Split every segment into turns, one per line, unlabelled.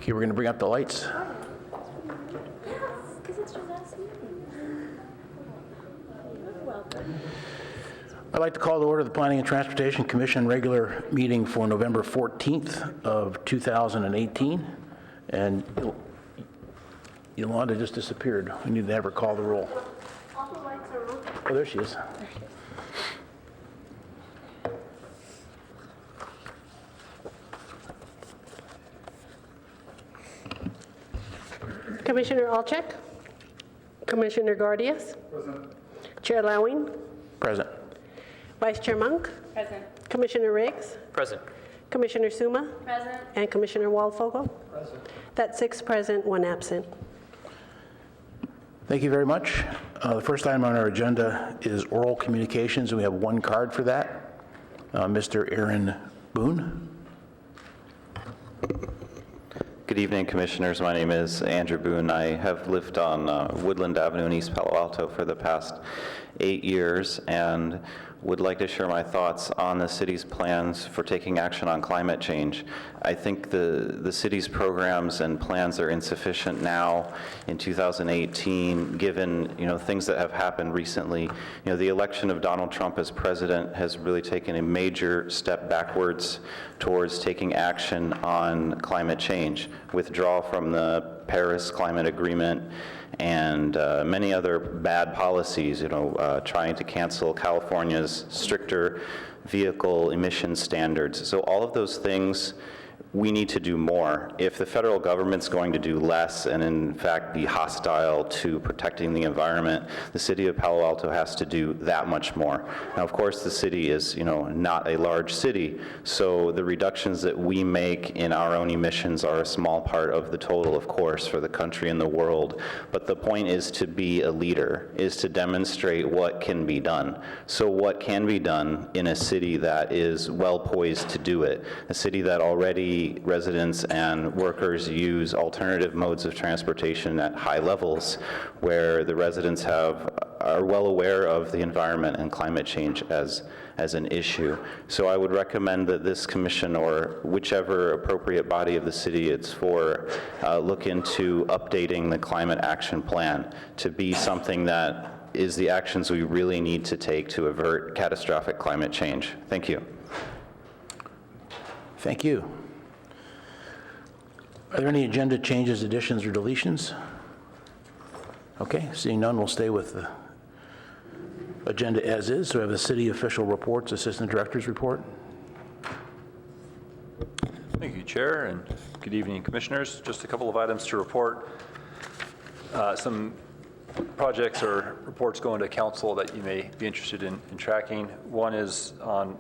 Okay, we're going to bring up the lights. I'd like to call to order the Planning and Transportation Commission regular meeting for November 14th of 2018. And Yolanda just disappeared. We need to have her call the roll. Oh, there she is.
Commissioner Alchek, Commissioner Guardias, present. Chair Lowing,
Present.
Vice Chair Monk,
Present.
Commissioner Riggs,
Present.
Commissioner Suma,
Present.
and Commissioner Waldfogel.
Present.
That's 6 present, 1 absent.
Thank you very much. The first item on our agenda is oral communications, and we have one card for that. Mr. Aaron Boone.
Good evening, Commissioners. My name is Andrew Boone. I have lived on Woodland Avenue in East Palo Alto for the past 8 years and would like to share my thoughts on the city's plans for taking action on climate change. I think the city's programs and plans are insufficient now in 2018, given things that have happened recently. The election of Donald Trump as president has really taken a major step backwards towards taking action on climate change. Withdrawal from the Paris Climate Agreement and many other bad policies, trying to cancel California's stricter vehicle emission standards. So all of those things, we need to do more. If the federal government's going to do less and in fact be hostile to protecting the environment, the city of Palo Alto has to do that much more. Now, of course, the city is, not a large city, so the reductions that we make in our own emissions are a small part of the total, of course, for the country and the world. But the point is to be a leader, is to demonstrate what can be done. So what can be done in a city that is well poised to do it, a city that already residents and workers use alternative modes of transportation at high levels, where the residents are well aware of the environment and climate change as an issue. So I would recommend that this commission, or whichever appropriate body of the city it's for, look into updating the climate action plan to be something that is the actions we really need to take to avert catastrophic climate change. Thank you.
Thank you. Are there any agenda changes, additions, or deletions? Okay, seeing none, we'll stay with the agenda as is. So we have the city official reports, assistant director's report.
Thank you, Chair, and good evening, Commissioners. Just a couple of items to report. Some projects or reports going to Council that you may be interested in tracking. One is on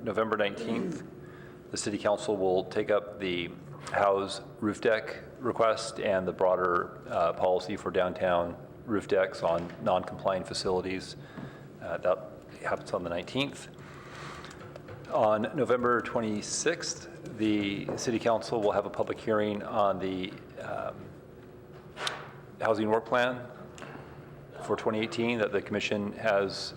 November 19th. The City Council will take up the House roof deck request and the broader policy for downtown roof decks on non-compliant facilities. That happens on the 19th. On November 26th, the City Council will have a public hearing on the housing work plan for 2018 that the Commission has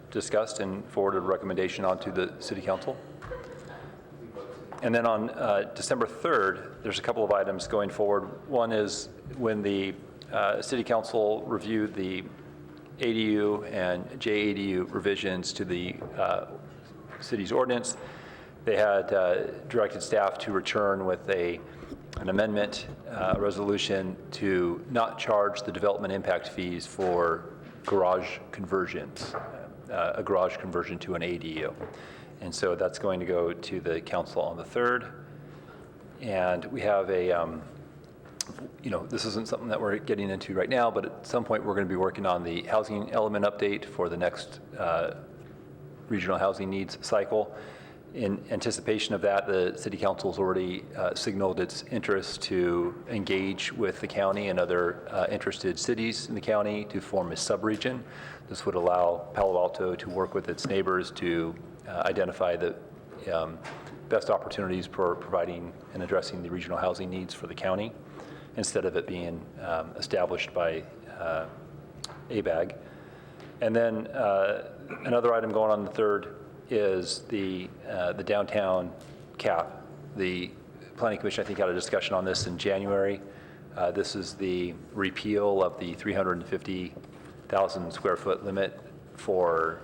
discussed and forwarded a recommendation onto the City Council. And then on December 3rd, there's a couple of items going forward. One is when the City Council reviewed the ADU and JADU revisions to the city's ordinance, they had directed staff to return with an amendment resolution to not charge the development impact fees for garage conversions, a garage conversion to an ADU. And so that's going to go to the council on the 3rd. And we have this isn't something that we're getting into right now, but at some point we're going to be working on the housing element update for the next regional housing needs cycle. In anticipation of that, the City Council has already signaled its interest to engage with the county and other interested cities in the county to form a subregion. This would allow Palo Alto to work with its neighbors to identify the best opportunities for providing and addressing the regional housing needs for the county, instead of it being established by ABAG. And then another item going on the 3rd is the downtown CAP, the Planning Commission, I think, had a discussion on this in January. This is the repeal of the 350,000 square foot limit for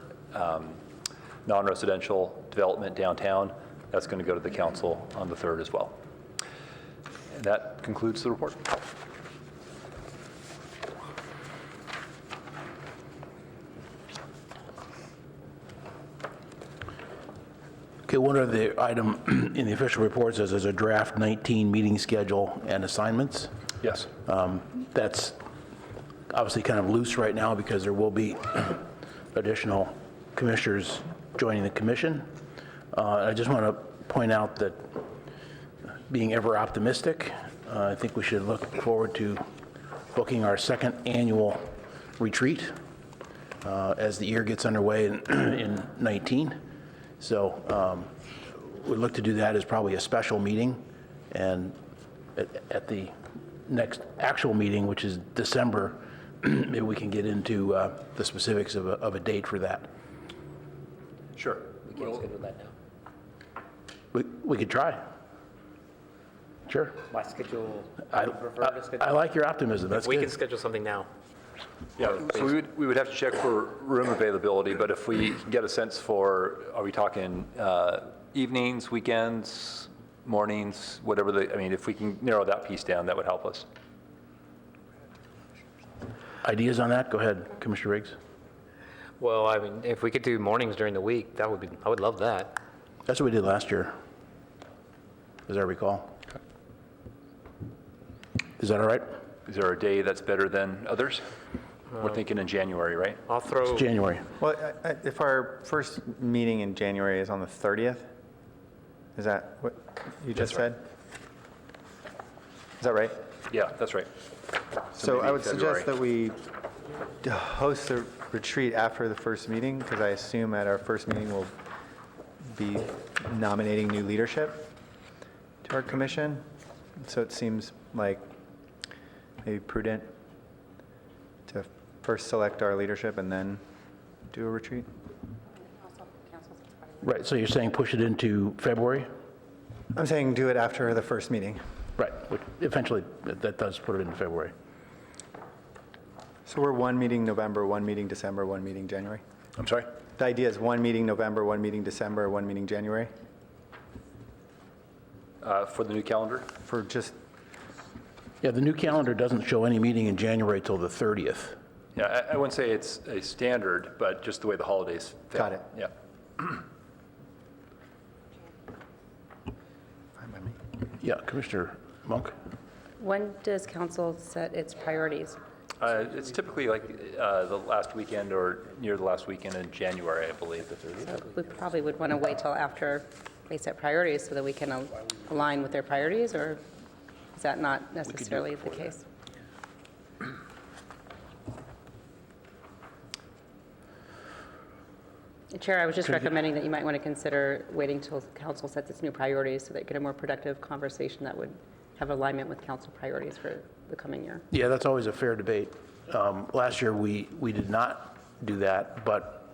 non-residential development downtown. That's going to go to the council on the 3rd as well. And that concludes the report.
Okay, one of the item in the official report says there's a draft 19 meeting schedule and assignments.
Yes.
That's obviously kind of loose right now because there will be additional commissioners joining the commission. I just want to point out that being ever optimistic, I think we should look forward to booking our second annual retreat as the year gets underway in 19. So we look to do that as probably a special meeting, and at the next actual meeting, which is December, maybe we can get into the specifics of a date for that.
Sure.
We can't schedule that now.
We could try. Sure.
My schedule,
I
I would prefer to schedule.
I like your optimism. That's
We
good.
can schedule something now.
Yeah, so we would have to check for room availability, but if we can get a sense for, are we talking evenings, weekends, mornings, whatever I mean, if we can narrow that piece down, that would help us.
Ideas on that? Go ahead, Commissioner Riggs.
Well, I mean, if we could do mornings during the week, that would be, I would love that.
That's what we did last year, as I recall. Is that all right?
Is there a day that's better than others? We're thinking in January, right?
I'll throw,
It's January.
Well, if our first meeting in January is on the 30th, is that what you just said? Is that right?
Yeah, that's right.
So
maybe
I would
February.
suggest that we host a retreat after the first meeting, because I assume at our first meeting we'll be nominating new leadership to our commission. So it seems like maybe prudent to first select our leadership and then do a retreat.
Right, so you're saying push it into February?
I'm saying do it after the first meeting.
Right, which eventually, that does put it into February.
So we're one meeting November, one meeting December, one meeting January.
I'm sorry?
The idea is one meeting November, one meeting December, one meeting January
For the new calendar?
for just,
Yeah, the new calendar doesn't show any meeting in January till the 30th.
Yeah, I wouldn't say it's a standard, but just the way the holidays fell.
Got it.
Yeah.
fine by me.
Yeah, Commissioner Monk?
When does council set its priorities?
It's typically like the last weekend or near the last weekend in January, I believe, the 30th.
So we probably would want to wait till after they set priorities so that we can align with their priorities, or is that not necessarily the case? Chair, I was just recommending that you might want to consider waiting till council sets its new priorities so that you get a more productive conversation that would have alignment with council priorities for the coming year.
Yeah, that's always a fair debate. Last year, we did not do that, but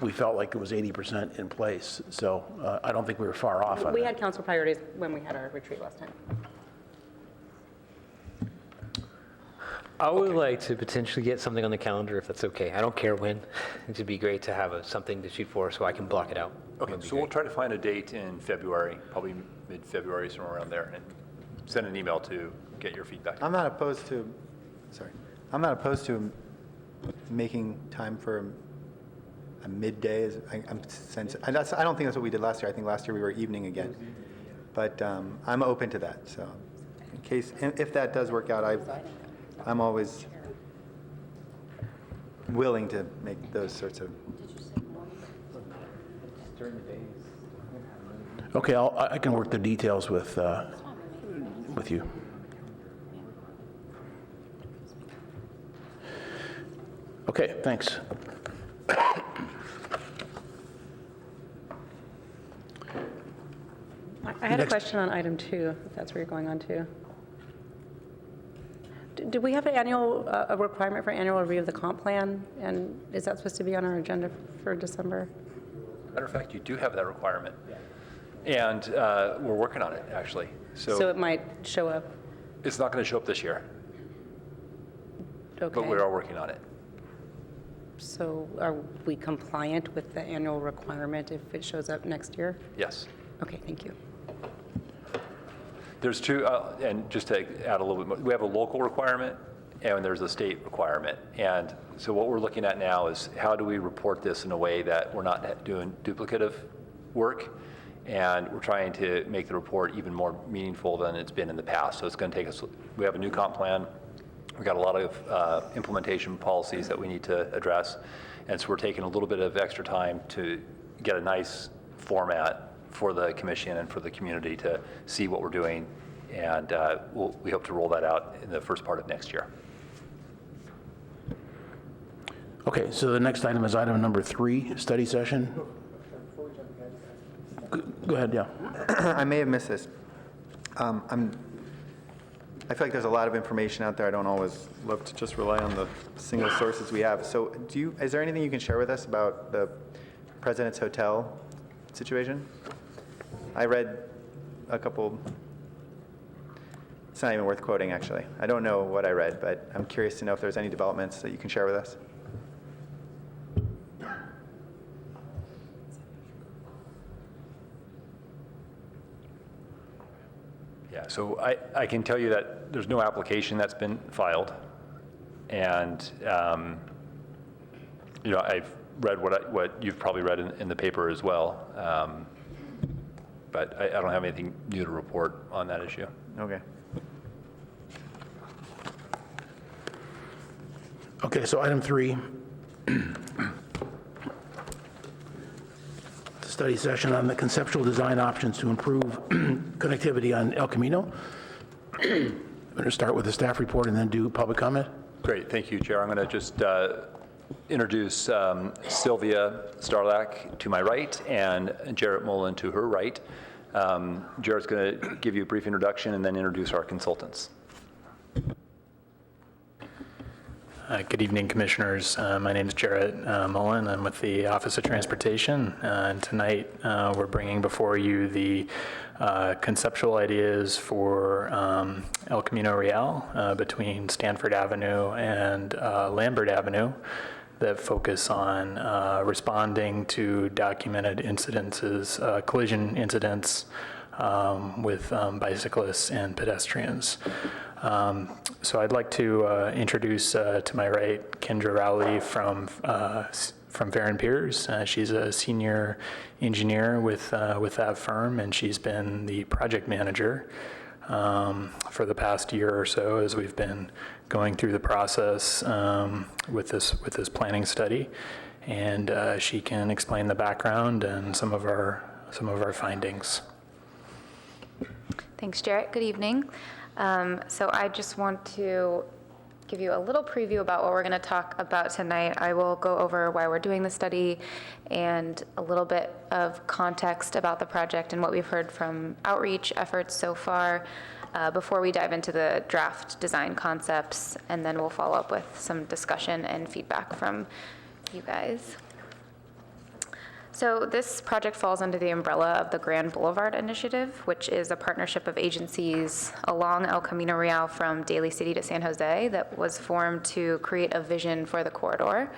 we felt like it was 80% in place, so I don't think we were far off on
We
that.
had council priorities when we had our retreat last time.
I would like to potentially get something on the calendar if that's okay. I don't care when. It'd be great to have something to shoot for so I can block it out.
Okay,
Would be
so we'll
great.
try to find a date in February, probably mid-February, somewhere around there, and send an email to get your feedback.
I'm not opposed to, I'm not opposed to making time for a midday. I don't think that's what we did last year. I think last year we were evening again. But I'm open to that, so in case, if that does work out, I'm always willing to make those sorts of.
Okay, I can work the details with you. Okay, thanks.
I had a
Next.
question on item 2, if that's where you're going on to. Do we have an annual, a requirement for annual review of the comp plan? And is that supposed to be on our agenda for December?
Matter of fact, you do have that requirement. And we're working on it, actually.
So it might show up,
It's not going to show up this year,
okay.
but we are working on it.
So are we compliant with the annual requirement if it shows up next year?
Yes.
Okay, thank you.
There's two, and just to add a little bit more, we have a local requirement and there's a state requirement. And so what we're looking at now is how do we report this in a way that we're not doing duplicative work? And we're trying to make the report even more meaningful than it's been in the past. So it's going to take us, we have a new comp plan. We've got a lot of implementation policies that we need to address. And so we're taking a little bit of extra time to get a nice format for the commission and for the community to see what we're doing. And we hope to roll that out in the first part of next year.
Okay, so the next item is item number 3, study session. Go ahead, yeah.
I may have missed this. I feel like there's a lot of information out there. I don't always love to just rely on the single sources we have. So is there anything you can share with us about the President's Hotel situation? I read a couple, it's not even worth quoting, actually. I don't know what I read, but I'm curious to know if there's any developments that you can share with us.
Yeah, so I can tell you that there's no application that's been filed. And, I've read what you've probably read in the paper as well. But I don't have anything new to report on that issue.
Okay.
Okay, so item 3. Study session on the conceptual design options to improve connectivity on El Camino. I'm going to start with the staff report and then do public comment.
Great, thank you, Chair. I'm going to just introduce Sylvia Starlack to my right and Jarrett Mullen to her right. Jarrett's going to give you a brief introduction and then introduce our consultants.
Good evening, Commissioners. My name is Jarrett Mullen. I'm with the Office of Transportation. And tonight, we're bringing before you the conceptual ideas for El Camino Real between Stanford Avenue and Lambert Avenue that focus on responding to documented incidences, collision incidents with bicyclists and pedestrians. So I'd like to introduce to my right Kendra Rowley from Farron Piers. She's a senior engineer with that firm, and she's been the project manager for the past year or so as we've been going through the process with this planning study. And she can explain the background and some of our findings.
Thanks, Jarrett. Good evening. So I just want to give you a little preview about what we're going to talk about tonight. I will go over why we're doing the study and a little bit of context about the project and what we've heard from outreach efforts so far before we dive into the draft design concepts, and then we'll follow up with some discussion and feedback from you guys. So this project falls under the umbrella of the Grand Boulevard Initiative, which is a partnership of agencies along El Camino Real from Daly City to San Jose that was formed to create a vision for the corridor.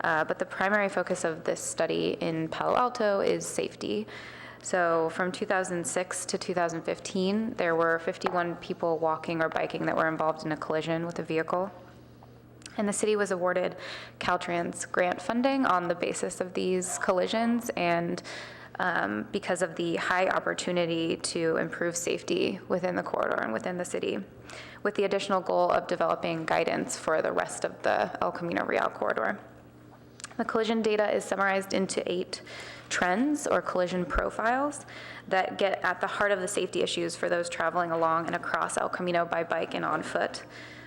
But the primary focus of this study in Palo Alto is safety. So from 2006 to 2015, there were 51 people walking or biking that were involved in a collision with a vehicle. And the city was awarded Caltrans grant funding on the basis of these collisions and because of the high opportunity to improve safety within the corridor and within the city, with the additional goal of developing guidance for the rest of the El Camino Real corridor. The collision data is summarized into 8 trends or collision profiles that get at the heart of the safety issues for those traveling along and across El Camino by bike and on foot.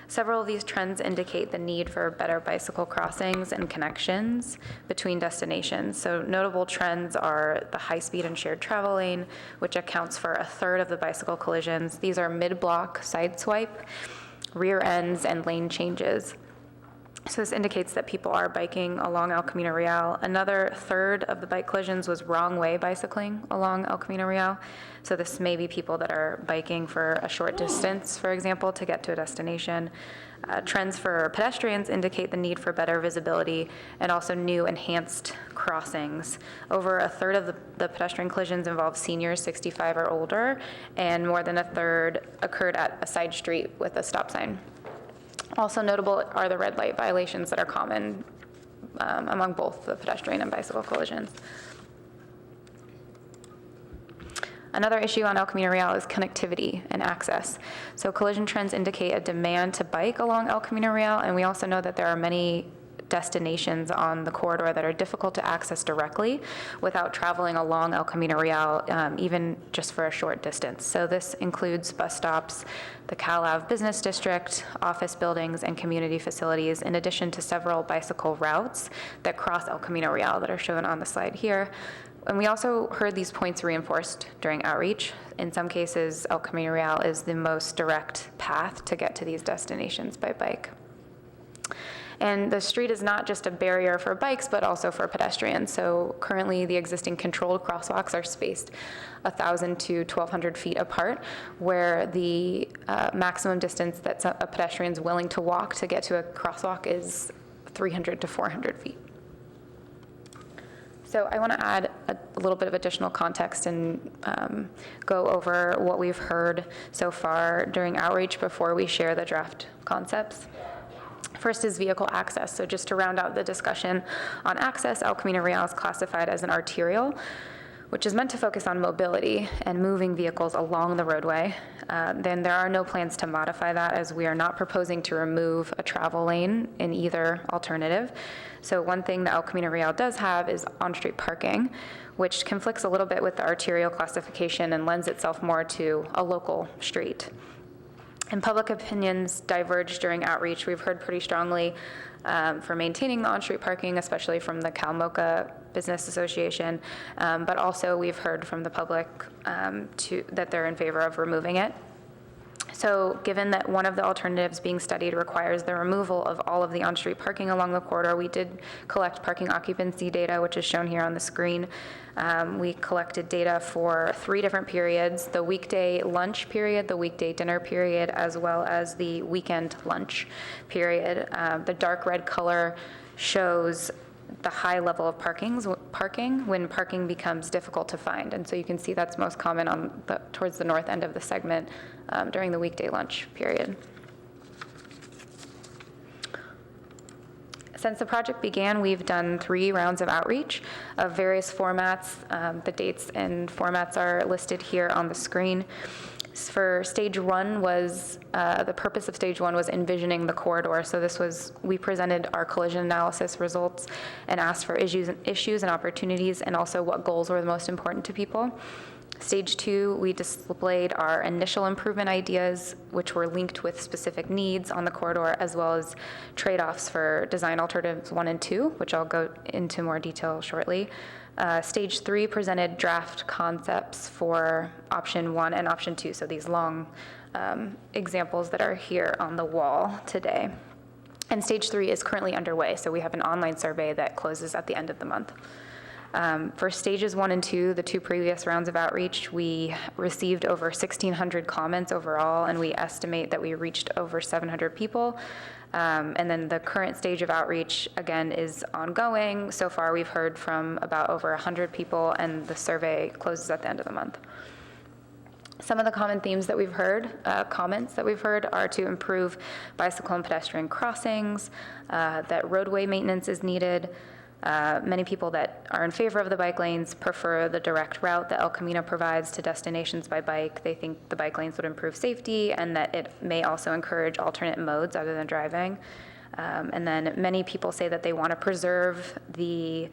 Several of these trends indicate the need for better bicycle crossings and connections between destinations. So notable trends are the high-speed and shared travel lane, which accounts for 1/3 of the bicycle collisions. These are mid-block side swipe, rear ends, and lane changes. So this indicates that people are biking along El Camino Real. Another third of the bike collisions was wrong way bicycling along El Camino Real. So this may be people that are biking for a short distance, for example, to get to a destination. Trends for pedestrians indicate the need for better visibility and also new enhanced crossings. Over a third of the pedestrian collisions involve seniors 65 or older, and more than a third occurred at a side street with a stop sign. Also notable are the red light violations that are common among both the pedestrian and bicycle collisions. Another issue on El Camino Real is connectivity and access. So collision trends indicate a demand to bike along El Camino Real, and we also know that there are many destinations on the corridor that are difficult to access directly without traveling along El Camino Real, even just for a short distance. So this includes bus stops, the Cal Ave Business District, office buildings, and community facilities, in addition to several bicycle routes that cross El Camino Real that are shown on the slide here. And we also heard these points reinforced during outreach. In some cases, El Camino Real is the most direct path to get to these destinations by bike. And the street is not just a barrier for bikes, but also for pedestrians. So currently, the existing controlled crosswalks are spaced 1,000 to 1,200 feet apart, where the maximum distance that a pedestrian is willing to walk to get to a crosswalk is 300 to 400 feet. So I want to add a little bit of additional context and go over what we've heard so far during outreach before we share the draft concepts. First is vehicle access. So just to round out the discussion on access, El Camino Real is classified as an arterial, which is meant to focus on mobility and moving vehicles along the roadway. Then there are no plans to modify that, as we are not proposing to remove a travel lane in either alternative. So one thing that El Camino Real does have is on-street parking, which conflicts a little bit with the arterial classification and lends itself more to a local street. And public opinions diverged during outreach. We've heard pretty strongly for maintaining the on-street parking, especially from the CalMocha Business Association, but also we've heard from the public that they're in favor of removing it. So given that one of the alternatives being studied requires the removal of all of the on-street parking along the corridor, we did collect parking occupancy data, which is shown here on the screen. We collected data for 3 different periods: the weekday lunch period, the weekday dinner period, as well as the weekend lunch period. The dark red color shows the high level of parking when parking becomes difficult to find. And so you can see that's most common towards the north end of the segment during the weekday lunch period. Since the project began, we've done 3 rounds of outreach of various formats. The dates and formats are listed here on the screen. For stage 1 the purpose of stage 1 was envisioning the corridor. So we presented our collision analysis results and asked for issues and opportunities, and also what goals were the most important to people. Stage 2, we displayed our initial improvement ideas, which were linked with specific needs on the corridor, as well as trade-offs for design alternatives 1 and 2, which I'll go into more detail shortly. Stage 3 presented draft concepts for option 1 and option 2, so these long examples that are here on the wall today. And stage 3 is currently underway, so we have an online survey that closes at the end of the month. For stages 1 and 2, the 2 previous rounds of outreach, we received over 1,600 comments overall, and we estimate that we reached over 700 people. And then the current stage of outreach, again, is ongoing. So far, we've heard from about over 100 people, and the survey closes at the end of the month. Some of the common themes that we've heard, comments that we've heard, are to improve bicycle and pedestrian crossings, that roadway maintenance is needed. Many people that are in favor of the bike lanes prefer the direct route that El Camino provides to destinations by bike. They think the bike lanes would improve safety, and that it may also encourage alternate modes other than driving. And then many people say that they want to preserve the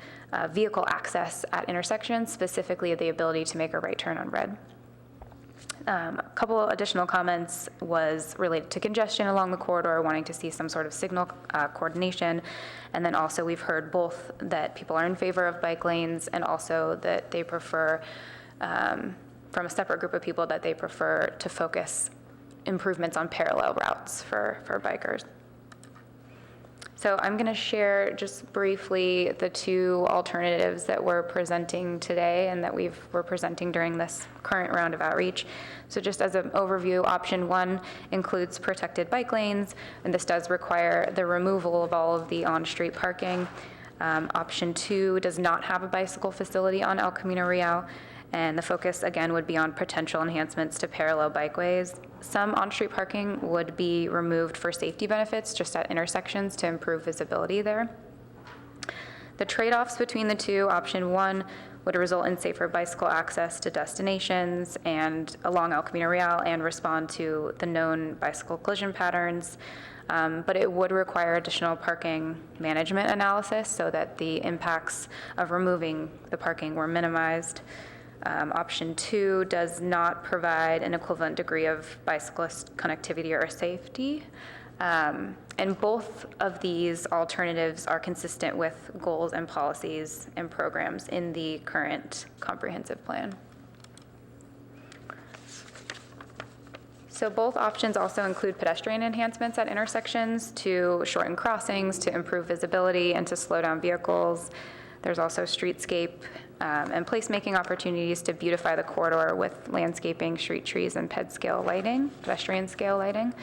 vehicle access at intersections, specifically the ability to make a right turn on red. A couple additional comments was related to congestion along the corridor, wanting to see some sort of signal coordination. And then also we've heard both that people are in favor of bike lanes, and also that they prefer, from a separate group of people, that they prefer to focus improvements on parallel routes for bikers. So I'm going to share just briefly the two alternatives that we're presenting today and that we're presenting during this current round of outreach. So just as an overview, option 1 includes protected bike lanes, and this does require the removal of all of the on-street parking. Option 2 does not have a bicycle facility on El Camino Real, and the focus again would be on potential enhancements to parallel bikeways. Some on-street parking would be removed for safety benefits just at intersections to improve visibility there. The trade-offs between the two, option 1 would result in safer bicycle access to destinations and along El Camino Real and respond to the known bicycle collision patterns. But it would require additional parking management analysis so that the impacts of removing the parking were minimized. Option 2 does not provide an equivalent degree of bicyclist connectivity or safety. And both of these alternatives are consistent with goals and policies and programs in the current comprehensive plan. So both options also include pedestrian enhancements at intersections to shorten crossings, to improve visibility, and to slow down vehicles. There's also streetscape and placemaking opportunities to beautify the corridor with landscaping, street trees, and pedestrian scale lighting.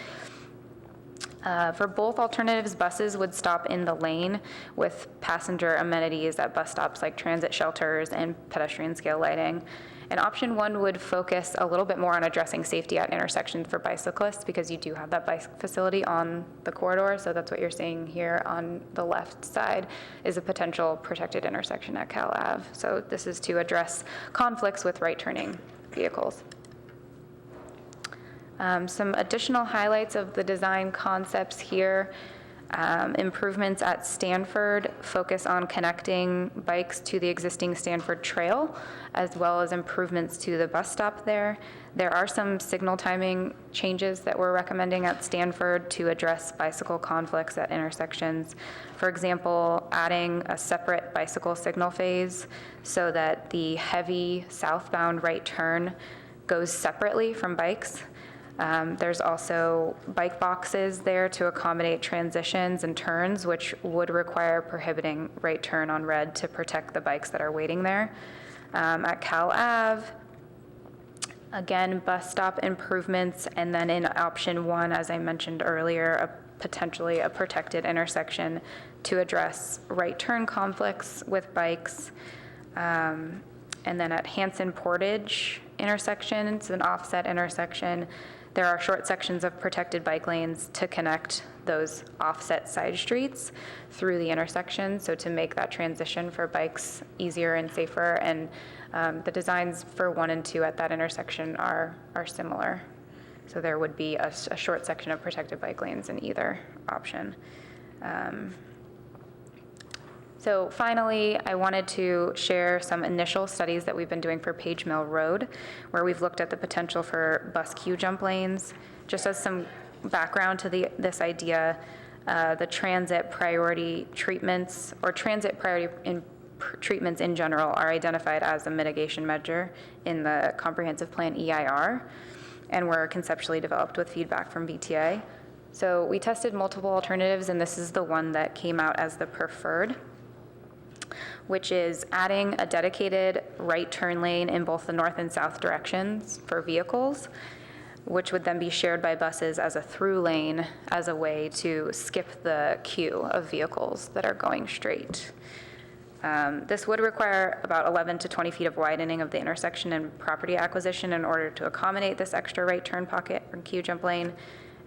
For both alternatives, buses would stop in the lane with passenger amenities at bus stops like transit shelters and pedestrian scale lighting. And option 1 would focus a little bit more on addressing safety at intersections for bicyclists because you do have that bike facility on the corridor. So that's what you're seeing here on the left side is a potential protected intersection at Cal Ave. So this is to address conflicts with right-turning vehicles. Some additional highlights of the design concepts here. Improvements at Stanford focus on connecting bikes to the existing Stanford Trail, as well as improvements to the bus stop there. There are some signal timing changes that we're recommending at Stanford to address bicycle conflicts at intersections. For example, adding a separate bicycle signal phase so that the heavy southbound right turn goes separately from bikes. There's also bike boxes there to accommodate transitions and turns, which would require prohibiting right turn on red to protect the bikes that are waiting there. At Cal Ave, again, bus stop improvements, and then in option 1, as I mentioned earlier, potentially a protected intersection to address right turn conflicts with bikes. And then at Hanson Portage intersection, it's an offset intersection. There are short sections of protected bike lanes to connect those offset side streets through the intersection, so to make that transition for bikes easier and safer. And the designs for 1 and 2 at that intersection are similar. So there would be a short section of protected bike lanes in either option. So finally, I wanted to share some initial studies that we've been doing for Page Mill Road, where we've looked at the potential for bus queue jump lanes. Just as some background to this idea, the transit priority treatments or transit priority treatments in general are identified as a mitigation measure in the comprehensive plan EIR, and were conceptually developed with feedback from VTA. So we tested multiple alternatives, and this is the one that came out as the preferred, which is adding a dedicated right turn lane in both the north and south directions for vehicles, which would then be shared by buses as a through lane as a way to skip the queue of vehicles that are going straight. This would require about 11 to 20 feet of widening of the intersection and property acquisition in order to accommodate this extra right turn pocket or queue jump lane,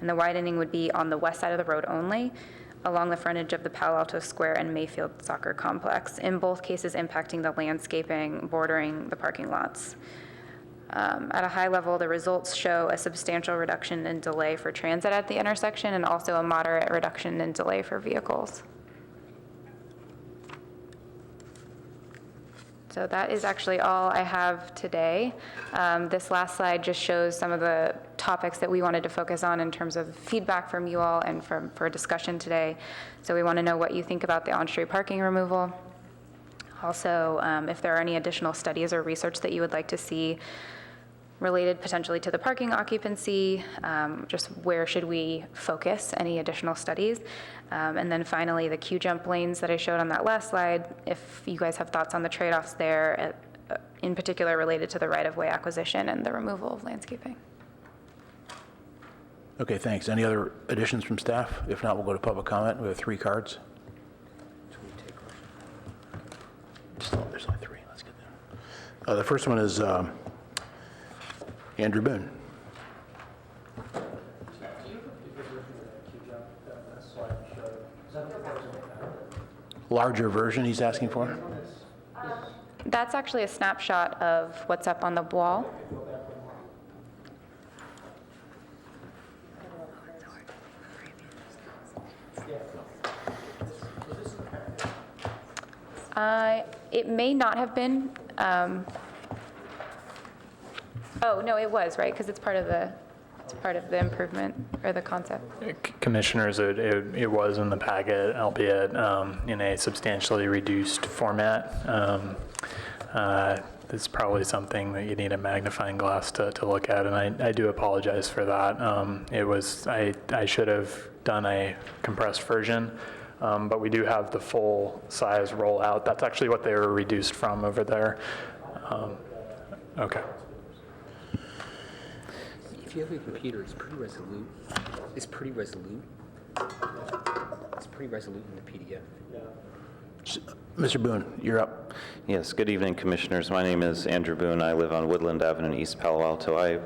and the widening would be on the west side of the road only, along the frontage of the Palo Alto Square and Mayfield Soccer Complex, in both cases impacting the landscaping bordering the parking lots. At a high level, the results show a substantial reduction in delay for transit at the intersection and also a moderate reduction in delay for vehicles. So that is actually all I have today. This last slide just shows some of the topics that we wanted to focus on in terms of feedback from you all and for discussion today. So we want to know what you think about the on-street parking removal. Also, if there are any additional studies or research that you would like to see related potentially to the parking occupancy, just where should we focus any additional studies? And then finally, the Q-jump lanes that I showed on that last slide, if you guys have thoughts on the trade-offs there, in particular related to the right-of-way acquisition and the removal of landscaping.
Okay, thanks. Any other additions from staff? If not, we'll go to public comment. We have 3 cards. There's only 3. Let's get there. The first one is Andrew Boone. Larger version he's asking for?
That's actually a snapshot of what's up on the wall. It may not have been. Oh, no, it was, right? Because it's part of the improvement or the concept.
Commissioners, it was in the packet, albeit in a substantially reduced format. It's probably something that you need a magnifying glass to look at, and I do apologize for that. I should have done a compressed version, but we do have the full size rollout. That's actually what they were reduced from over there. Okay.
If you have a computer, it's pretty resolute. It's pretty resolute. It's pretty resolute in the PDF.
Mr. Boone, you're up.
Yes, good evening, Commissioners. My name is Andrew Boone. I live on Woodland Avenue in East Palo Alto. I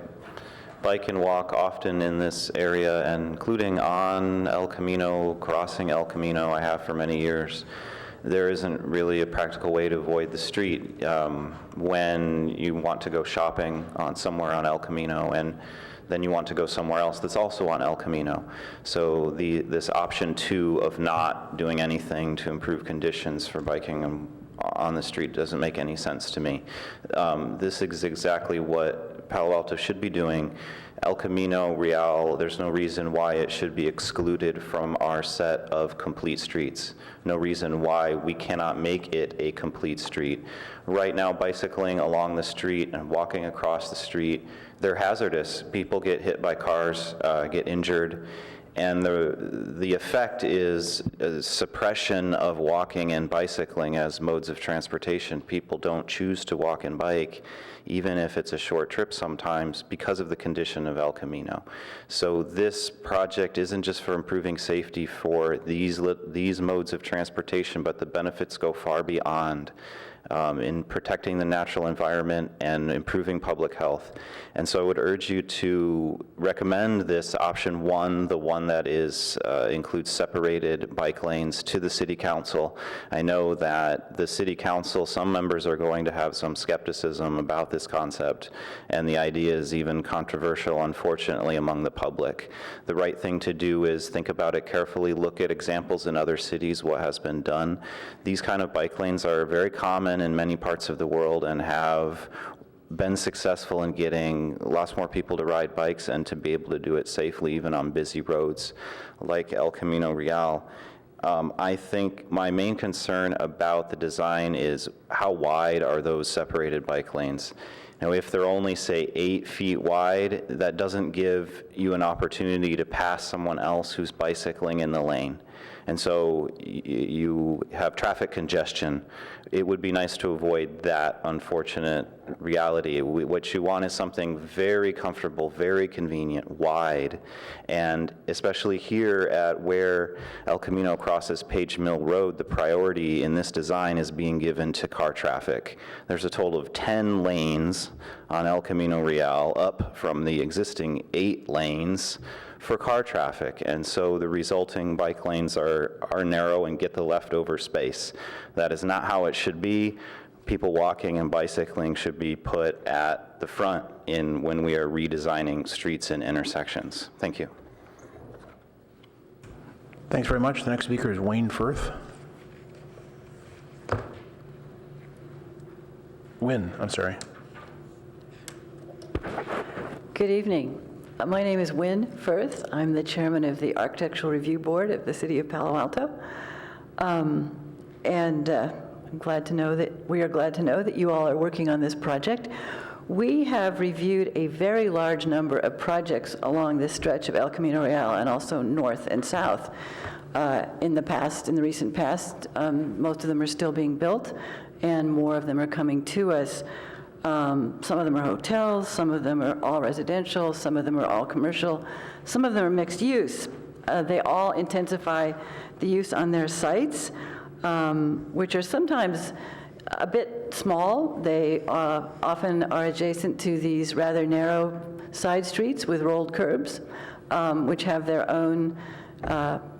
bike and walk often in this area, including on El Camino, crossing El Camino. I have for many years. There isn't really a practical way to avoid the street when you want to go shopping somewhere on El Camino, and then you want to go somewhere else that's also on El Camino. So this option 2 of not doing anything to improve conditions for biking on the street doesn't make any sense to me. This is exactly what Palo Alto should be doing. El Camino Real, there's no reason why it should be excluded from our set of complete streets. No reason why we cannot make it a complete street. Right now, bicycling along the street and walking across the street, they're hazardous. People get hit by cars, get injured, and the effect is suppression of walking and bicycling as modes of transportation. People don't choose to walk and bike, even if it's a short trip sometimes, because of the condition of El Camino. So this project isn't just for improving safety for these modes of transportation, but the benefits go far beyond in protecting the natural environment and improving public health. And so I would urge you to recommend this option 1, the one that includes separated bike lanes, to the City Council. I know that the City Council, some members are going to have some skepticism about this concept, and the idea is even controversial, unfortunately, among the public. The right thing to do is think about it carefully, look at examples in other cities, what has been done. These kind of bike lanes are very common in many parts of the world and have been successful in getting lots more people to ride bikes and to be able to do it safely, even on busy roads like El Camino Real. I think my main concern about the design is how wide are those separated bike lanes. Now, if they're only, say, 8 feet wide, that doesn't give you an opportunity to pass someone else who's bicycling in the lane. And so you have traffic congestion. It would be nice to avoid that unfortunate reality. What you want is something very comfortable, very convenient, wide, and especially here at where El Camino crosses Page Mill Road, the priority in this design is being given to car traffic. There's a total of 10 lanes on El Camino Real, up from the existing 8 lanes for car traffic, and so the resulting bike lanes are narrow and get the leftover space. That is not how it should be. People walking and bicycling should be put at the front when we are redesigning streets and intersections. Thank you.
Thanks very much. The next speaker is Wayne Firth. I'm sorry.
Good evening. My name is Wynne Firth. I'm the chairman of the Architectural Review Board of the City of Palo Alto. I'm glad to know that we are glad to know that you all are working on this project. we have reviewed a very large number of projects along this stretch of El Camino Real and also north and south in the recent past. Most of them are still being built, and more of them are coming to us. Some of them are hotels, some of them are all residential, some of them are all commercial, some of them are mixed use. They all intensify the use on their sites, which are sometimes a bit small. They often are adjacent to these rather narrow side streets with rolled curbs, which have their own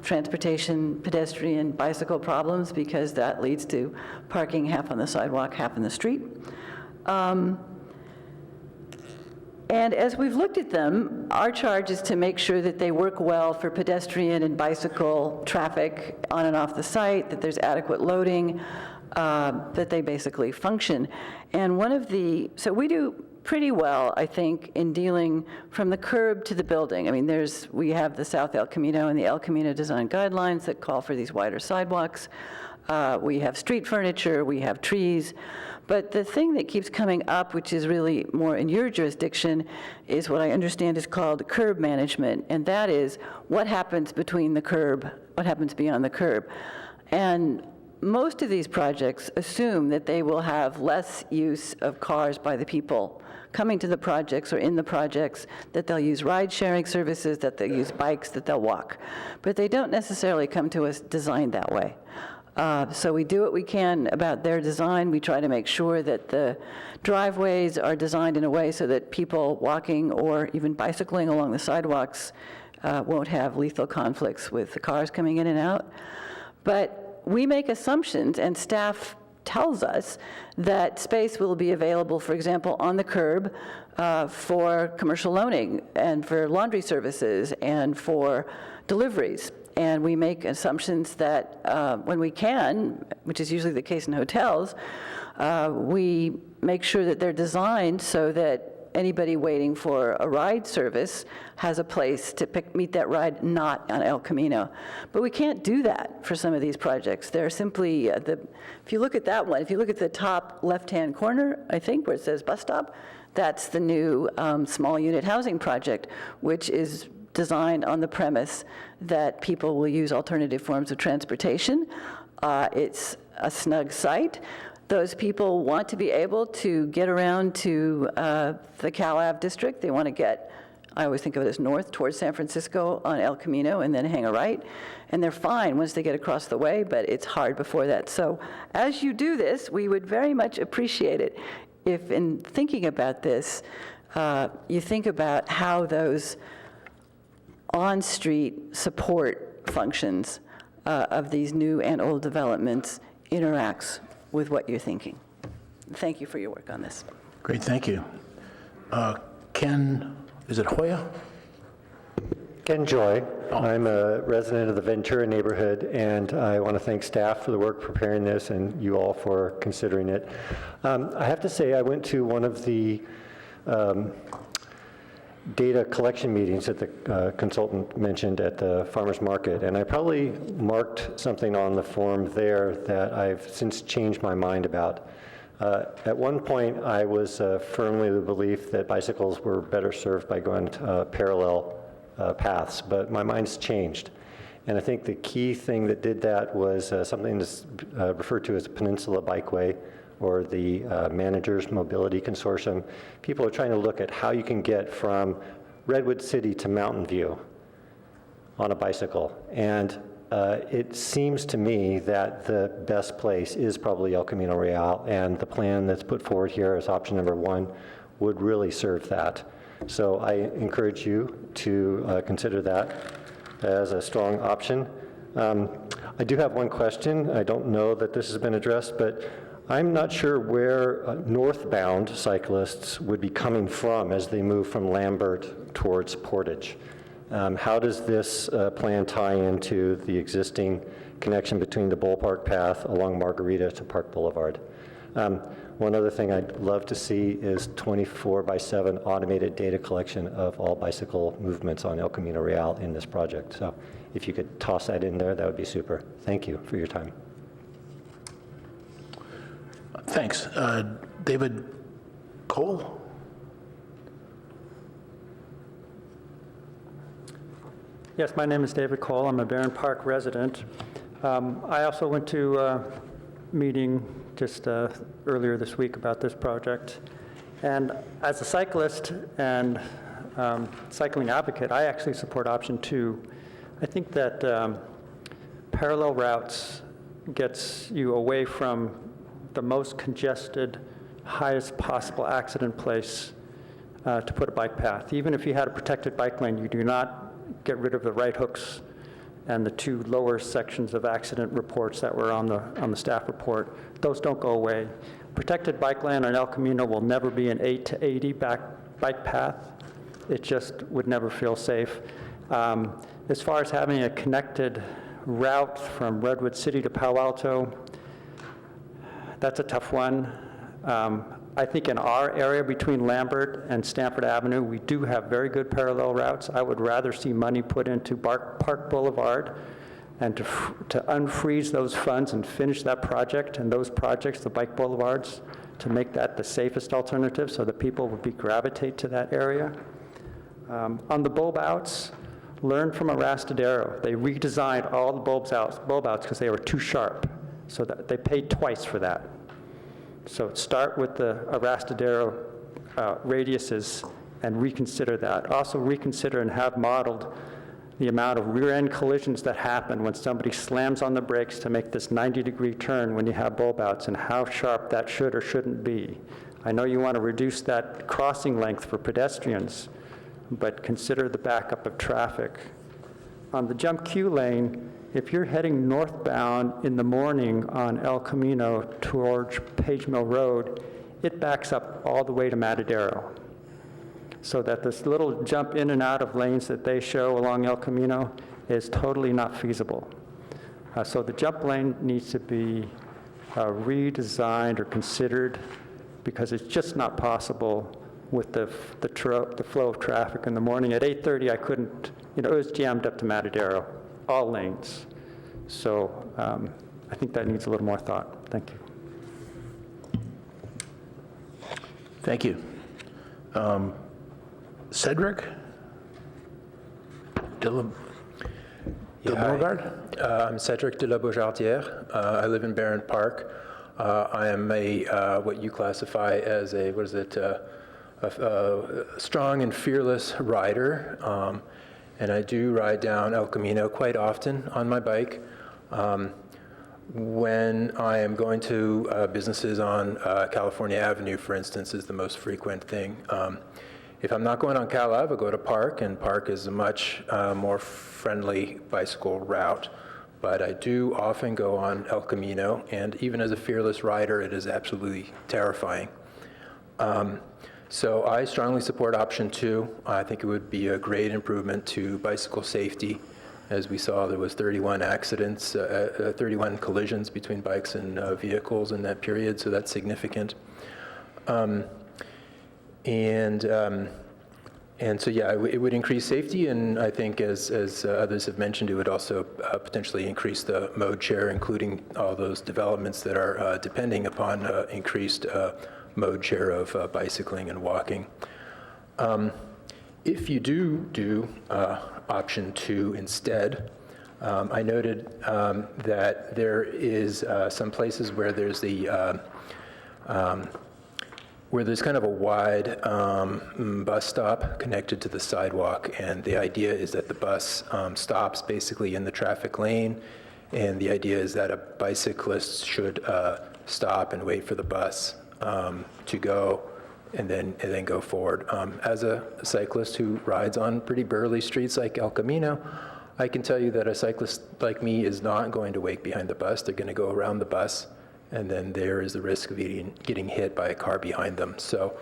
transportation, pedestrian, bicycle problems because that leads to parking half on the sidewalk, half in the street. And as we've looked at them, our charge is to make sure that they work well for pedestrian and bicycle traffic on and off the site, that there's adequate loading, that they basically function. And so we do pretty well, I think, in dealing from the curb to the building. I mean, we have the South El Camino and the El Camino design guidelines that call for these wider sidewalks. We have street furniture, we have trees. But the thing that keeps coming up, which is really more in your jurisdiction, is what I understand is called curb management. And that is what happens between the curb, what happens beyond the curb. And most of these projects assume that they will have less use of cars by the people coming to the projects or in the projects, that they'll use ride-sharing services, that they'll use bikes, that they'll walk. But they don't necessarily come to us designed that way. So we do what we can about their design. We try to make sure that the driveways are designed in a way so that people walking or even bicycling along the sidewalks won't have lethal conflicts with the cars coming in and out. But we make assumptions, and staff tells us that space will be available, for example, on the curb for commercial loaning and for laundry services and for deliveries. And we make assumptions that when we can, which is usually the case in hotels, we make sure that they're designed so that anybody waiting for a ride service has a place to meet that ride not on El Camino. But we can't do that for some of these projects. They're simply, if you look at that one, if you look at the top left-hand corner, I think, where it says bus stop, that's the new small unit housing project, which is designed on the premise that people will use alternative forms of transportation. It's a snug site. Those people want to be able to get around to the Cal Ave district. They want to get, I always think of it as north, towards San Francisco on El Camino and then hang a right. And they're fine once they get across the way, but it's hard before that. So as you do this, we would very much appreciate it if in thinking about this, you think about how those on-street support functions of these new and old developments interacts with what you're thinking. Thank you for your work on this.
Great, thank you. Ken, is it Hoya?
Ken Joy. I'm a resident of the Ventura neighborhood, and I want to thank staff for the work preparing this and you all for considering it. I have to say I went to one of the data collection meetings that the consultant mentioned at the farmer's market, and I probably marked something on the form there that I've since changed my mind about. At one point, I was firmly of the belief that bicycles were better served by going parallel paths, but my mind's changed. And I think the key thing that did that was something that's referred to as a Peninsula Bikeway, or the Managers Mobility Consortium. People are trying to look at how you can get from Redwood City to Mountain View on a bicycle. And it seems to me that the best place is probably El Camino Real, and the plan that's put forward here as option number 1 would really serve that. So I encourage you to consider that as a strong option. I do have one question. I don't know that this has been addressed, but I'm not sure where northbound cyclists would be coming from as they move from Lambert towards Portage. How does this plan tie into the existing connection between the Ballpark Path along Margarita to Park Boulevard? One other thing I'd love to see is 24/7 automated data collection of all bicycle movements on El Camino Real in this project. So if you could toss that in there, that would be super. Thank you for your time.
Thanks. David Cole?
Yes, my name is David Cole. I'm a Barron Park resident. I also went to a meeting just earlier this week about this project. And as a cyclist and cycling advocate, I actually support option 2. I think that parallel routes gets you away from the most congested, highest possible accident place to put a bike path. Even if you had a protected bike lane, you do not get rid of the right hooks and the 2 lower sections of accident reports that were on the staff report. Those don't go away. Protected bike lane on El Camino will never be an 8 to 80 bike path. It just would never feel safe. As far as having a connected route from Redwood City to Palo Alto, that's a tough one. I think in our area between Lambert and Stanford Avenue, we do have very good parallel routes. I would rather see money put into Park Boulevard and to unfreeze those funds and finish that project and those projects, the bike boulevards, to make that the safest alternative so that people would gravitate to that area. On the bulb outs, learn from Arastadero. They redesigned all the bulb outs because they were too sharp, so that they paid twice for that. So start with the Arastadero radiuses and reconsider that. Also reconsider and have modeled the amount of rear-end collisions that happen when somebody slams on the brakes to make this 90-degree turn when you have bulb outs, and how sharp that should or shouldn't be. I know you want to reduce that crossing length for pedestrians, but consider the backup of traffic. On the jump queue lane, if you're heading northbound in the morning on El Camino towards Page Mill Road, it backs up all the way to Matadero. So that this little jump in and out of lanes that they show along El Camino is totally not feasible. So the jump lane needs to be redesigned or considered, because it's just not possible with the flow of traffic in the morning. At 8:30, I couldn't, it was jammed up to Matadero, all lanes. So I think that needs a little more thought. Thank you.
Thank you. Cedric?
I'm Cedric de la Beaujardière. I live in Barron Park. I am what you classify as a strong and fearless rider. And I do ride down El Camino quite often on my bike. When I am going to businesses on California Avenue, for instance, is the most frequent thing. If I'm not going on Cal Ave, I go to Park, and Park is a much more friendly bicycle route. But I do often go on El Camino, and even as a fearless rider, it is absolutely terrifying. So I strongly support option 2. I think it would be a great improvement to bicycle safety. As we saw, there was 31 accidents, 31 collisions between bikes and vehicles in that period, so that's significant. And so, yeah, it would increase safety, and I think, as others have mentioned, it would also potentially increase the mode share, including all those developments that are depending upon increased mode share of bicycling and walking. If you do option 2 instead, I noted that there is some places where there's there's kind of a wide bus stop connected to the sidewalk, and the idea is that the bus stops basically in the traffic lane, and the idea is that a bicyclist should stop and wait for the bus to go, and then go forward. As a cyclist who rides on pretty burly streets like El Camino, I can tell you that a cyclist like me is not going to wait behind the bus. They're going to go around the bus, and then there is the risk of getting hit by a car behind them. So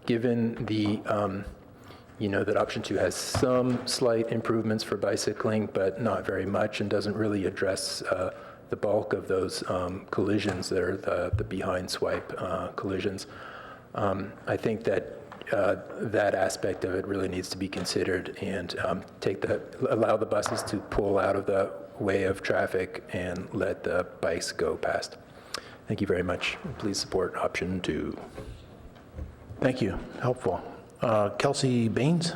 given that option 2 has some slight improvements for bicycling, but not very much, and doesn't really address the bulk of those collisions that are the behind swipe collisions. I think that that aspect of it really needs to be considered, and allow the buses to pull out of the way of traffic and let the bikes go past. Thank you very much. Please support option 2.
Thank you. Helpful. Kelsey Baines?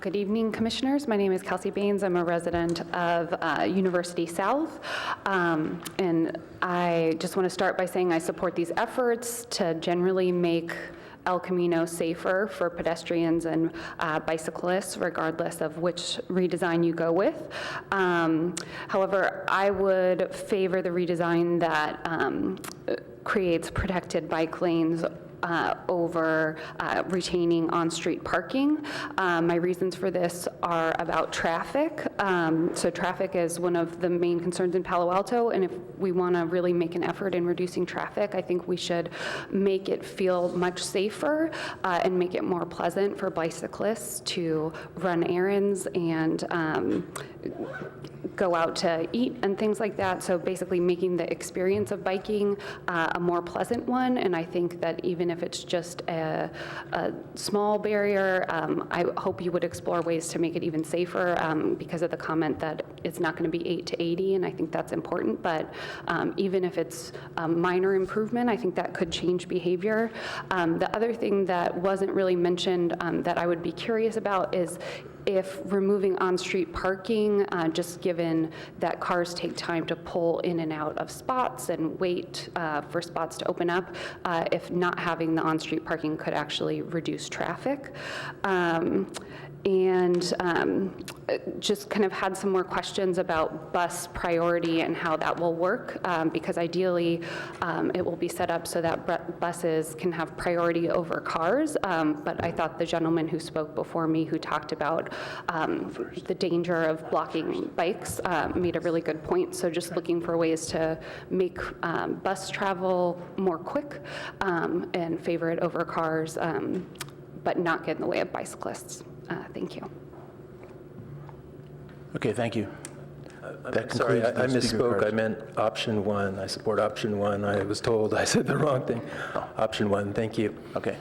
Good evening, Commissioners. My name is Kelsey Baines. I'm a resident of University South. And I just want to start by saying I support these efforts to generally make El Camino safer for pedestrians and bicyclists, regardless of which redesign you go with. However, I would favor the redesign that creates protected bike lanes over retaining on-street parking. My reasons for this are about traffic. So traffic is one of the main concerns in Palo Alto, and if we want to really make an effort in reducing traffic, I think we should make it feel much safer and make it more pleasant for bicyclists to run errands and go out to eat and things like that. So basically making the experience of biking a more pleasant one. And I think that even if it's just a small barrier, I hope you would explore ways to make it even safer because of the comment that it's not going to be 8 to 80, and I think that's important. But even if it's a minor improvement, I think that could change behavior. The other thing that wasn't really mentioned that I would be curious about is if removing on-street parking, just given that cars take time to pull in and out of spots and wait for spots to open up, if not having the on-street parking could actually reduce traffic. And just kind of had some more questions about bus priority and how that will work, because ideally it will be set up so that buses can have priority over cars. But I thought the gentleman who spoke before me who talked about the danger of blocking bikes made a really good point. So just looking for ways to make bus travel more quick and favor it over cars, but not get in the way of bicyclists. Thank you.
Okay, thank you.
I'm sorry, I misspoke. I meant option one. I support option one. I was told I said the wrong thing. Option one, thank you.
Okay.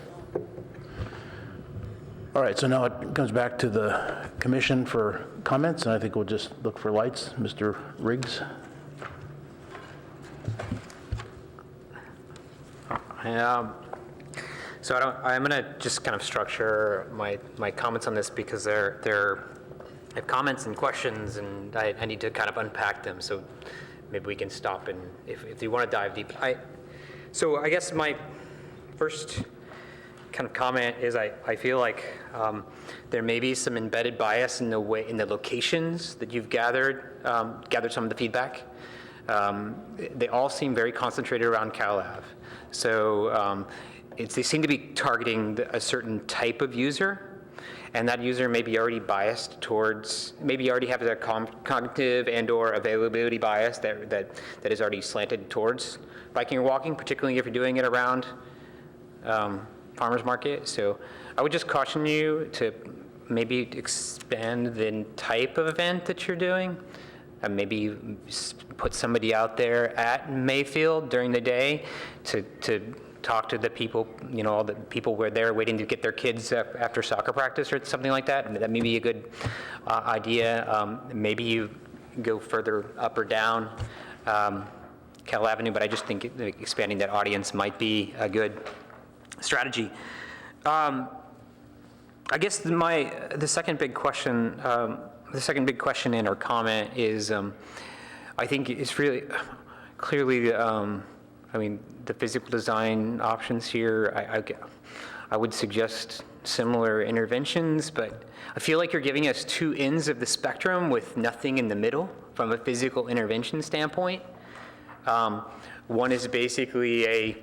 All right, so now it comes back to the commission for comments, and I think we'll just look for lights. Mr. Riggs?
So I'm going to just kind of structure my comments on this because I have comments and questions, and I need to kind of unpack them. So maybe we can stop and if you want to dive deep. So I guess my first kind of comment is I feel like there may be some embedded bias in the locations that you've gathered some of the feedback. They all seem very concentrated around Cal Ave. So they seem to be targeting a certain type of user, and that user may be already biased towards, maybe already have a cognitive and/or availability bias that is already slanted towards biking or walking, particularly if you're doing it around farmers market. So I would just caution you to maybe expand the type of event that you're doing. And maybe put somebody out there at Mayfield during the day to talk to the people, all the people where they're waiting to get their kids after soccer practice or something like that. That may be a good idea. Maybe you go further up or down Cal Avenue, but I just think expanding that audience might be a good strategy. I guess the second big question and or comment is, I think it's really clearly, the physical design options here, I would suggest similar interventions, but I feel like you're giving us two ends of the spectrum with nothing in the middle from a physical intervention standpoint. One is basically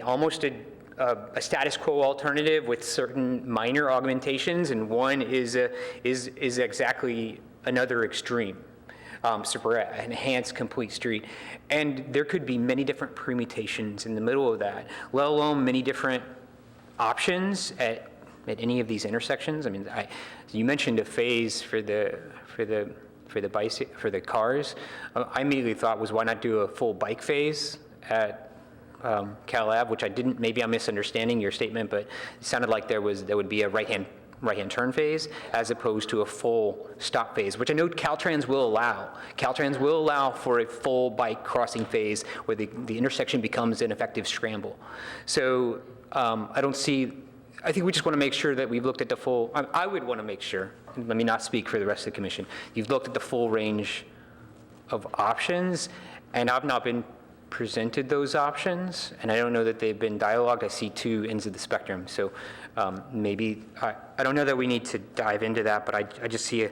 almost a status quo alternative with certain minor augmentations, and one is exactly another extreme, super enhanced complete street. And there could be many different permutations in the middle of that, let alone many different options at any of these intersections. You mentioned a phase for the cars. I immediately thought was, why not do a full bike phase at Cal Ave, which maybe I'm misunderstanding your statement, but it sounded like there would be a right-hand turn phase as opposed to a full stop phase, which I know Caltrans will allow. Caltrans will allow for a full bike crossing phase where the intersection becomes an effective scramble. So I think we just want to make sure that we've looked at the full, I would want to make sure let me not speak for the rest of the commission, you've looked at the full range of options, and I've not been presented those options, and I don't know that they've been dialogued. I see two ends of the spectrum, so maybe, I don't know that we need to dive into that, but I just see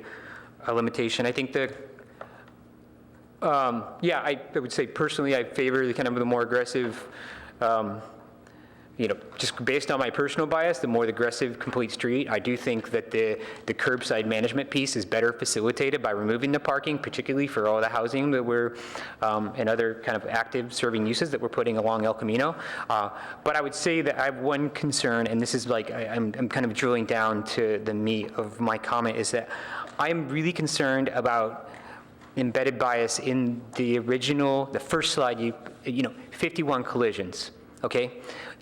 a limitation. I think that, yeah, I would say personally, I favor the kind of the more aggressive, just based on my personal bias, the more aggressive complete street. I do think that the curbside management piece is better facilitated by removing the parking, particularly for all the housing that we're, and other kind of active serving uses that we're putting along El Camino. But I would say that I have one concern, and this is like, I'm kind of drilling down to the meat of my comment, is that I'm really concerned about embedded bias in the original, the first slide, 51 collisions, okay?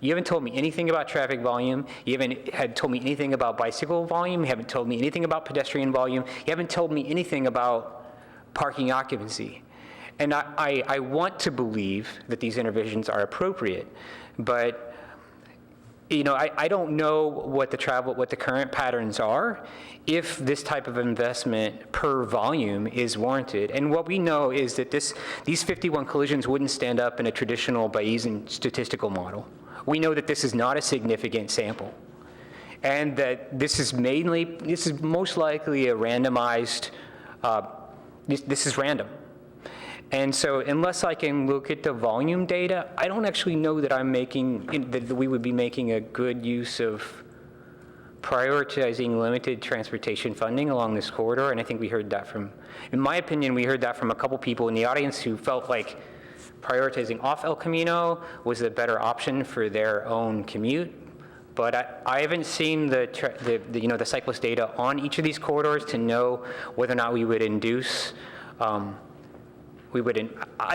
You haven't told me anything about traffic volume. You haven't told me anything about bicycle volume. You haven't told me anything about pedestrian volume. You haven't told me anything about parking occupancy. And I want to believe that these interventions are appropriate, but I don't know what the current patterns are, if this type of investment per volume is warranted. And what we know is that these 51 collisions wouldn't stand up in a traditional Bayesian statistical model. We know that this is not a significant sample, and that this is most likely a randomized, this is random. And so unless I can look at the volume data, I don't actually know that that we would be making a good use of prioritizing limited transportation funding along this corridor. And I think we heard that in my opinion, we heard that from a couple people in the audience who felt like prioritizing off El Camino was a better option for their own commute. But I haven't seen the cyclist data on each of these corridors to know whether or not we would induce, I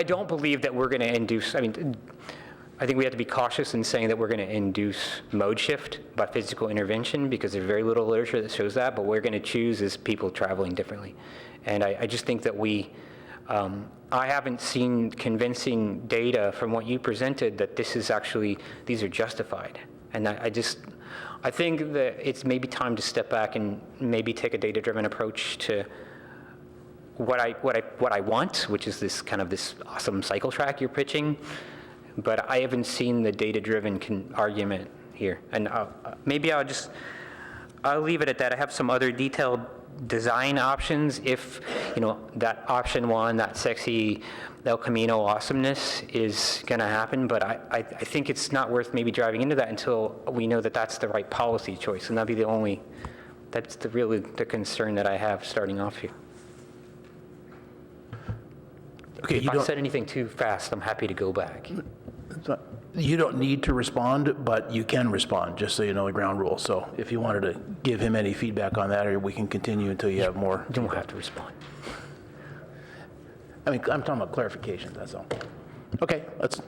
don't believe that we're going to induce, I think we have to be cautious in saying that we're going to induce mode shift by physical intervention, because there's very little literature that shows that, but what we're going to choose is people traveling differently. And I just think that I haven't seen convincing data from what you presented that these are justified. And I think that it's maybe time to step back and maybe take a data-driven approach to what I want, which is this awesome cycle track you're pitching. But I haven't seen the data-driven argument here. And maybe I'll leave it at that. I have some other detailed design options if, that option one, that sexy El Camino awesomeness is going to happen. But I think it's not worth maybe driving into that until we know that that's the right policy choice. And that'd be that's really the concern that I have starting off here. Okay, if I said anything too fast, I'm happy to go back.
You don't need to respond, but you can respond, just so you know the ground rules. So if you wanted to give him any feedback on that, or we can continue until you have more.
You don't have to respond.
I'm talking about clarifications, that's all. Okay, let's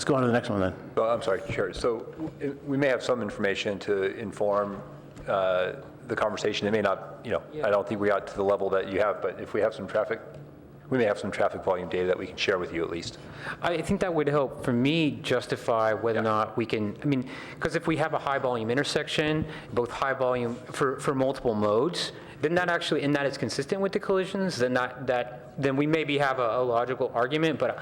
go on to the next one then.
Oh, I'm sorry, Chair. So we may have some information to inform the conversation. It may not, I don't think we got to the level that you have, but if we have some traffic, we may have some traffic volume data that we can share with you at least.
I think that would help for me justify whether or not we can, because if we have a high volume intersection, both high volume for multiple modes, then that actually, and that is consistent with the collisions, then we maybe have a logical argument, but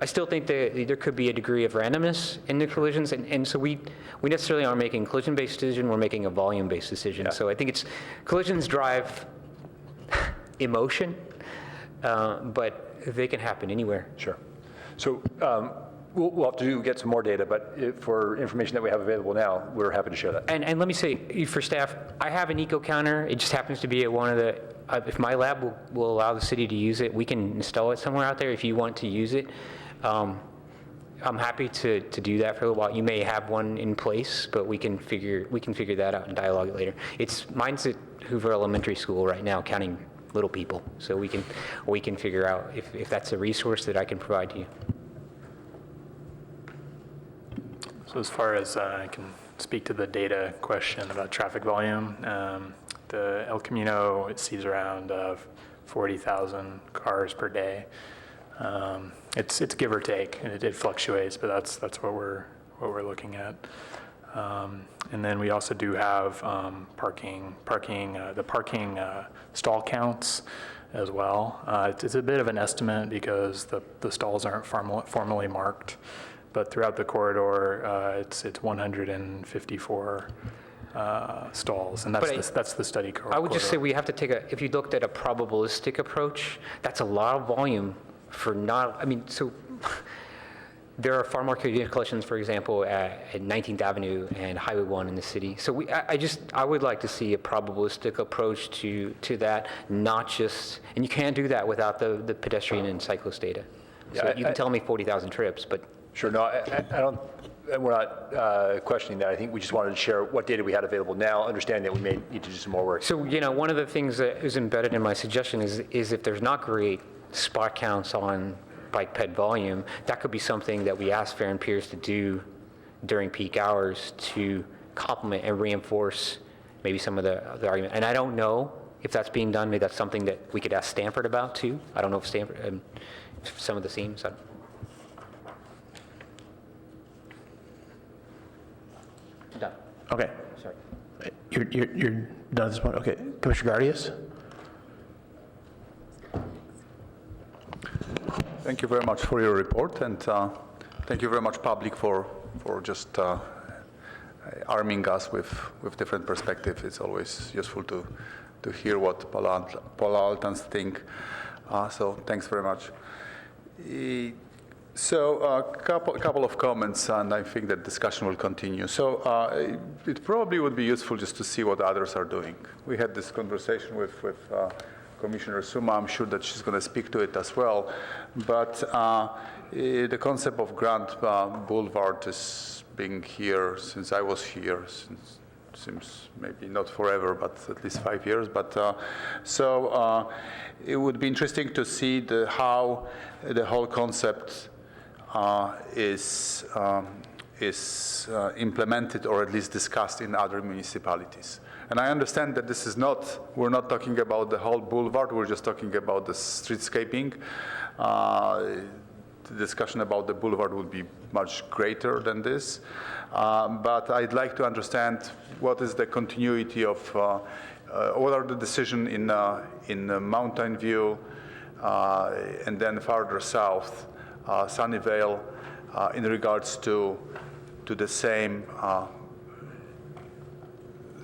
I still think that there could be a degree of randomness in the collisions, and so we necessarily aren't making a collision-based decision, we're making a volume-based decision. Yeah. So I think collisions drive emotion, but they can happen anywhere.
Sure. So we'll have to get some more data, but for information that we have available now, we're happy to share that.
And let me say, for staff, I have an eco counter. It just happens to be at one of the, if my lab will allow the city to use it, we can install it somewhere out there if you want to use it. I'm happy to do that for a little while. You may have one in place, but we can figure that out and dialogue it later. Mine's at Hoover Elementary School right now, counting little people. So we can figure out if that's a resource that I can provide to you.
So as far as I can speak to the data question about traffic volume, the El Camino, it sees around 40,000 cars per day. It's give or take, and it fluctuates, but that's what we're looking at. And then we also do have parking stall counts as well. It's a bit of an estimate because the stalls aren't formally marked, but throughout the corridor, it's 154 stalls, and that's the study corridor.
I would just say we have to take if you looked at a probabilistic approach, that's a lot of volume for so there are far more unit collections, for example, at 19th Avenue and Highway 1 in the city. So I would like to see a probabilistic approach to that, not just, and you can't do that without the pedestrian and cyclist data. So
Yeah,
you can tell me 40,000 trips, but.
Sure, no, I don't, we're not questioning that. I think we just wanted to share what data we had available now, understanding that we may need to do some more work.
So, one of the things that is embedded in my suggestion is if there's not great spot counts on bike ped volume, that could be something that we ask Fair and Peers to do during peak hours to complement and reinforce maybe some of the argument. And I don't know if that's being done. Maybe that's something that we could ask Stanford about too. I don't know if Stanford, some of the themes. Done.
Okay.
Sorry.
You're done at this point? Okay. Commissioner Gardias?
Thank you very much for your report, and thank you very much, public, for just arming us with different perspectives. It's always useful to hear what Palo Altans think. So thanks very much. So a couple of comments, and I think that discussion will continue. So it probably would be useful just to see what others are doing. We had this conversation with Commissioner Suma. I'm sure that she's going to speak to it as well. But the concept of Grand Boulevard is being here since I was here, seems maybe not forever, but at least 5 years. But so it would be interesting to see how the whole concept is implemented, or at least discussed in other municipalities. And I understand that this is we're not talking about the whole boulevard, we're just talking about the streetscaping. The discussion about the boulevard would be much greater than this. But I'd like to understand what is the continuity of, what are the decisions in Mountain View, and then farther south, Sunnyvale, in regards to the same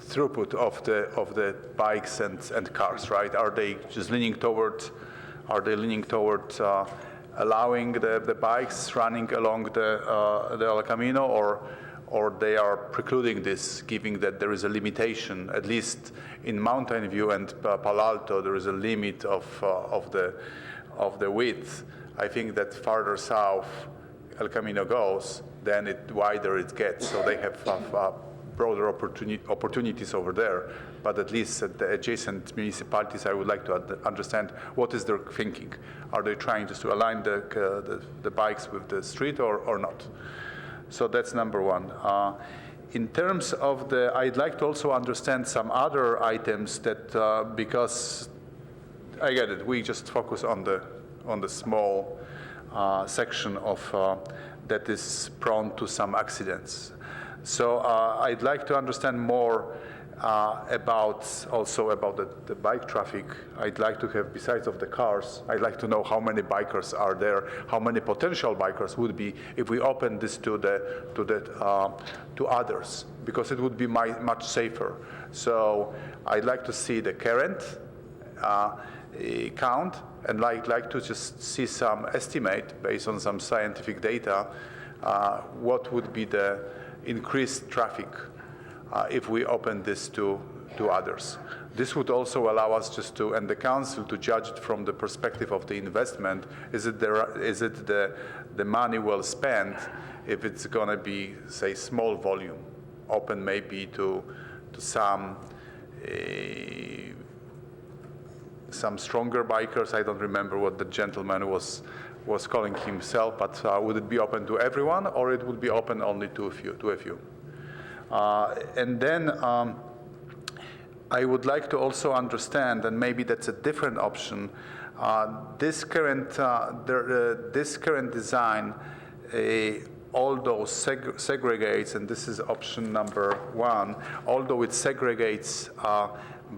throughput of the bikes and cars, right? Are they just leaning toward allowing the bikes running along the El Camino, or they are precluding this, given that there is a limitation, at least in Mountain View and Palo Alto, there is a limit of the width. I think that farther south El Camino goes, then wider it gets, so they have broader opportunities over there. But at least at the adjacent municipalities, I would like to understand what is their thinking. Are they trying just to align the bikes with the street or not? So that's number one. In terms of I'd like to also understand some other items that, because I get it, we just focus on the small section of that is prone to some accidents. So I'd like to understand more about the bike traffic. I'd like to have, besides of the cars, I'd like to know how many bikers are there, how many potential bikers would be if we open this to others, because it would be much safer. So I'd like to see the current count, and like to just see some estimate based on some scientific data, what would be the increased traffic if we open this to others. This would also allow us just to, and the council, to judge it from the perspective of the investment. Is it the money well spent if it's going to be, say, small volume, open maybe to some stronger bikers? I don't remember what the gentleman was calling himself, but would it be open to everyone, or it would be open only to a few? And then I would like to also understand, and maybe that's a different option, this current design although segregates, and this is option number 1, although it segregates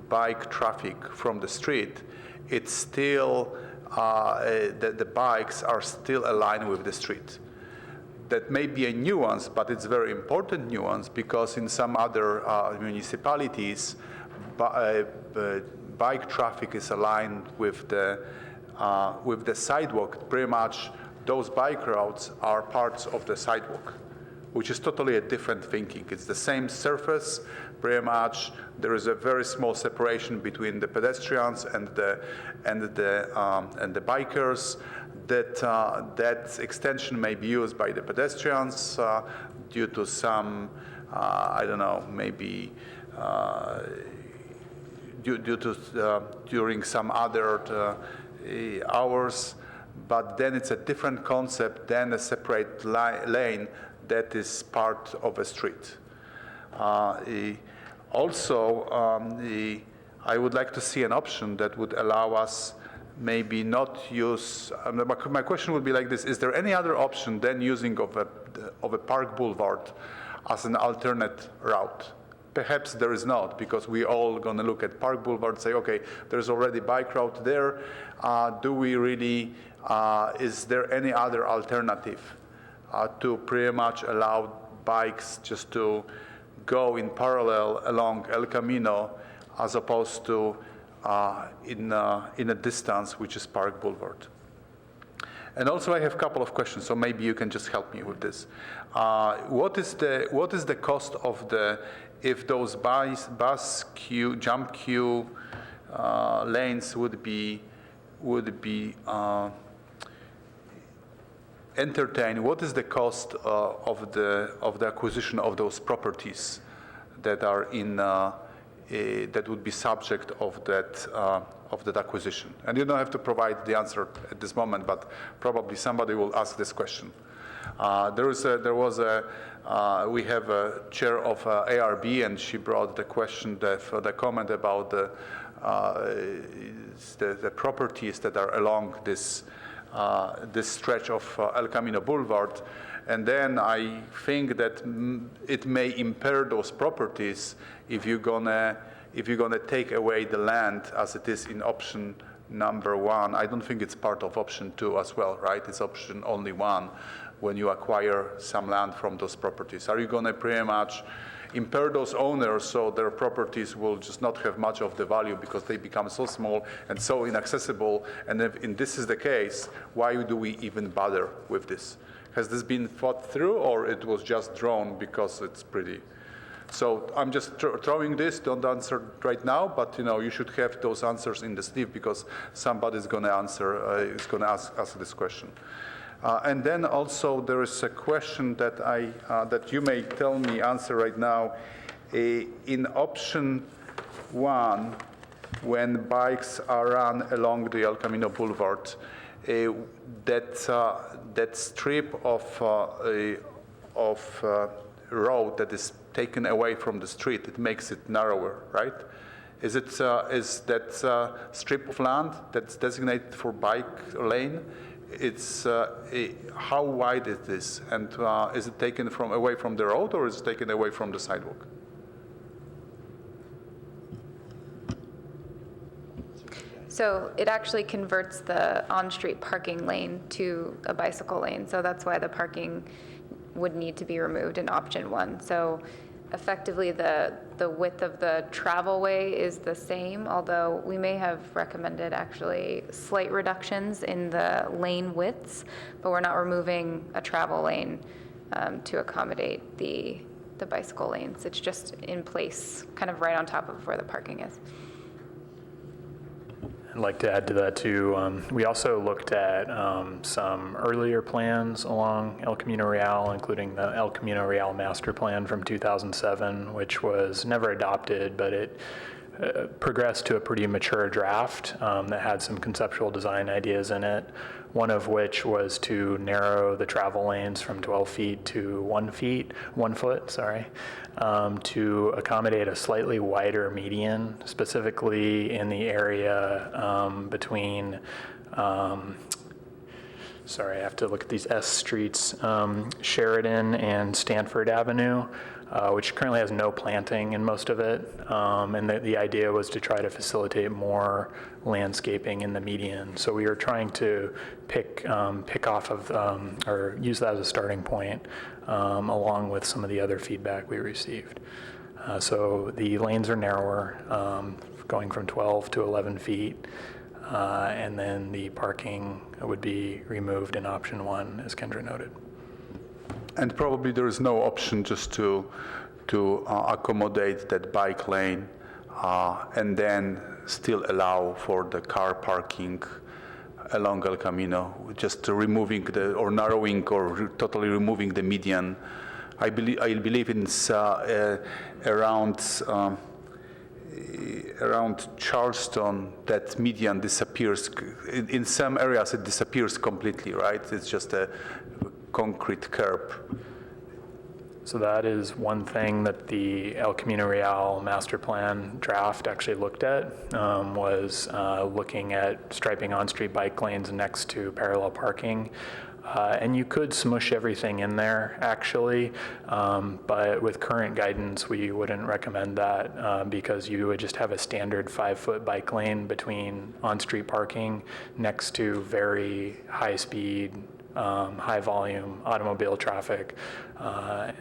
bike traffic from the street, it's still, the bikes are still aligned with the street. That may be a nuance, but it's a very important nuance, because in some other municipalities, bike traffic is aligned with the sidewalk. Pretty much those bike routes are parts of the sidewalk, which is totally a different thinking. It's the same surface, pretty much. There is a very small separation between the pedestrians and the bikers. That extension may be used by the pedestrians due to some, I don't know, maybe due to during some other hours, but then it's a different concept than a separate lane that is part of a street. Also, I would like to see an option that would allow us maybe not use, my question would be like this: is there any other option than using of a park boulevard as an alternate route? Perhaps there is not, because we all going to look at Park Boulevard and say, okay, there's already bike route there. Do we really, is there any other alternative to pretty much allow bikes just to go in parallel along El Camino, as opposed to in a distance, which is Park Boulevard? And also I have a couple of questions, so maybe you can just help me with this. What is the cost of if those bus queue, jump queue lanes would be entertained? What is the cost of the acquisition of those properties that are in that would be subject of that acquisition? And you don't have to provide the answer at this moment, but probably somebody will ask this question. We have a chair of ARB, and she brought the question, the comment about the properties that are along this stretch of El Camino Boulevard. And then I think that it may impair those properties if you're gonna take away the land as it is in option number 1. I don't think it's part of option 2 as well, right? It's option only 1 when you acquire some land from those properties. Are you gonna pretty much impair those owners so their properties will just not have much of the value because they become so small and so inaccessible? And if this is the case, why do we even bother with this? Has this been thought through, or it was just drawn because it's pretty? So I'm just throwing this, don't answer right now, but you should have those answers in the sleeve, because somebody's gonna ask this question. And then also there is a question that that you may tell me answer right now. In option 1, when bikes are run along the El Camino Boulevard, that strip of road that is taken away from the street, it makes it narrower, right? Is that strip of land that's designated for bike lane? It's how wide is this, and is it taken away from the road, or is it taken away from the sidewalk?
So it actually converts the on-street parking lane to a bicycle lane. So that's why the parking would need to be removed in option 1. So effectively, the width of the travel way is the same, although we may have recommended actually slight reductions in the lane widths, but we're not removing a travel lane to accommodate the bicycle lanes. It's just in place, kind of right on top of where the parking is.
I'd like to add to that too. We also looked at some earlier plans along El Camino Real, including the El Camino Real Master Plan from 2007, which was never adopted, but it progressed to a pretty mature draft that had some conceptual design ideas in it, one of which was to narrow the travel lanes from 12 feet to 1 foot, to accommodate a slightly wider median, specifically in the area between sorry, I have to look at these S streets, Sheridan and Stanford Avenue, which currently has no planting in most of it. And the idea was to try to facilitate more landscaping in the median. So we were trying to pick off of, or use that as a starting point, along with some of the other feedback we received. So the lanes are narrower, going from 12 to 11 feet. And then the parking would be removed in option 1, as Kendra noted.
And probably there is no option just to accommodate that bike lane and then still allow for the car parking along El Camino, just removing or narrowing or totally removing the median. I believe it's around Charleston, that median disappears. In some areas, it disappears completely, right? It's just a concrete curb.
So that is one thing that the El Camino Real master plan draft actually looked at, was looking at striping on-street bike lanes next to parallel parking. And you could smush everything in there, actually, but with current guidance, we wouldn't recommend that because you would just have a standard 5-foot bike lane between on-street parking next to very high-speed, high-volume automobile traffic.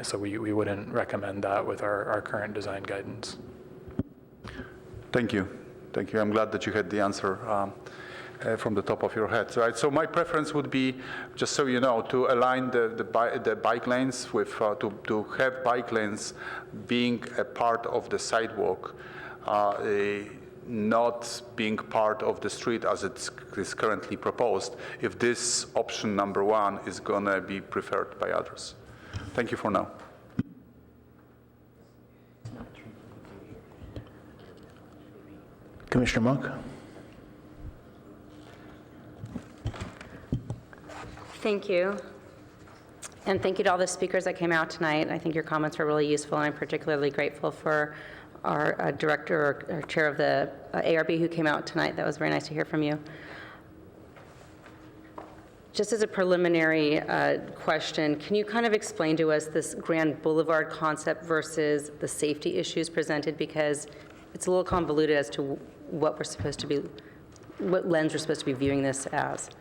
So we wouldn't recommend that with our current design guidance.
Thank you. Thank you. I'm glad that you had the answer from the top of your head. Right. So my preference would be, just so you know, to align the bike lanes with, to have bike lanes being a part of the sidewalk, not being part of the street as it is currently proposed, if this option number 1 is going to be preferred by others. Thank you for now.
Commissioner Monk?
Thank you. And thank you to all the speakers that came out tonight. I think your comments were really useful, and I'm particularly grateful for our director or chair of the ARB who came out tonight. That was very nice to hear from you. Just as a preliminary question, can you kind of explain to us this Grand Boulevard concept versus the safety issues presented? Because it's a little convoluted as to what we're supposed to be, what lens we're supposed to be viewing this as.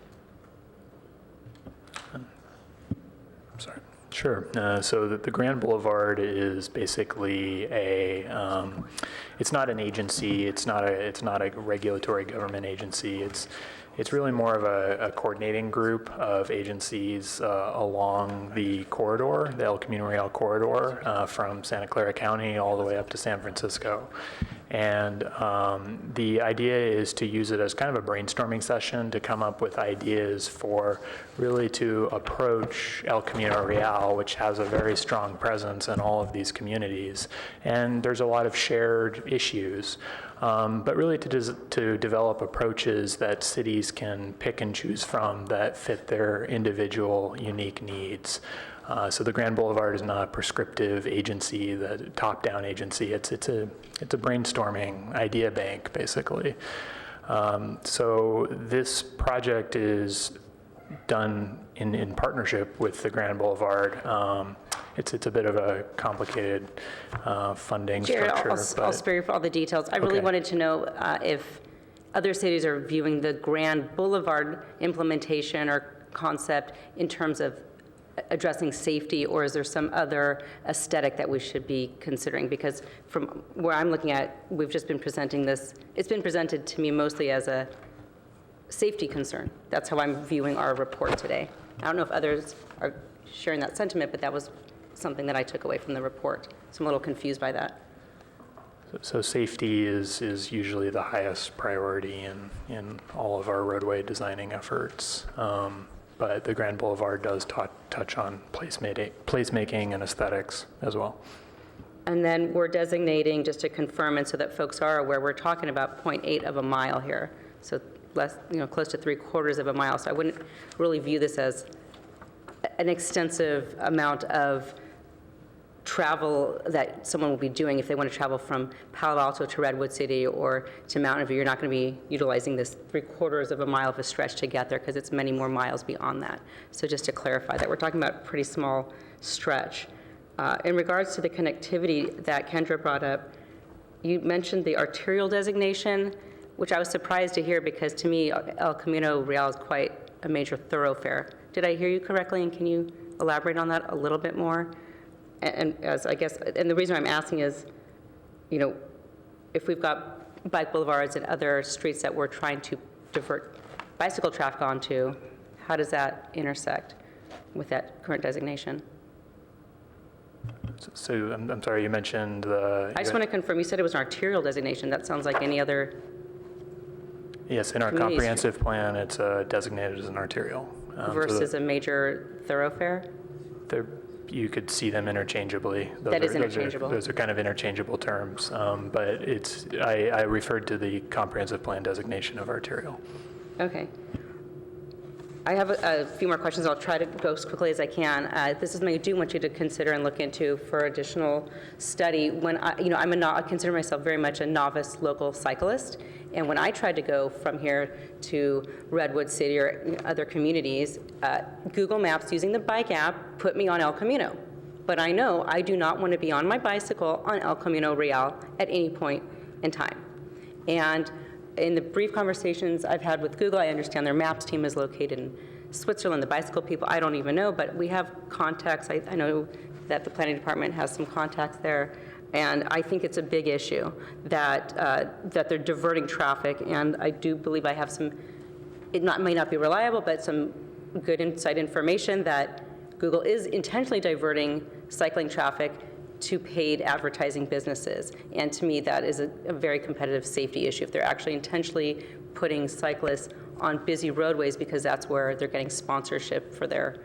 Sorry. Sure. So the Grand Boulevard is basically it's not an agency. It's not a regulatory government agency. It's really more of a coordinating group of agencies along the corridor, the El Camino Real corridor, from Santa Clara County all the way up to San Francisco. And the idea is to use it as kind of a brainstorming session to come up with ideas for really to approach El Camino Real, which has a very strong presence in all of these communities. And there's a lot of shared issues. But really to develop approaches that cities can pick and choose from that fit their individual unique needs. So the Grand Boulevard is not a prescriptive agency, the top-down agency. It's a brainstorming idea bank, basically. So this project is done in partnership with the Grand Boulevard. It's a bit of a complicated funding structure.
I'll spare you for all the details. I really wanted to know if other cities are viewing the Grand Boulevard implementation or concept in terms of addressing safety, or is there some other aesthetic that we should be considering? Because from where I'm looking at, we've just been presenting this, it's been presented to me mostly as a safety concern. That's how I'm viewing our report today. I don't know if others are sharing that sentiment, but that was something that I took away from the report. So I'm a little confused by that.
So safety is usually the highest priority in all of our roadway designing efforts. But the Grand Boulevard does touch on placemaking and aesthetics as well.
And then we're designating, just to confirm, and so that folks are aware, we're talking about 0.8 of a mile here. So less, close to 3/4 of a mile. So I wouldn't really view this as an extensive amount of travel that someone will be doing if they want to travel from Palo Alto to Redwood City or to Mountain View. You're not going to be utilizing this 3/4 of a mile of a stretch to get there because it's many more miles beyond that. So just to clarify that, we're talking about a pretty small stretch. In regards to the connectivity that Kendra brought up, you mentioned the arterial designation, which I was surprised to hear because to me, El Camino Real is quite a major thoroughfare. Did I hear you correctly, and can you elaborate on that a little bit more? And as I guess, and the reason I'm asking is, you know, if we've got bike boulevards and other streets that we're trying to divert bicycle traffic onto, how does that intersect with that current designation?
So I'm sorry, you mentioned the...
I just want to confirm, you said it was an arterial designation. That sounds like any other...
Yes, in our
communities.
comprehensive plan, it's designated as an arterial.
Versus a major thoroughfare?
You could see them interchangeably.
That is interchangeable.
Those are kind of interchangeable terms, but I referred to the comprehensive plan designation of arterial.
Okay. I have a few more questions. I'll try to go as quickly as I can. This is something I do want you to consider and look into for additional study. When I consider myself very much a novice local cyclist, and when I tried to go from here to Redwood City or other communities, Google Maps using the bike app put me on El Camino. But I know I do not want to be on my bicycle on El Camino Real at any point in time. And in the brief conversations I've had with Google, I understand their maps team is located in Switzerland. The bicycle people, I don't even know, but we have contacts. I know that the planning department has some contacts there, and I think it's a big issue that they're diverting traffic, and I do believe I have some, may not be reliable, but some good inside information that Google is intentionally diverting cycling traffic to paid advertising businesses. And to me, that is a very competitive safety issue. If they're actually intentionally putting cyclists on busy roadways because that's where they're getting sponsorship for their,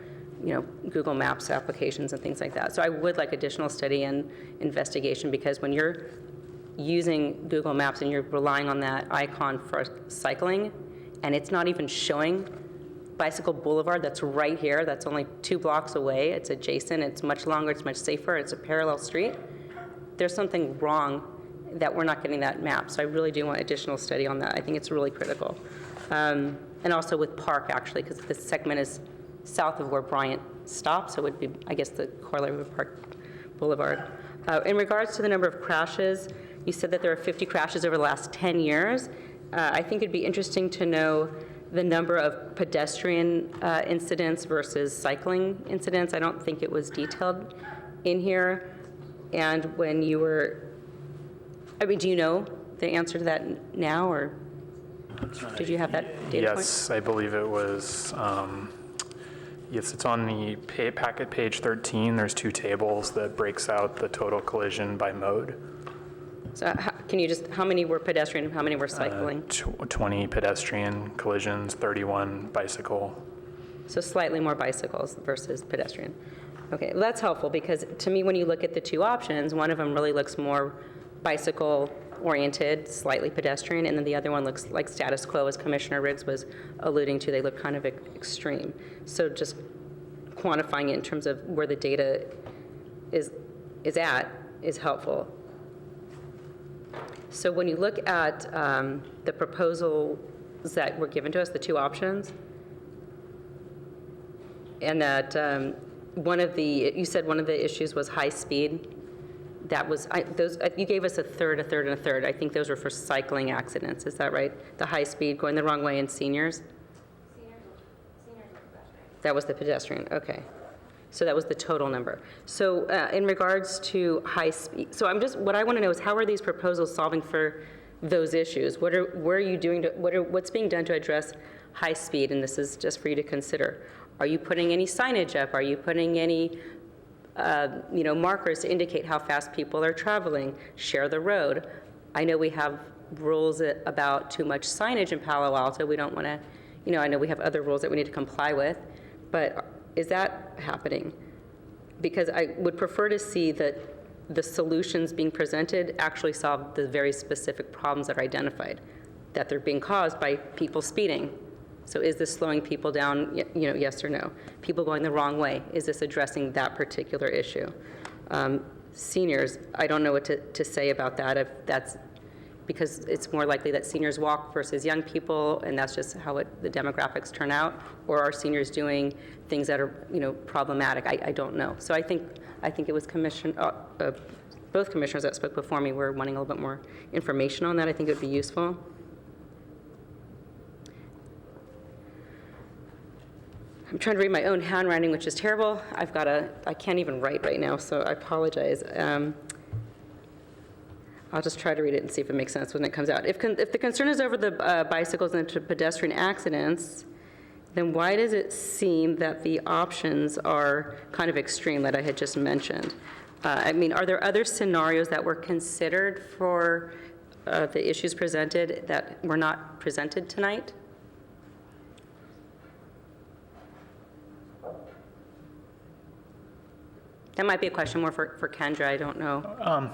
Google Maps applications and things like that. So I would like additional study and investigation, because when you're using Google Maps and you're relying on that icon for cycling, and it's not even showing Bicycle Boulevard that's right here, that's only 2 blocks away, it's adjacent, it's much longer, it's much safer, it's a parallel street, there's something wrong that we're not getting that map. So I really do want additional study on that. I think it's really critical. And also with Park, actually, because this segment is south of where Bryant stops, so it would be, I guess, the corollary with Park Boulevard. In regards to the number of crashes, you said that there are 50 crashes over the last 10 years. I think it'd be interesting to know the number of pedestrian incidents versus cycling incidents. I don't think it was detailed in here. And when you were, do you know the answer to that now, or did you have that data point?
Yes, I believe it was, yes, it's on the packet page 13. There's 2 tables that breaks out the total collision by mode.
So can you how many were pedestrian and how many were cycling?
20 pedestrian collisions, 31 bicycle.
So slightly more bicycles versus pedestrian. Okay, well, that's helpful, because to me, when you look at the 2 options, one of them really looks more bicycle-oriented, slightly pedestrian, and then the other one looks like status quo, as Commissioner Riggs was alluding to. They look kind of extreme. So just quantifying it in terms of where the data is helpful. So when you look at the proposals that were given to us, the 2 options, and that you said one of the issues was high speed. That was, you gave us a third, and a third. I think those were for cycling accidents. Is that right? The high speed, going the wrong way in seniors? That was the pedestrian, okay. So that was the total number. So in regards to high speed, so what I want to know is, how are these proposals solving for those issues? What's being done to address high speed? And this is just for you to consider. Are you putting any signage up? Are you putting any markers to indicate how fast people are traveling? Share the road. I know we have rules about too much signage in Palo Alto. We don't want to, I know we have other rules that we need to comply with, but is that happening? Because I would prefer to see that the solutions being presented actually solve the very specific problems that are identified, that they're being caused by people speeding. So is this slowing people down, yes or no? People going the wrong way, is this addressing that particular issue? seniors, I don't know what to say about that, if that's, because it's more likely that seniors walk versus young people, and that's just how the demographics turn out, or are seniors doing things that are, problematic? I don't know. So I think it was both commissioners that spoke before me were wanting a little bit more information on that. I think it would be useful. I'm trying to read my own handwriting, which is terrible. I can't even write right now, so I apologize. I'll just try to read it and see if it makes sense when it comes out. If the concern is over the bicycles and pedestrian accidents, then why does it seem that the options are kind of extreme that I had just mentioned? Are there other scenarios that were considered for the issues presented that were not presented tonight? That might be a question more for Kendra, I don't know.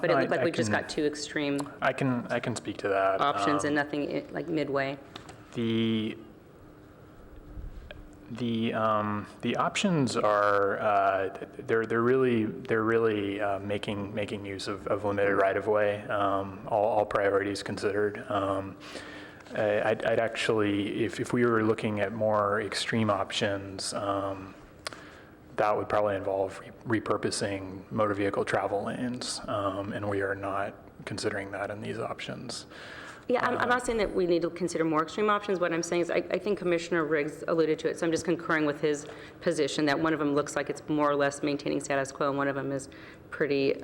But it looked like we just got two extreme
I can speak to that.
options and nothing like midway.
The options are they're really making use of limited right of way, all priorities considered. I'd actually, if we were looking at more extreme options, that would probably involve repurposing motor vehicle travel lanes, and we are not considering that in these options.
Yeah, I'm not saying that we need to consider more extreme options. What I'm saying is I think Commissioner Riggs alluded to it, so I'm just concurring with his position that one of them looks like it's more or less maintaining status quo, and one of them is pretty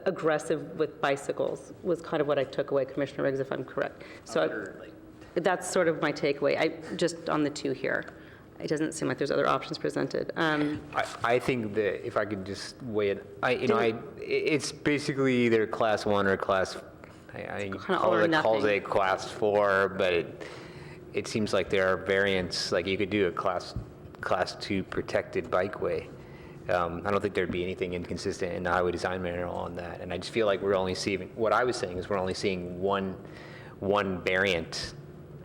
aggressive with bicycles, was kind of what I took away, Commissioner Riggs, if I'm correct. So that's sort of my takeaway, just on the two here. It doesn't seem like there's other options presented.
I think that if I could just weigh it, it's basically either class 1 or class, I calls it class 4, but it seems like there are variants, like you could do a class 2 protected bikeway. I don't think there'd be anything inconsistent in the highway design manual on that. And I just feel like we're only seeing, what I was saying is we're only seeing one variant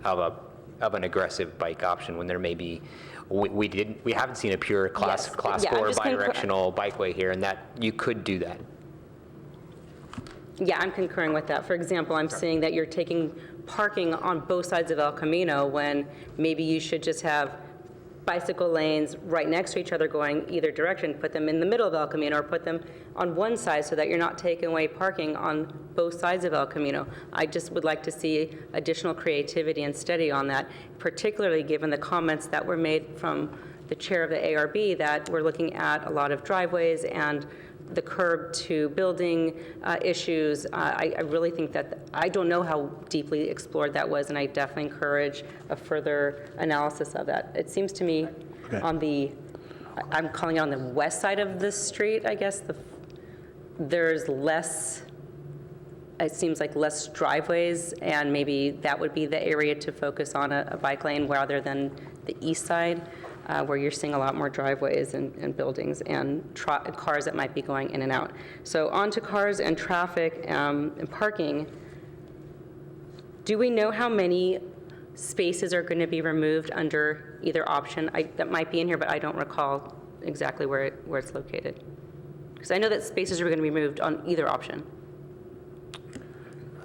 of an aggressive bike option when there may be, we haven't seen a pure class 4 bidirectional bikeway here, and that you could do that.
Yeah, I'm concurring with that. For example, I'm seeing that you're taking parking on both sides of El Camino when maybe you should just have bicycle lanes right next to each other going either direction, put them in the middle of El Camino or put them on one side so that you're not taking away parking on both sides of El Camino. I just would like to see additional creativity and study on that, particularly given the comments that were made from the chair of the ARB that we're looking at a lot of driveways and the curb to building issues. I really think that, I don't know how deeply explored that was, and I definitely encourage a further analysis of that. It seems to me on the, I'm calling it on the west side of the street, I guess, there's less, it seems like less driveways, and maybe that would be the area to focus on a bike lane rather than the east side. Where you're seeing a lot more driveways and buildings and cars that might be going in and out. So on to cars and traffic and parking. Do we know how many spaces are going to be removed under either option? That might be in here, but I don't recall exactly where it's located. Because I know that spaces are going to be removed on either option.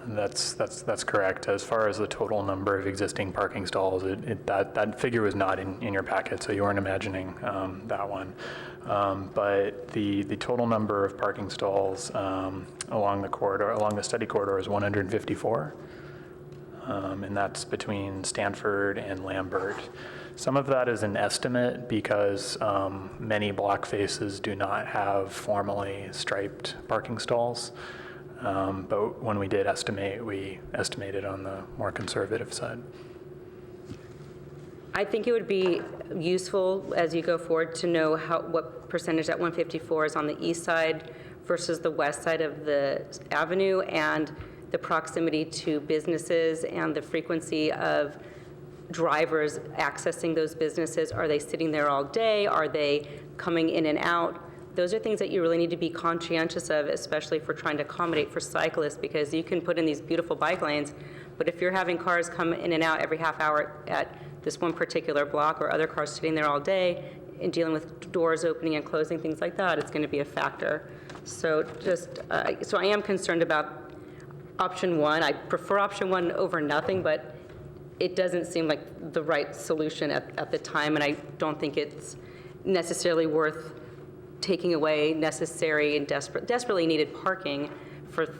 That's correct. As far as the total number of existing parking stalls, that figure was not in your packet, so you weren't imagining that one. But the total number of parking stalls along the study corridor is 154, and that's between Stanford and Lambert. Some of that is an estimate because many block faces do not have formally striped parking stalls. But when we did estimate, we estimated on the more conservative side.
I think it would be useful as you go forward to know what percentage that 154 is on the east side versus the west side of the avenue, and the proximity to businesses and the frequency of drivers accessing those businesses. Are they sitting there all day? Are they coming in and out? Those are things that you really need to be conscientious of, especially if we're trying to accommodate for cyclists, because you can put in these beautiful bike lanes, but if you're having cars come in and out every half hour at this one particular block or other cars sitting there all day, in dealing with doors opening and closing, things like that, it's going to be a factor. So so I am concerned about option one. I prefer option one over nothing, but it doesn't seem like the right solution at the time, and I don't think it's necessarily worth taking away necessary and desperately needed parking for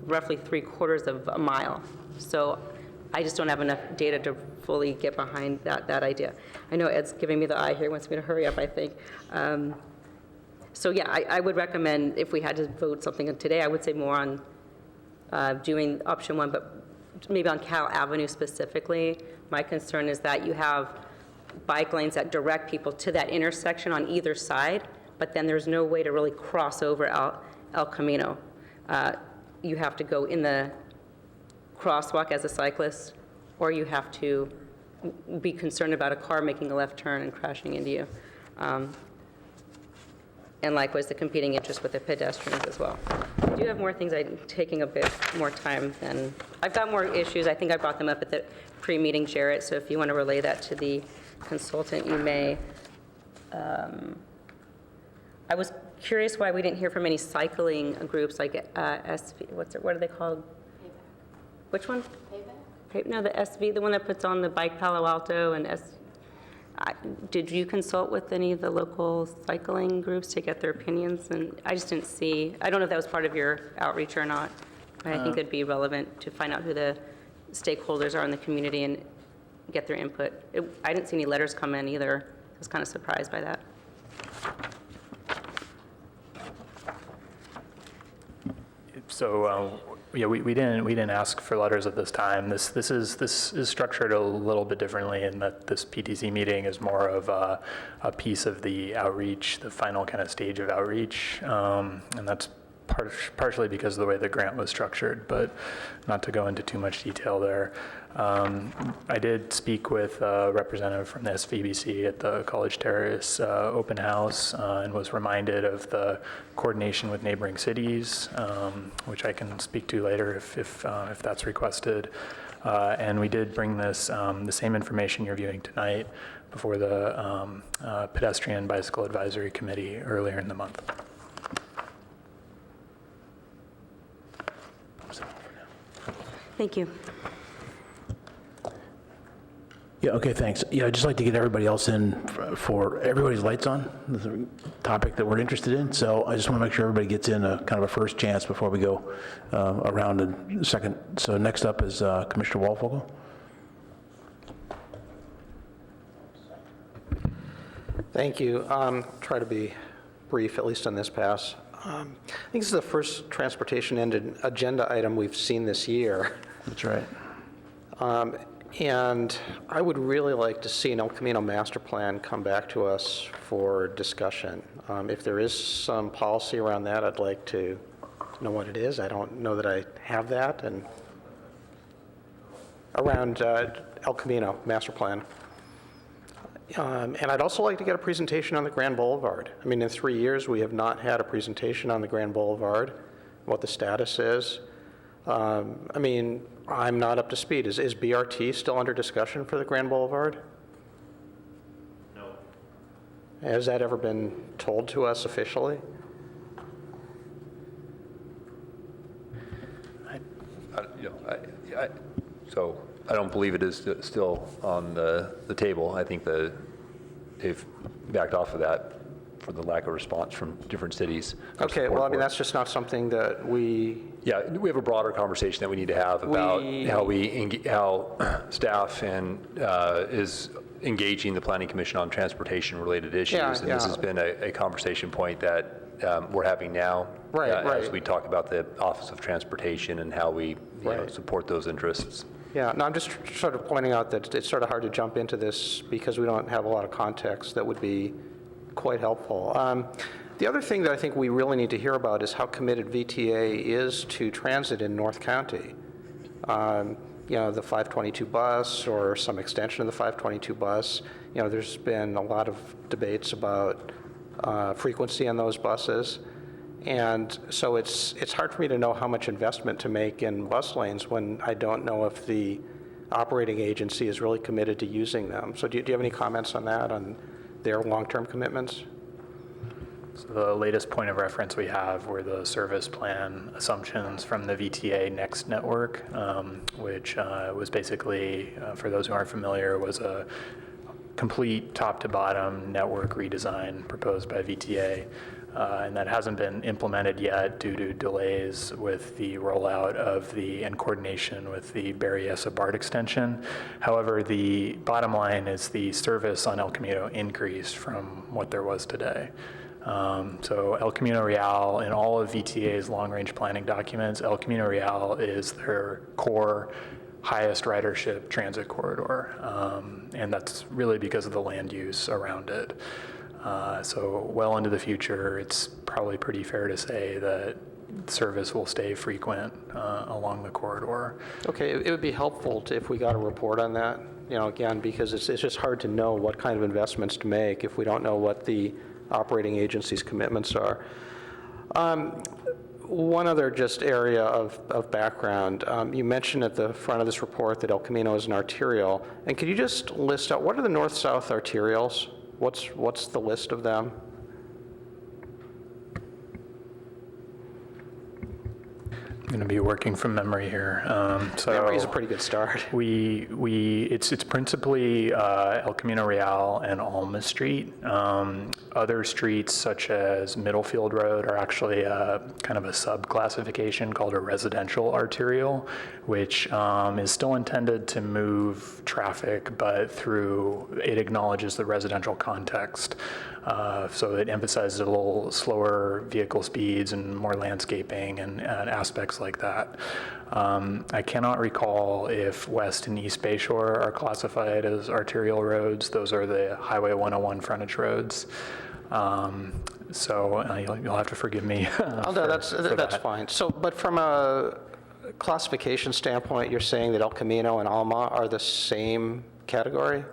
roughly 3/4 of a mile. So I just don't have enough data to fully get behind that idea. I know Ed's giving me the eye here, wants me to hurry up, I think. So yeah, I would recommend, if we had to vote something today, I would say more on doing option one, but maybe on Cal Avenue specifically. My concern is that you have bike lanes that direct people to that intersection on either side, but then there's no way to really cross over El Camino. You have to go in the crosswalk as a cyclist, or you have to be concerned about a car making a left turn and crashing into you. And likewise, the competing interest with the pedestrians as well. I do have more things. I'm taking a bit more time than, I've got more issues. I think I brought them up at the pre-meeting, Jarrett, so if you want to relay that to the consultant, you may. I was curious why we didn't hear from any cycling groups like SV, what are they called? Payback. Which one? Payback? No, the SV, the one that puts on the bike Palo Alto and did you consult with any of the local cycling groups to get their opinions? And I just didn't see, I don't know if that was part of your outreach or not, but I think it'd be relevant to find out who the stakeholders are in the community and get their input. I didn't see any letters come in either. I was kind of surprised by that.
So yeah, we didn't ask for letters at this time. This is structured a little bit differently in that this PTC meeting is more of a piece of the outreach, the final kind of stage of outreach, and that's partially because of the way the grant was structured, but not to go into too much detail there. I did speak with a representative from the SVBC at the College Terrace open house and was reminded of the coordination with neighboring cities, which I can speak to later if that's requested. And we did bring this, the same information you're viewing tonight, before the Pedestrian Bicycle Advisory Committee earlier in the month.
Thank you.
Yeah, okay, thanks. Yeah, I'd just like to get everybody else in for everybody's lights on, the topic that we're interested in. So I just want to make sure everybody gets in a kind of a first chance before we go around in a second. So next up is Commissioner Walfogel.
Thank you. Try to be brief, at least on this pass. I think this is the first transportation agenda item we've seen this year.
That's right.
And I would really like to see an El Camino master plan come back to us for discussion. If there is some policy around that, I'd like to know what it is. I don't know that I have that. And around El Camino master plan. And I'd also like to get a presentation on the Grand Boulevard. I mean, in 3 years, we have not had a presentation on the Grand Boulevard, what the status is. I mean, I'm not up to speed. Is BRT still under discussion for the Grand Boulevard? No. Has that ever been told to us officially?
So I don't believe it is still on the table. I think they've backed off of that for the lack of response from different cities.
Okay, well, I mean, that's just not something that we...
Yeah, we have a broader conversation that we need to have about how staff and is engaging the Planning Commission on transportation-related issues.
Yeah,
and this has been a conversation point that we're having now.
Right.
As we talk about the Office of Transportation and how we support those interests.
Yeah, no, I'm just sort of pointing out that it's sort of hard to jump into this because we don't have a lot of context that would be quite helpful. The other thing that I think we really need to hear about is how committed VTA is to transit in North County. You know, the 522 bus or some extension of the 522 bus. You know, there's been a lot of debates about frequency on those buses. And so it's hard for me to know how much investment to make in bus lanes when I don't know if the operating agency is really committed to using them. So do you have any comments on that, on their long-term commitments?
So the latest point of reference we have were the service plan assumptions from the VTA Next network, which was basically, for those who aren't familiar, was a complete top-to-bottom network redesign proposed by VTA. And that hasn't been implemented yet due to delays with the rollout of and coordination with the Berryessa BART extension. However, the bottom line is the service on El Camino increased from what there was today. So El Camino Real, in all of VTA's long-range planning documents, El Camino Real is their core highest ridership transit corridor, and that's really because of the land use around it. So well into the future, it's probably pretty fair to say that service will stay frequent along the corridor.
Okay, it would be helpful if we got a report on that, again, because it's just hard to know what kind of investments to make if we don't know what the operating agency's commitments are. One other just area of background, you mentioned at the front of this report that El Camino is an arterial, and could you just list out, what are the north-south arterials? What's the list of them?
I'm going to be working from memory here.
Memory is a pretty good start.
It's principally El Camino Real and Alma Street. Other streets such as Middlefield Road are actually kind of a sub-classification called a residential arterial, which is still intended to move traffic, but it acknowledges the residential context. So it emphasizes a little slower vehicle speeds and more landscaping and aspects like that. I cannot recall if West and East Bayshore are classified as arterial roads. Those are the Highway 101 frontage roads. So you'll have to forgive me.
That's fine. So, but from a classification standpoint, you're saying that El Camino and Alma are the same category?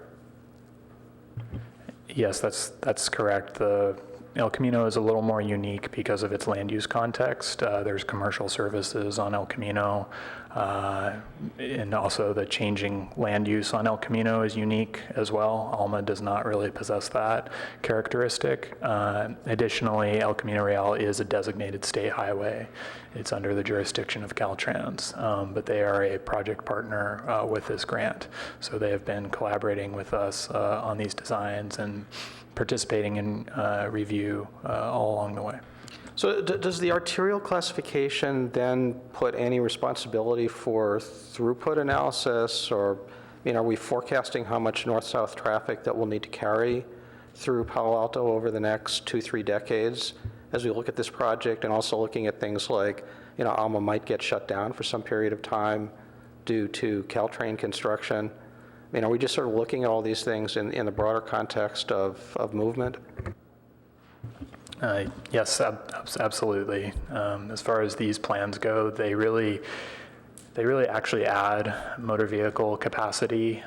Yes, that's correct. The El Camino is a little more unique because of its land use context. There's commercial services on El Camino, and also the changing land use on El Camino is unique as well. Alma does not really possess that characteristic. Additionally, El Camino Real is a designated state highway. It's under the jurisdiction of Caltrans, but they are a project partner with this grant. So they have been collaborating with us on these designs and participating in review all along the way.
So does the arterial classification then put any responsibility for throughput analysis, or are we forecasting how much north-south traffic that we'll need to carry through Palo Alto over the next 2-3 decades as we look at this project, and also looking at things like, Alma might get shut down for some period of time due to Caltrain construction? Are we just sort of looking at all these things in the broader context of movement?
Yes, absolutely. As far as these plans go, they really actually add motor vehicle capacity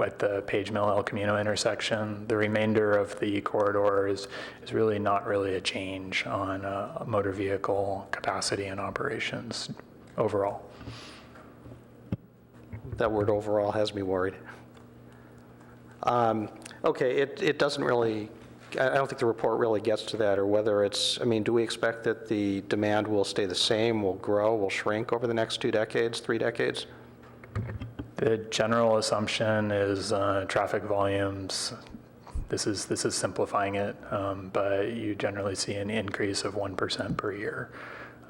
at the Page Mill El Camino intersection. The remainder of the corridor is really not really a change on motor vehicle capacity and operations overall.
That word overall has me worried. Okay, it doesn't really, I don't think the report really gets to that, or whether it's, do we expect that the demand will stay the same, will grow, will shrink over the next 2 decades, 3 decades?
The general assumption is traffic volumes. This is simplifying it, but you generally see an increase of 1% per year.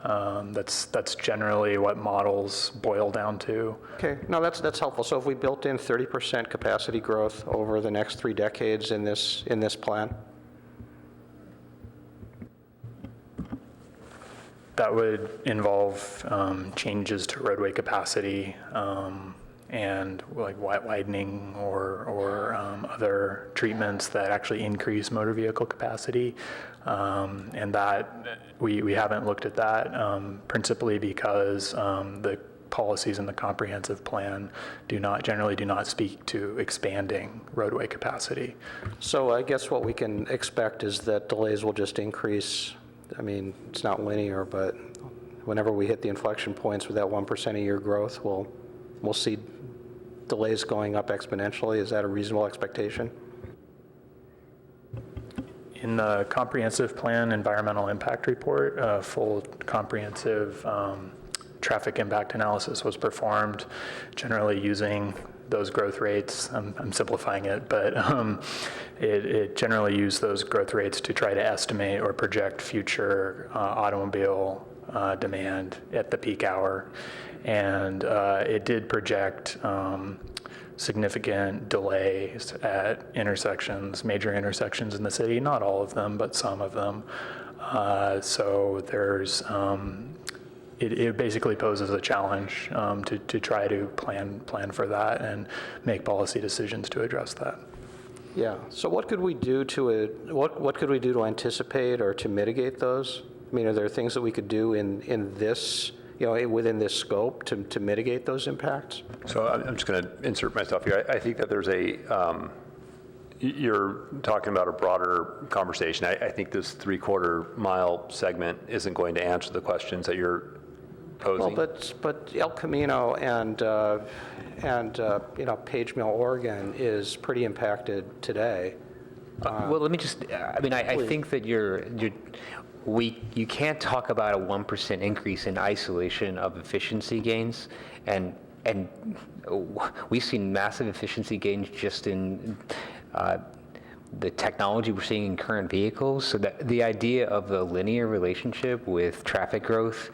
That's generally what models boil down to.
Okay, no, that's helpful. So if we built in 30% capacity growth over the next 3 decades in this plan?
That would involve changes to roadway capacity and like widening or other treatments that actually increase motor vehicle capacity. And that we haven't looked at that principally because the policies in the comprehensive plan generally do not speak to expanding roadway capacity.
So I guess what we can expect is that delays will just increase. It's not linear, but whenever we hit the inflection points with that 1% a year growth, we'll see delays going up exponentially. Is that a reasonable expectation?
In the comprehensive plan environmental impact report, a full comprehensive traffic impact analysis was performed, generally using those growth rates. I'm simplifying it, but it generally used those growth rates to try to estimate or project future automobile demand at the peak hour. And it did project significant delays at intersections, major intersections in the city, not all of them, but some of them. So there's, it basically poses a challenge to try to plan for that and make policy decisions to address that.
Yeah, so what could we do what could we do to anticipate or to mitigate those? I mean, are there things that we could do in this, within this scope to mitigate those impacts?
So I'm just going to insert myself here. I think that there's you're talking about a broader conversation. I think this 3/4 mile segment isn't going to answer the questions that you're posing.
Well, but El Camino and Page Mill, Oregon is pretty impacted today.
Well, let me just, I think that you can't talk about a 1% increase in isolation of efficiency gains, and we've seen massive efficiency gains just in the technology we're seeing in current vehicles. So that the idea of the linear relationship with traffic growth,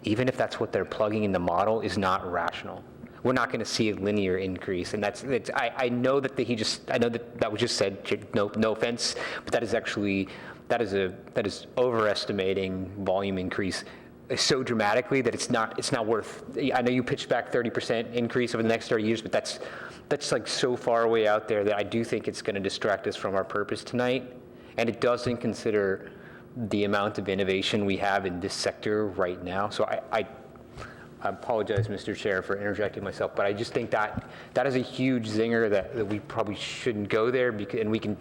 even if that's what they're plugging in the model, is not rational. We're not going to see a linear increase, and I know that that was just said. No offense, but that is actually that is overestimating volume increase so dramatically that it's not worth. I know you pitched back 30% increase over the next 30 years, but that's like so far away out there that I do think it's going to distract us from our purpose tonight, and it doesn't consider the amount of innovation we have in this sector right now. So I apologize, Mr. Chair, for interjecting myself, but I just think that is a huge zinger that we probably shouldn't go there, and we can.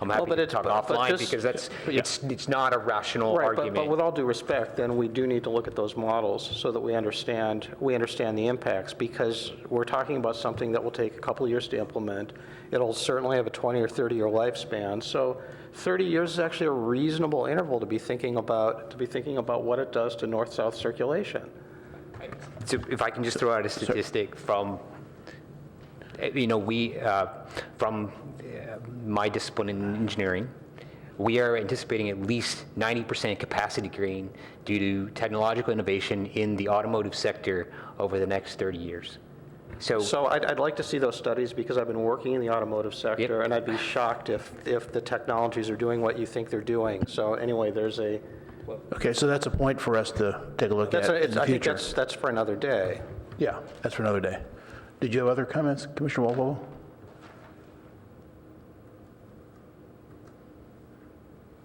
I'm happy to talk offline because it's not a rational argument.
But with all due respect, then we do need to look at those models so that we understand the impacts, because we're talking about something that will take a couple of years to implement. It'll certainly have a 20 or 30-year lifespan. So 30 years is actually a reasonable interval to be thinking about what it does to north-south circulation.
So if I can just throw out a statistic from, from my discipline in engineering, we are anticipating at least 90% capacity gain due to technological innovation in the automotive sector over the next 30 years.
So I'd like to see those studies, because I've been working in the automotive sector, and I'd be shocked if the technologies are doing what you think they're doing. So anyway, there's a...
Okay, so that's a point for us to take a look at in the future.
I think that's for another day.
Yeah, that's for another day. Did you have other comments, Commissioner Walpole?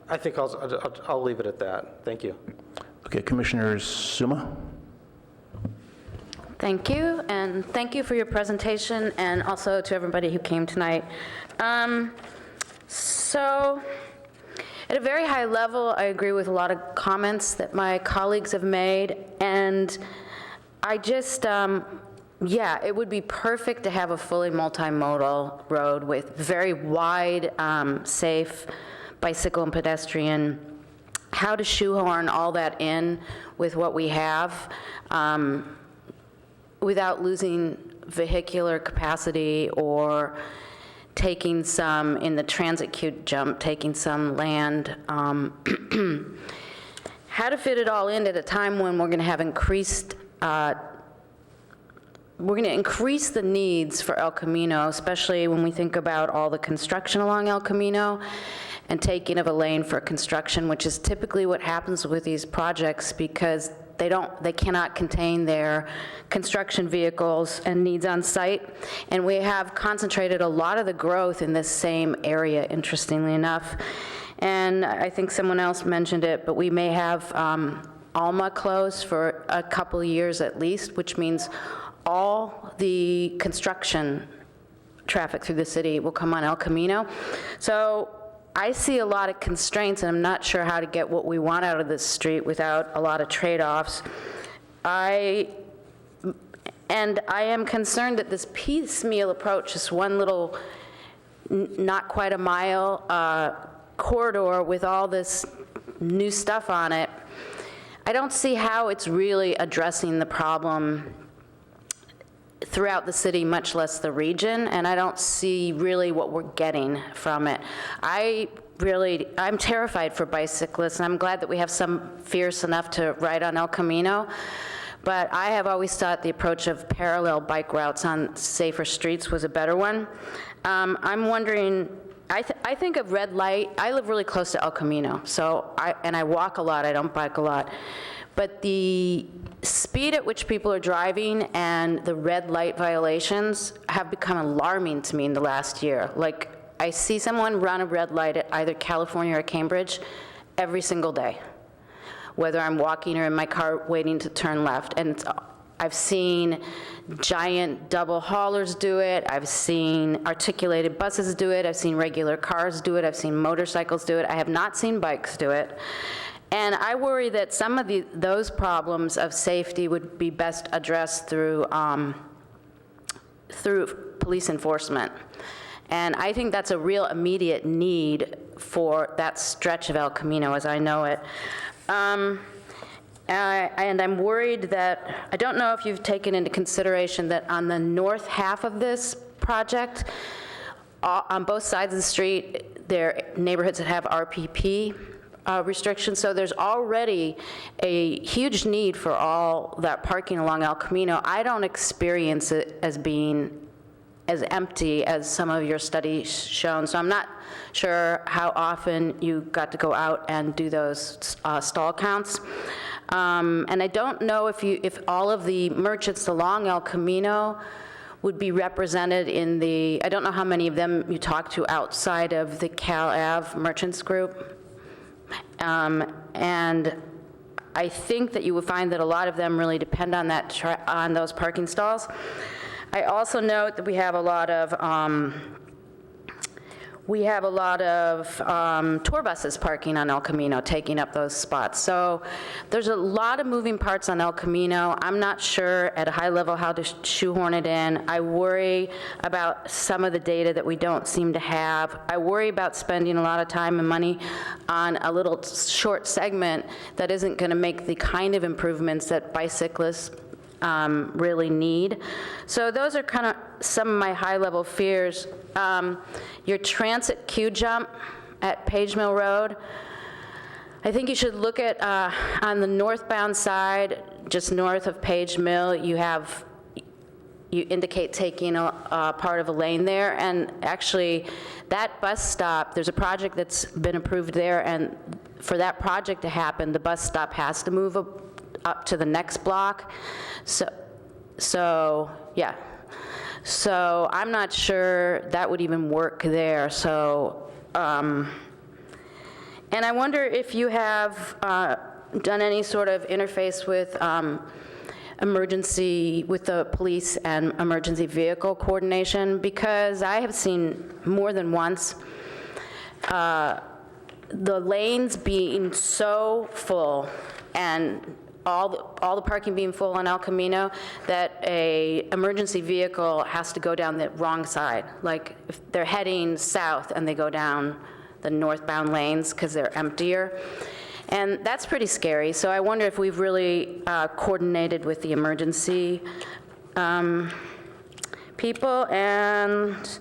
I think I'll leave it at that. Thank you.
Okay, Commissioner Suma?
Thank you, and thank you for your presentation, and also to everybody who came tonight. So, at a very high level, I agree with a lot of comments that my colleagues have made, and I just, it would be perfect to have a fully multimodal road with very wide, safe bicycle and pedestrian. How to shoehorn all that in with what we have without losing vehicular capacity or taking some, in the transit queue jump, taking some land. How to fit it all in at a time when we're going to have increased, we're going to increase the needs for El Camino, especially when we think about all the construction along El Camino and taking of a lane for construction, which is typically what happens with these projects, because they cannot contain their construction vehicles and needs on site. And we have concentrated a lot of the growth in this same area, interestingly enough. And I think someone else mentioned it, but we may have Alma closed for a couple of years at least, which means all the construction traffic through the city will come on El Camino. So I see a lot of constraints, and I'm not sure how to get what we want out of this street without a lot of trade-offs. I am concerned that this piecemeal approach, just one little, not quite a mile corridor with all this new stuff on it, I don't see how it's really addressing the problem throughout the city, much less the region, and I don't see really what we're getting from it. I'm terrified for bicyclists, and I'm glad that we have some fierce enough to ride on El Camino, but I have always thought the approach of parallel bike routes on safer streets was a better one. I'm wondering, I think of red light, I live really close to El Camino, and I walk a lot, I don't bike a lot, but the speed at which people are driving and the red light violations have become alarming to me in the last year. Like, I see someone run a red light at either California or Cambridge every single day, whether I'm walking or in my car waiting to turn left. And I've seen giant double haulers do it. I've seen articulated buses do it. I've seen regular cars do it. I've seen motorcycles do it. I have not seen bikes do it. And I worry that some of those problems of safety would be best addressed through police enforcement. And I think that's a real immediate need for that stretch of El Camino as I know it. And I'm worried that, I don't know if you've taken into consideration that on the north half of this project, on both sides of the street, there are neighborhoods that have RPP restrictions, so there's already a huge need for all that parking along El Camino. I don't experience it as being as empty as some of your studies shown, so I'm not sure how often you got to go out and do those stall counts. And I don't know if all of the merchants along El Camino would be represented in the, I don't know how many of them you talk to outside of the Cal Ave merchants group. And I think that you would find that a lot of them really depend on on those parking stalls. I also note that we have a lot of tour buses parking on El Camino, taking up those spots. So there's a lot of moving parts on El Camino. I'm not sure at a high level how to shoehorn it in. I worry about some of the data that we don't seem to have. I worry about spending a lot of time and money on a little short segment that isn't going to make the kind of improvements that bicyclists really need. So those are kind of some of my high-level fears. Your transit queue jump at Page Mill Road, I think you should look at, on the northbound side, just north of Page Mill, you indicate taking a part of a lane there, and actually that bus stop, there's a project that's been approved there, and for that project to happen, the bus stop has to move up to the next block. So yeah. So I'm not sure that would even work there. So, and I wonder if you have done any sort of interface with with the police and emergency vehicle coordination, because I have seen more than once the lanes being so full and all the parking being full on El Camino, that a emergency vehicle has to go down the wrong side. Like if they're heading south and they go down the northbound lanes because they're emptier. And that's pretty scary. So I wonder if we've really coordinated with the emergency people. And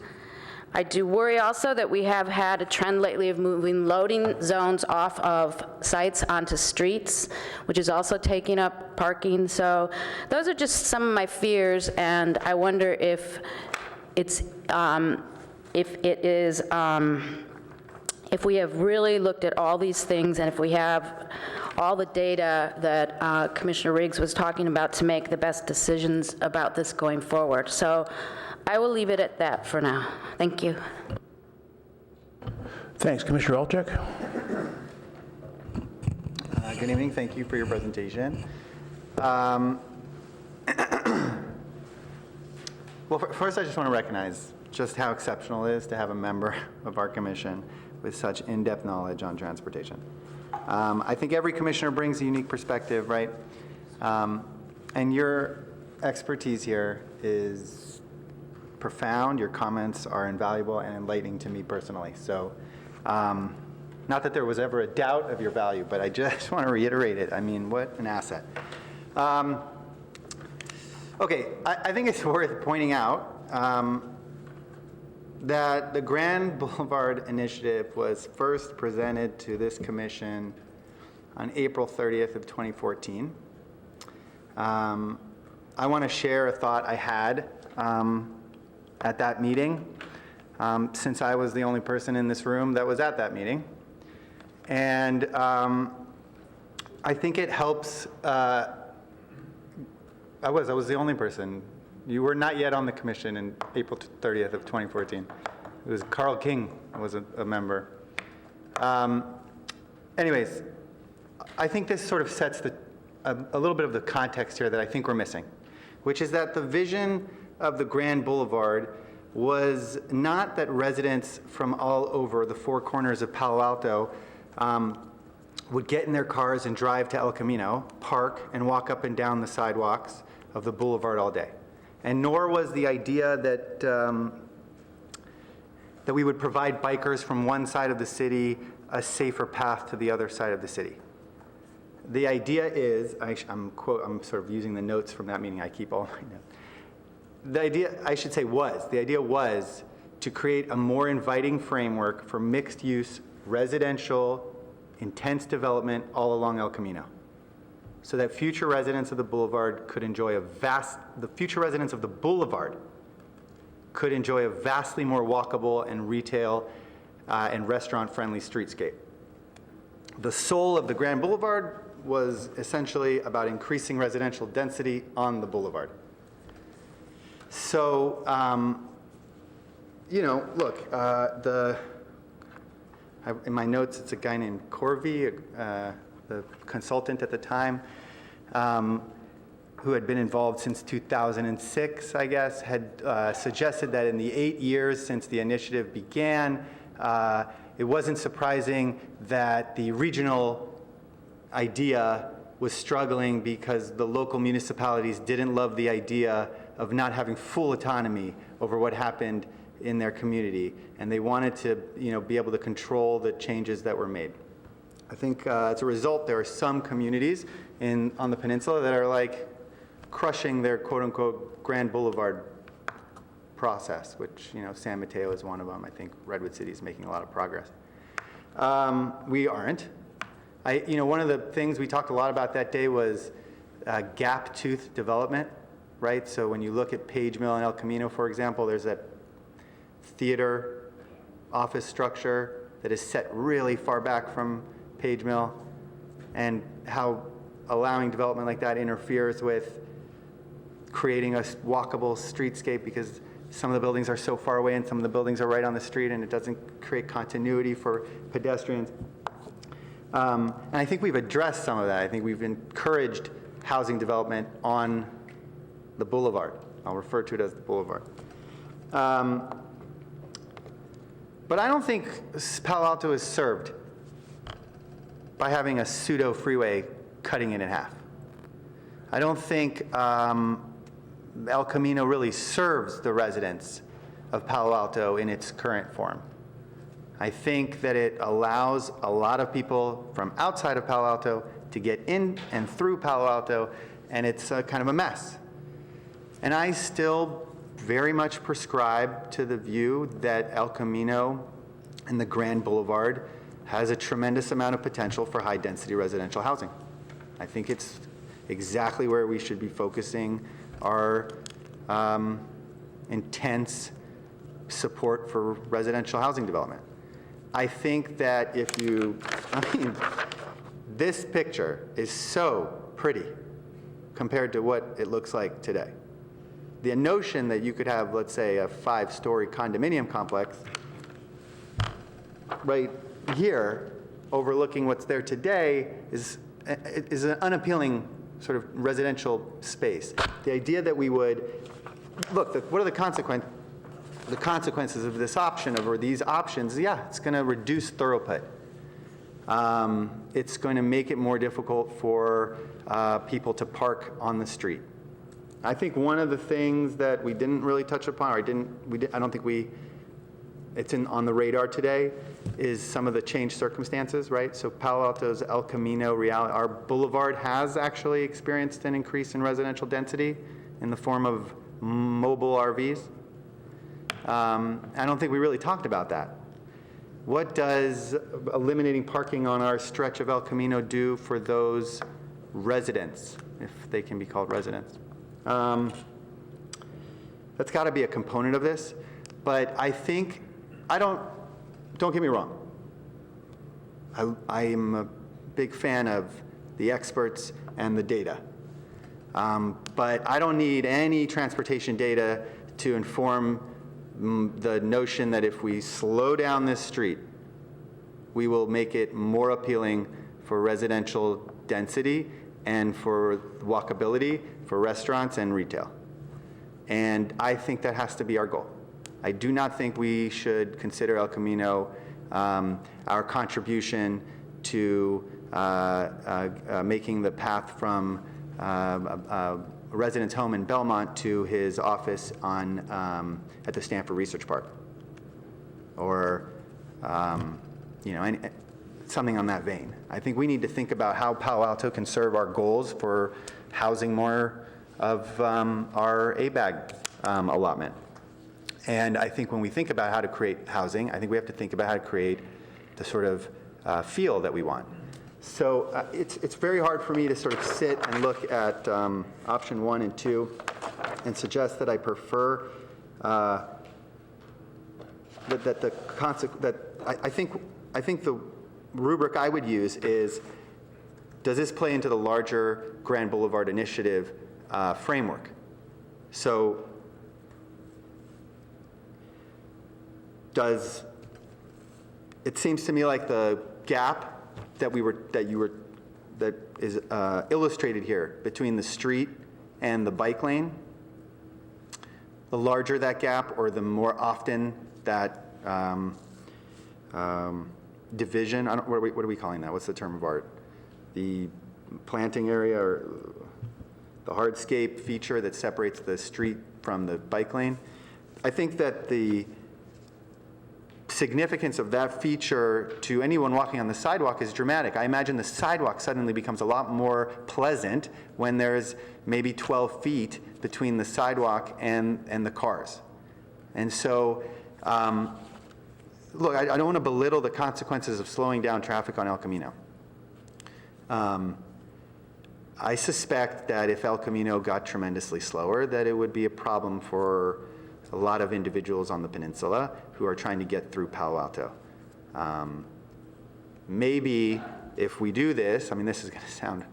I do worry also that we have had a trend lately of moving loading zones off of sites onto streets, which is also taking up parking. So those are just some of my fears, and I wonder if if we have really looked at all these things, and if we have all the data that Commissioner Riggs was talking about to make the best decisions about this going forward. So I will leave it at that for now. Thank you.
Thanks. Commissioner Alchek?
Good evening. Thank you for your presentation. Well, first I just want to recognize just how exceptional it is to have a member of our commission with such in-depth knowledge on transportation. I think every commissioner brings a unique perspective, right? And your expertise here is profound. Your comments are invaluable and enlightening to me personally. So Not that there was ever a doubt of your value, but I just want to reiterate it. I mean, what an asset. Okay, I think it's worth pointing out that the Grand Boulevard Initiative was first presented to this commission on April 30th of 2014. I want to share a thought I had at that meeting, since I was the only person in this room that was at that meeting. And I think it helps. I was the only person. You were not yet on the commission in April 30th of 2014. It was Carl King was a member. Anyways, I think this sort of sets a little bit of the context here that I think we're missing, which is that the vision of the Grand Boulevard was not that residents from all over the four corners of Palo Alto would get in their cars and drive to El Camino, park, and walk up and down the sidewalks of the boulevard all day. And nor was the idea that that we would provide bikers from one side of the city a safer path to the other side of the city. The idea is, I'm sort of using the notes from that meeting, I keep all my notes. The idea was to create a more inviting framework for mixed-use residential intense development all along El Camino, so that future residents of the boulevard could enjoy the future residents of the boulevard could enjoy a vastly more walkable and retail and restaurant-friendly streetscape. The soul of the Grand Boulevard was essentially about increasing residential density on the boulevard. So, look, in my notes, it's a guy named Corvey, the consultant at the time, who had been involved since 2006, I guess, had suggested that in the 8 years since the initiative began, it wasn't surprising that the regional idea was struggling because the local municipalities didn't love the idea of not having full autonomy over what happened in their community, and they wanted to, be able to control the changes that were made. I think as a result, there are some communities on the peninsula that are like crushing their quote-unquote Grand Boulevard process, which, San Mateo is one of them. I think Redwood City is making a lot of progress. We aren't. One of the things we talked a lot about that day was gap-tooth development, right? So when you look at Page Mill and El Camino, for example, there's that theater office structure that is set really far back from Page Mill, and how allowing development like that interferes with creating a walkable streetscape, because some of the buildings are so far away and some of the buildings are right on the street, and it doesn't create continuity for pedestrians. And I think we've addressed some of that. I think we've encouraged housing development on the boulevard. I'll refer to it as the boulevard. But I don't think Palo Alto is served by having a pseudo freeway cutting it in half. I don't think El Camino really serves the residents of Palo Alto in its current form. I think that it allows a lot of people from outside of Palo Alto to get in and through Palo Alto, and it's kind of a mess. And I still very much prescribe to the view that El Camino and the Grand Boulevard has a tremendous amount of potential for high-density residential housing. I think it's exactly where we should be focusing our intense support for residential housing development. I think that this picture is so pretty compared to what it looks like today. The notion that you could have, let's say, a 5-story condominium complex right here overlooking what's there today is an unappealing sort of residential space. The idea that we would, look, what are the consequences of this option, or these options? Yeah, it's going to reduce throughput. It's going to make it more difficult for people to park on the street. I think one of the things that we didn't really touch upon, or I don't think we on the radar today is some of the changed circumstances, right? So Palo Alto's El Camino Real, our boulevard has actually experienced an increase in residential density in the form of mobile RVs. I don't think we really talked about that. What does eliminating parking on our stretch of El Camino do for those residents, if they can be called residents? That's got to be a component of this, but I think, don't get me wrong. I am a big fan of the experts and the data. But I don't need any transportation data to inform the notion that if we slow down this street, we will make it more appealing for residential density and for walkability, for restaurants and retail. And I think that has to be our goal. I do not think we should consider El Camino our contribution to making the path from a resident's home in Belmont to his office at the Stanford Research Park, or something on that vein. I think we need to think about how Palo Alto can serve our goals for housing more of our ABAG allotment. And I think when we think about how to create housing, I think we have to think about how to create the sort of feel that we want. So it's very hard for me to sort of sit and look at option 1 and 2 and suggest that I prefer I think the rubric I would use is, does this play into the larger Grand Boulevard Initiative framework? So it seems to me like the gap that is illustrated here between the street and the bike lane, the larger that gap, or the more often that division, what are we calling that? What's the term of art? The planting area, or the hardscape feature that separates the street from the bike lane. I think that the significance of that feature to anyone walking on the sidewalk is dramatic. I imagine the sidewalk suddenly becomes a lot more pleasant when there's maybe 12 feet between the sidewalk and the cars. And so, look, I don't want to belittle the consequences of slowing down traffic on El Camino. I suspect that if El Camino got tremendously slower, that it would be a problem for a lot of individuals on the peninsula who are trying to get through Palo Alto. Maybe if we do this, I mean, this is going to sound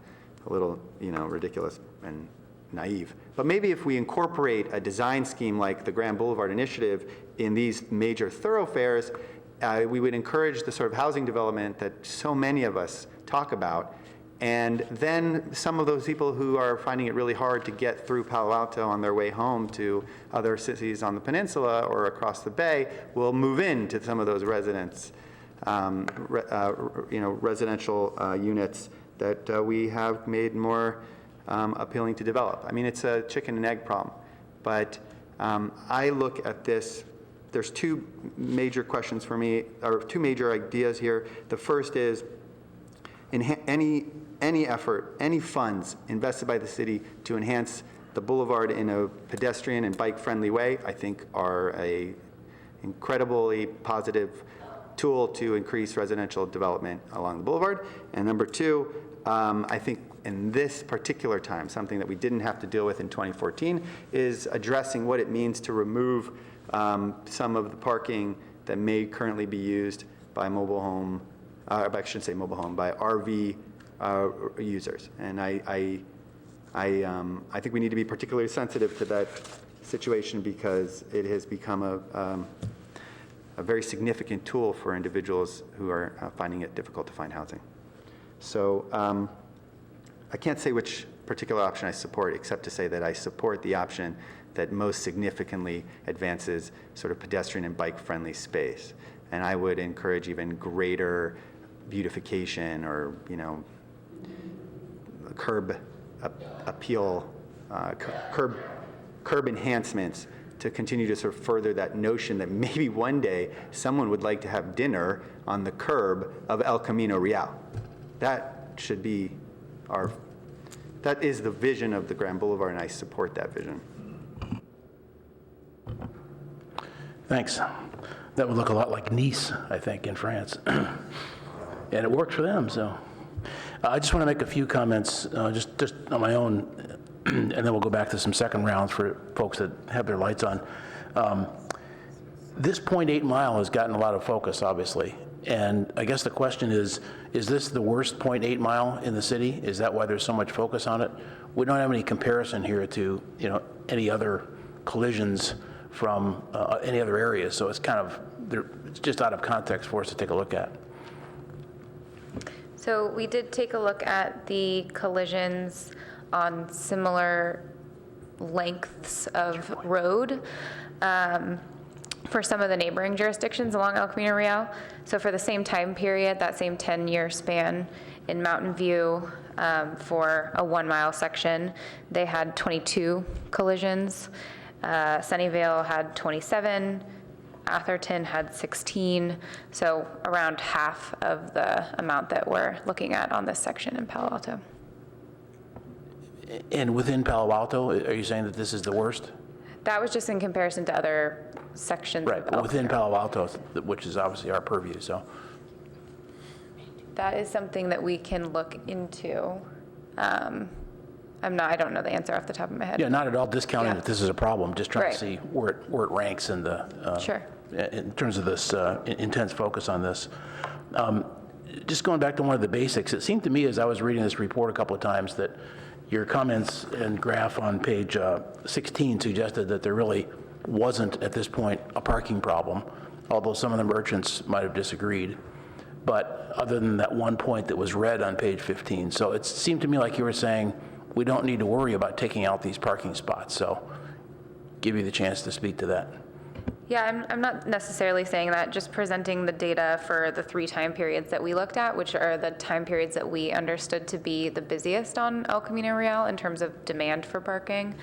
a little, ridiculous and naive, but maybe if we incorporate a design scheme like the Grand Boulevard Initiative in these major thoroughfares, we would encourage the sort of housing development that so many of us talk about. And then some of those people who are finding it really hard to get through Palo Alto on their way home to other cities on the peninsula or across the bay will move into some of those residential units that we have made more appealing to develop. I mean, it's a chicken and egg problem. But I look at this, there's two major questions for me, or two major ideas here. The first is, in any effort, any funds invested by the city to enhance the boulevard in a pedestrian and bike-friendly way, I think are a incredibly positive tool to increase residential development along the boulevard. And number two, I think in this particular time, something that we didn't have to deal with in 2014, is addressing what it means to remove some of the parking that may currently be used by mobile home, I shouldn't say mobile home, by RV users. And I think we need to be particularly sensitive to that situation because it has become a very significant tool for individuals who are finding it difficult to find housing. So I can't say which particular option I support, except to say that I support the option that most significantly advances sort of pedestrian and bike-friendly space. And I would encourage even greater beautification or, curb appeal, curb enhancements to continue to sort of further that notion that maybe one day someone would like to have dinner on the curb of El Camino Real. That should be that is the vision of the Grand Boulevard, and I support that vision.
Thanks. That would look a lot like Nice, I think, in France. And it worked for them, so. I just want to make a few comments, just on my own, and then we'll go back to some second rounds for folks that have their lights on. This 0.8 mile has gotten a lot of focus, obviously. And I guess the question is this the worst 0.8 mile in the city? Is that why there's so much focus on it? We don't have any comparison here to, any other collisions from any other areas. So it's kind of, it's just out of context for us to take a look at.
So we did take a look at the collisions on similar lengths of road for some of the neighboring jurisdictions along El Camino Real. So for the same time period, that same 10-year span in Mountain View for a 1 mile section, they had 22 collisions. Sunnyvale had 27. Atherton had 16, so around half of the amount that we're looking at on this section in Palo Alto.
And within Palo Alto, are you saying that this is the worst?
That was just in comparison to other sections.
Right, but within Palo Alto, which is obviously our purview, so.
That is something that we can look into. I don't know the answer off the top of my head.
Yeah, not at all discounting that this is a problem, just trying
Right.
to see where it ranks in the,
Sure.
in terms of this intense focus on this. Just going back to one of the basics, it seemed to me as I was reading this report a couple of times that your comments and graph on page 16 suggested that there really wasn't at this point a parking problem, although some of the merchants might have disagreed. But other than that one point that was read on page 15. So it seemed to me like you were saying, we don't need to worry about taking out these parking spots. So give you the chance to speak to that.
Yeah, I'm not necessarily saying that, just presenting the data for the 3 time periods that we looked at, which are the time periods that we understood to be the busiest on El Camino Real in terms of demand for parking.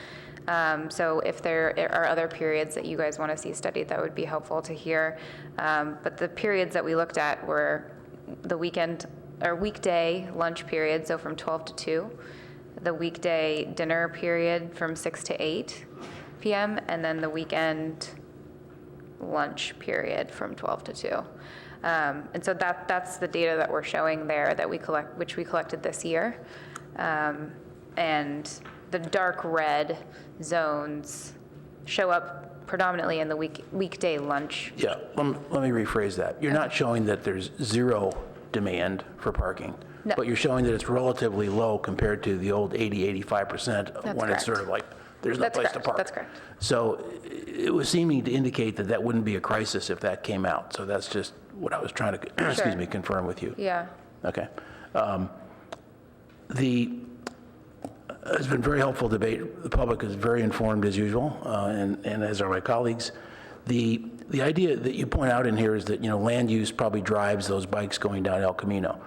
So if there are other periods that you guys want to see studied, that would be helpful to hear. But the periods that we looked at were the weekend or weekday lunch period, so from 12 to 2, the weekday dinner period from 6 to 8 p.m., and then the weekend lunch period from 12 to 2. And so that's the data that we're showing there that which we collected this year. And the dark red zones show up predominantly in the weekday lunch.
Yeah, let me rephrase that. You're not showing that there's zero demand for parking,
No.
but you're showing that it's relatively low compared to the old 80-85% when it's sort of like there's no place to park.
That's correct.
So it was seeming to indicate that that wouldn't be a crisis if that came out. So that's just what I was trying to, excuse me, confirm with you.
Yeah.
Okay. It's been very helpful debate. The public is very informed as usual, and as are my colleagues. The idea that you point out in here is that, land use probably drives those bikes going down El Camino.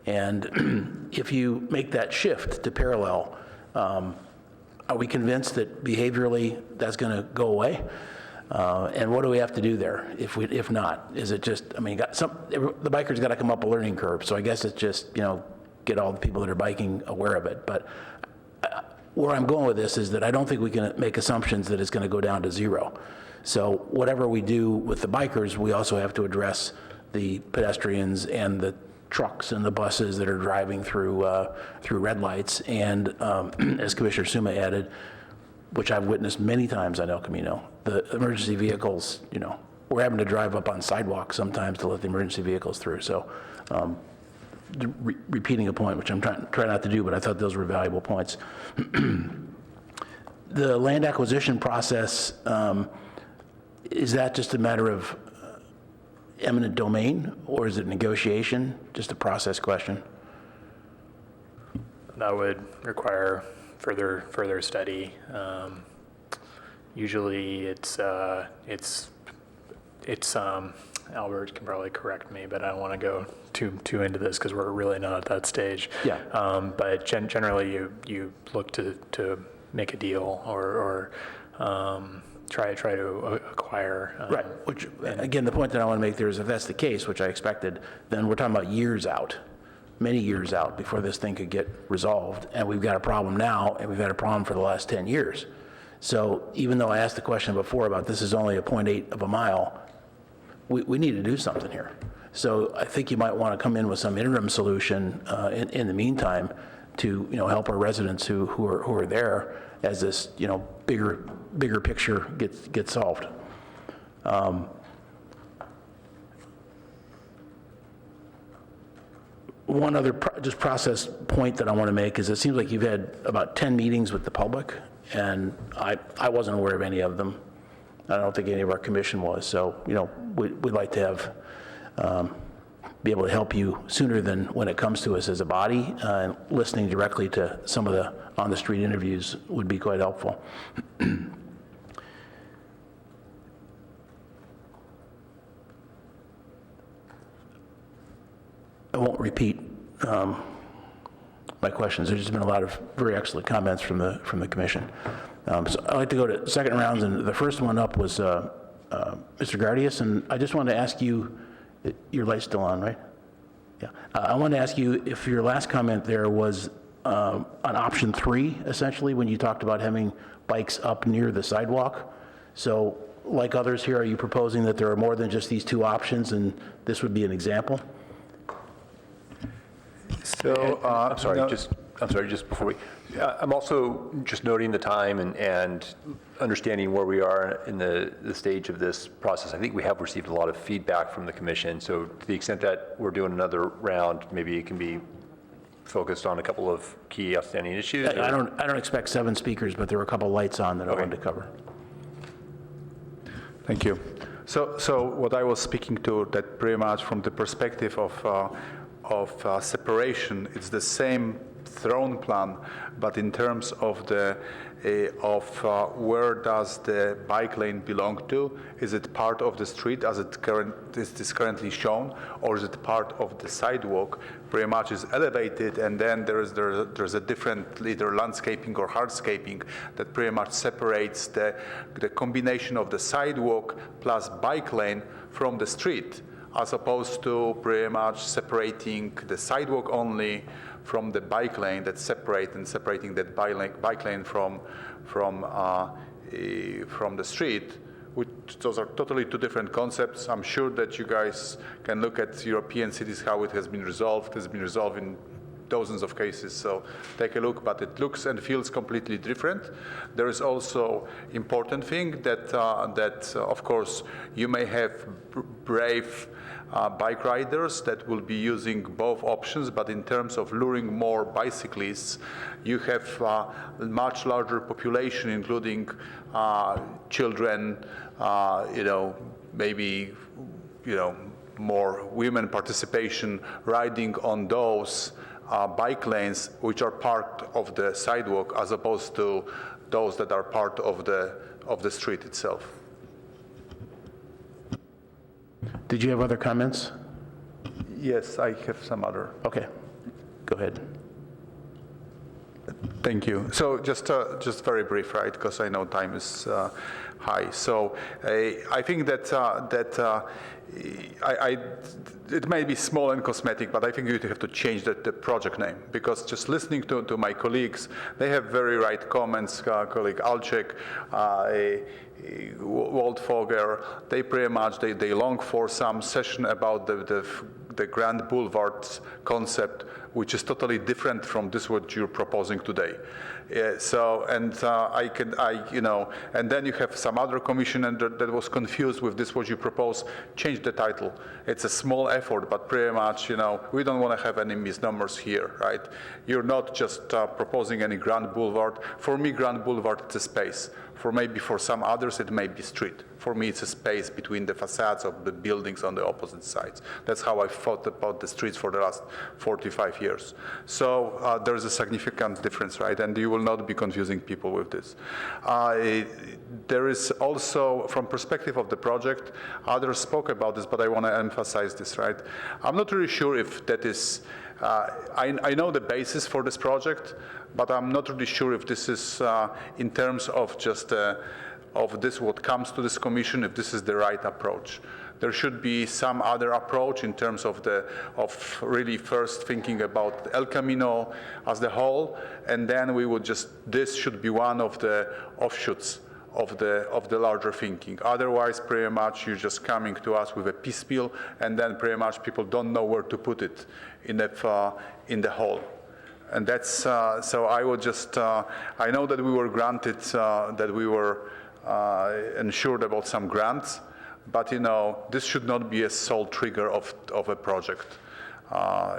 And if you make that shift to parallel, are we convinced that behaviorally that's going to go away? And what do we have to do there if not? Is it just, the bikers got to come up a learning curve. So I guess it's just, get all the people that are biking aware of it. But where I'm going with this is that I don't think we can make assumptions that it's going to go down to zero. So whatever we do with the bikers, we also have to address the pedestrians and the trucks and the buses that are driving through red lights. And as Commissioner Suma added, which I've witnessed many times on El Camino, the emergency vehicles, we're having to drive up on sidewalks sometimes to let the emergency vehicles through. So repeating a point, which I'm trying not to do, but I thought those were valuable points. The land acquisition process, is that just a matter of eminent domain, or is it negotiation? Just a process question.
That would require further study. Usually it's Albert can probably correct me, but I don't want to go too into this because we're really not at that stage.
Yeah.
But generally you look to make a deal or try to acquire.
Right, which, again, the point that I want to make there is if that's the case, which I expected, then we're talking about years out, many years out before this thing could get resolved. And we've got a problem now, and we've had a problem for the last 10 years. So even though I asked the question before about this is only a 0.8 of a mile, we need to do something here. So I think you might want to come in with some interim solution in the meantime to, help our residents who are there as this, bigger picture gets solved. One other just process point that I want to make is it seems like you've had about 10 meetings with the public, and I wasn't aware of any of them. I don't think any of our commission was. So, we'd like to have, be able to help you sooner than when it comes to us as a body, and listening directly to some of the on-the-street interviews would be quite helpful. I won't repeat my questions. There's just been a lot of very excellent comments from the commission. So I'd like to go to second rounds, and the first one up was Mr. Gardius, and I just wanted to ask you, your light's still on, right? Yeah. I wanted to ask you if your last comment there was on option 3, essentially, when you talked about having bikes up near the sidewalk. So like others here, are you proposing that there are more than just these 2 options, and this would be an example?
So, I'm sorry, just before we, I'm also just noting the time and understanding where we are in the stage of this process. I think we have received a lot of feedback from the commission, so to the extent that we're doing another round, maybe it can be focused on a couple of key outstanding issues.
I don't expect 7 speakers, but there were a couple lights on that I wanted to cover.
Thank you. So what I was speaking to, that pretty much from the perspective of separation, it's the same throne plan, but in terms of the where does the bike lane belong to? Is it part of the street as it is currently shown, or is it part of the sidewalk? Pretty much is elevated, and then there's a different either landscaping or hardscaping that pretty much separates the combination of the sidewalk plus bike lane from the street, as opposed to pretty much separating the sidewalk only from the bike lane that's separating that bike lane from the street, which those are totally 2 different concepts. I'm sure that you guys can look at European cities, how it has been resolved. It has been resolved in dozens of cases, so take a look, but it looks and feels completely different. There is also important thing that of course you may have brave bike riders that will be using both options, but in terms of luring more bicyclists, you have a much larger population, including children, maybe, more women participation riding on those bike lanes which are part of the sidewalk, as opposed to those that are part of the street itself.
Did you have other comments?
Yes, I have some other.
Okay, go ahead.
Thank you. So just very brief, right? Because I know time is high. So I think that it may be small and cosmetic, but I think you have to change the project name, because just listening to my colleagues, they have very right comments. Colleague Alczek, Waldfoger, they pretty much they long for some session about the Grand Boulevard concept, which is totally different from this what you're proposing today. And then you have some other commissioner that was confused with this what you propose. Change the title. It's a small effort, but pretty much, we don't want to have any misnomers here, right? You're not just proposing any Grand Boulevard. For me, Grand Boulevard is a space. For some others, it may be street. For me, it's a space between the facades of the buildings on the opposite sides. That's how I thought about the streets for the last 45 years. So there's a significant difference, right? And you will not be confusing people with this. There is also, from perspective of the project, others spoke about this, but I want to emphasize this, right? I'm not really sure if that is, I know the basis for this project, but I'm not really sure if this is in terms of just of this, what comes to this commission, if this is the right approach. There should be some other approach in terms of really first thinking about El Camino as the whole, and then we would this should be one of the offshoots of the larger thinking. Otherwise, pretty much you're just coming to us with a piecemeal, and then pretty much people don't know where to put it in the whole. And that's so. I would I know that we were granted that we were ensured about some grants, but this should not be a sole trigger of a project.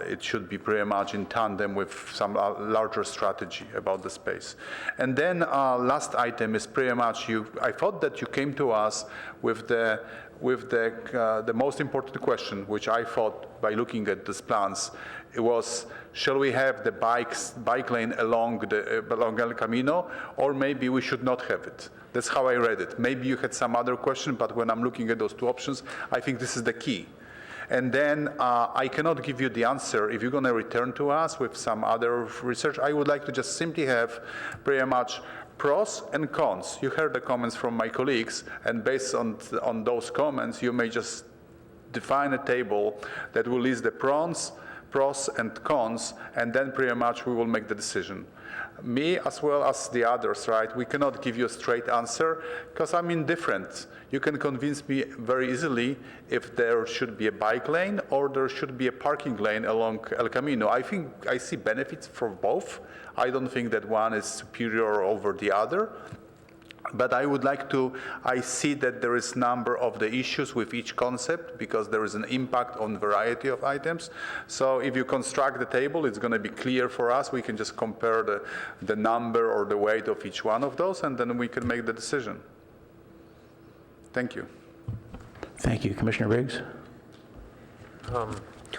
It should be pretty much in tandem with some larger strategy about the space. And then last item is pretty much I thought that you came to us with the most important question, which I thought by looking at these plans, it was, shall we have the bike lane along El Camino, or maybe we should not have it? That's how I read it. Maybe you had some other question, but when I'm looking at those two options, I think this is the key. And then I cannot give you the answer. If you're going to return to us with some other research, I would like to just simply have pretty much pros and cons. You heard the comments from my colleagues, and based on those comments, you may just define a table that will list the pros and cons, and then pretty much we will make the decision. Me as well as the others, right? We cannot give you a straight answer because I'm indifferent. You can convince me very easily if there should be a bike lane or there should be a parking lane along El Camino. I think I see benefits for both. I don't think that one is superior over the other. But I see that there is number of the issues with each concept because there is an impact on variety of items. So if you construct the table, it's going to be clear for us. We can just compare the number or the weight of each one of those, and then we can make the decision. Thank you.
Thank you. Commissioner Riggs?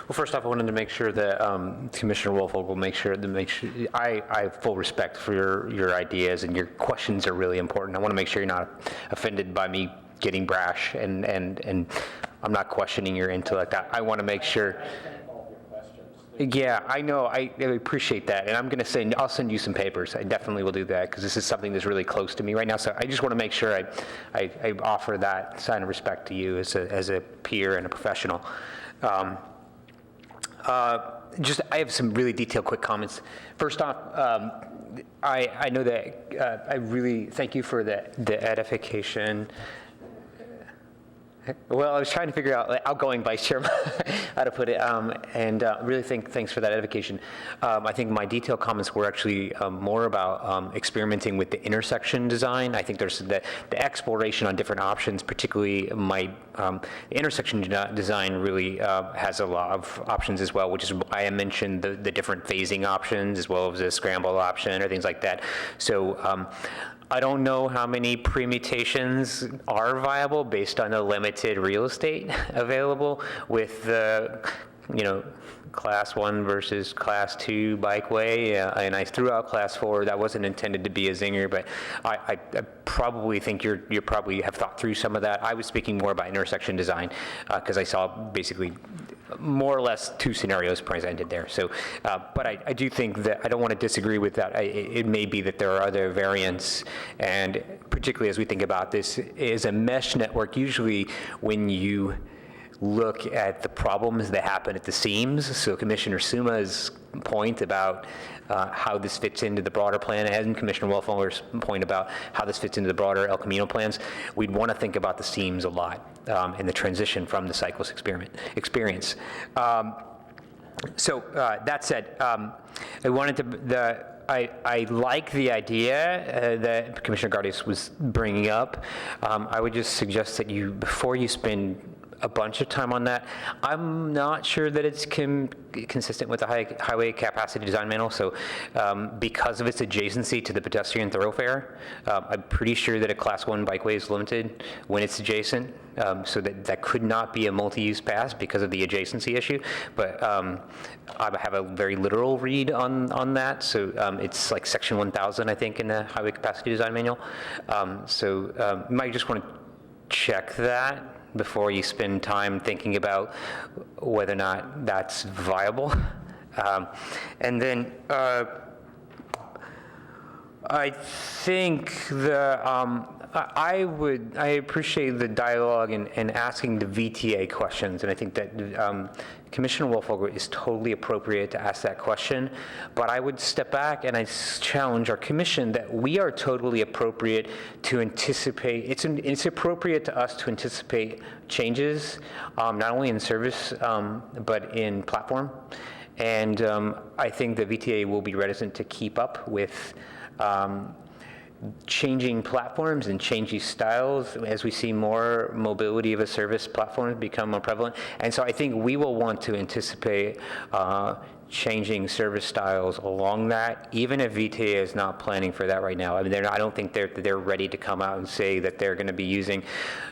Well, first off, I wanted to make sure that Commissioner Wolfvogel will make sure I have full respect for your ideas, and your questions are really important. I want to make sure you're not offended by me getting brash, and I'm not questioning your intellect. I want to make sure. Yeah, I know. I appreciate that, and I'll send you some papers. I definitely will do that because this is something that's really close to me right now. So I just want to make sure I offer that sign of respect to you as a peer and a professional. I have some really detailed, quick comments. First off, I know that I really thank you for the edification. Well, I was trying to figure out, outgoing vice chairman, how to put it, and really thanks for that edification. I think my detailed comments were actually more about experimenting with the intersection design. I think there's the exploration on different options, particularly the intersection design really has a lot of options as well, which is why I mentioned the different phasing options as well as the scramble option or things like that. So I don't know how many permutations are viable based on the limited real estate available with the, class 1 versus class 2 bikeway, and I threw out class 4. That wasn't intended to be a zinger, but I probably think you probably have thought through some of that. I was speaking more about intersection design because I saw basically more or less two scenarios presented there. So, but I do think that I don't want to disagree with that. It may be that there are other variants, and particularly as we think about this, is a mesh network. Usually, when you look at the problems that happen at the seams, so Commissioner Suma's point about how this fits into the broader plan, and Commissioner Wolfvogler's point about how this fits into the broader El Camino plans, we'd want to think about the seams a lot in the transition from the cyclist experience. So that said, I wanted to, I like the idea that Commissioner Gardias was bringing up. I would just suggest that before you spend a bunch of time on that, I'm not sure that it's consistent with the highway capacity design manual. So because of its adjacency to the pedestrian thoroughfare, I'm pretty sure that a class 1 bikeway is limited when it's adjacent. So that could not be a multi-use pass because of the adjacency issue. But I have a very literal read on that. So it's like section 1000, I think, in the highway capacity design manual. So you might just want to check that before you spend time thinking about whether or not that's viable. And then I think I appreciate the dialogue and asking the VTA questions, and I think that Commissioner Wolfogle is totally appropriate to ask that question, but I would step back and I challenge our commission that we are totally appropriate to anticipate, it's appropriate to us to anticipate changes, not only in service, but in platform. And I think the VTA will be reticent to keep up with changing platforms and changing styles as we see more mobility of a service platform become more prevalent. And so I think we will want to anticipate changing service styles along that, even if VTA is not planning for that right now. I mean, I don't think they're ready to come out and say that they're going to be using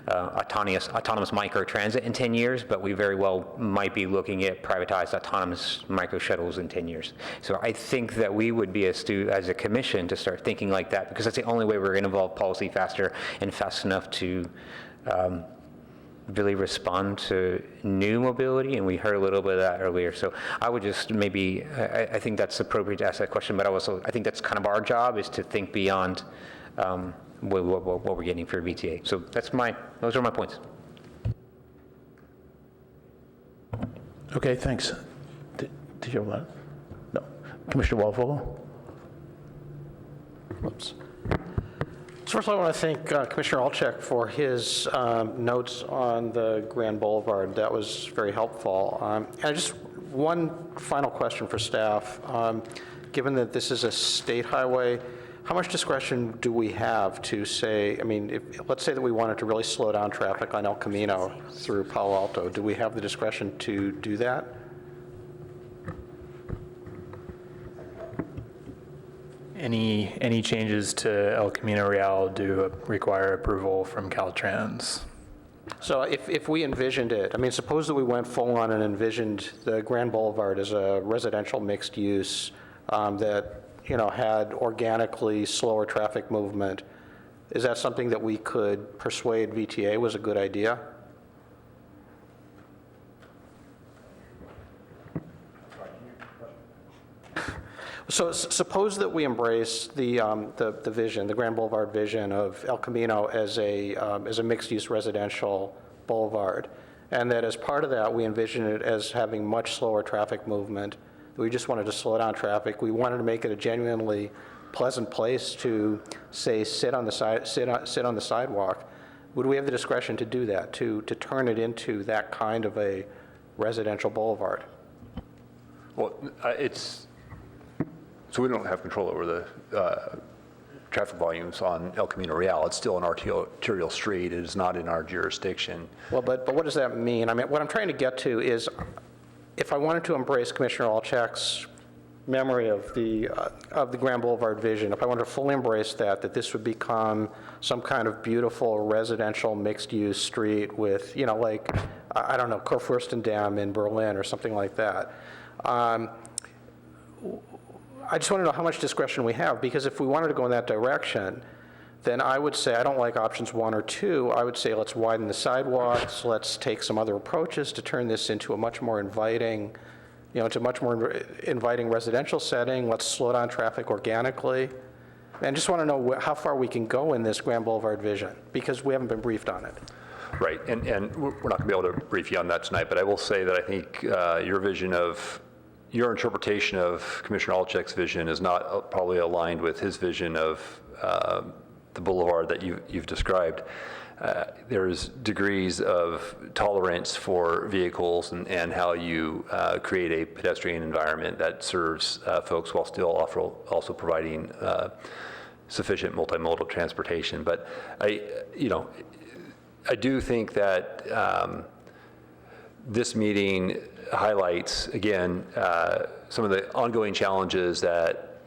autonomous micro transit in 10 years, but we very well might be looking at privatized autonomous micro shuttles in 10 years. So I think that we would be as a commission to start thinking like that, because that's the only way we're going to evolve policy faster and fast enough to really respond to new mobility, and we heard a little bit of that earlier. So I would just maybe, I think that's appropriate to ask that question, but I think that's kind of our job, is to think beyond what we're getting for VTA. So those are my points.
Okay, thanks. Did you have that? No. Commissioner Wolfogle?
Whoops. So first, I want to thank Commissioner Alcheck for his notes on the Grand Boulevard. That was very helpful. And just one final question for staff. Given that this is a state highway, how much discretion do we have to say, I mean, let's say that we wanted to really slow down traffic on El Camino through Palo Alto. Do we have the discretion to do that?
Any changes to El Camino Real do require approval from Caltrans.
So if we envisioned it, I mean, suppose that we went full on and envisioned the Grand Boulevard as a residential mixed use that, had organically slower traffic movement, is that something that we could persuade VTA was a good idea? So suppose that we embrace the vision, the Grand Boulevard vision of El Camino as a mixed-use residential boulevard, and that as part of that, we envision it as having much slower traffic movement. We just wanted to slow down traffic. We wanted to make it a genuinely pleasant place to, say, sit on the sidewalk. Would we have the discretion to do that, to turn it into that kind of a residential boulevard?
Well, so we don't have control over the traffic volumes on El Camino Real. It's still an arterial street. It is not in our jurisdiction.
Well, but what does that mean? I mean, what I'm trying to get to is, if I wanted to embrace Commissioner Alcheck's memory of the Grand Boulevard vision, if I wanted to fully embrace that this would become some kind of beautiful residential mixed-use street with, like, I don't know, Kurfürstendamm in Berlin or something like that. I just want to know how much discretion we have, because if we wanted to go in that direction, then I would say I don't like options 1 or 2. I would say let's widen the sidewalks, let's take some other approaches to turn this into a much more inviting, into a much more inviting residential setting. Let's slow down traffic organically. And just want to know how far we can go in this Grand Boulevard vision, because we haven't been briefed on it.
Right, and we're not going to be able to brief you on that tonight, but I will say that I think your interpretation of Commissioner Alcheck's vision is not probably aligned with his vision of the boulevard that you've described. There's degrees of tolerance for vehicles and how you create a pedestrian environment that serves folks while still also providing sufficient multimodal transportation. But I do think that this meeting highlights, again, some of the ongoing challenges that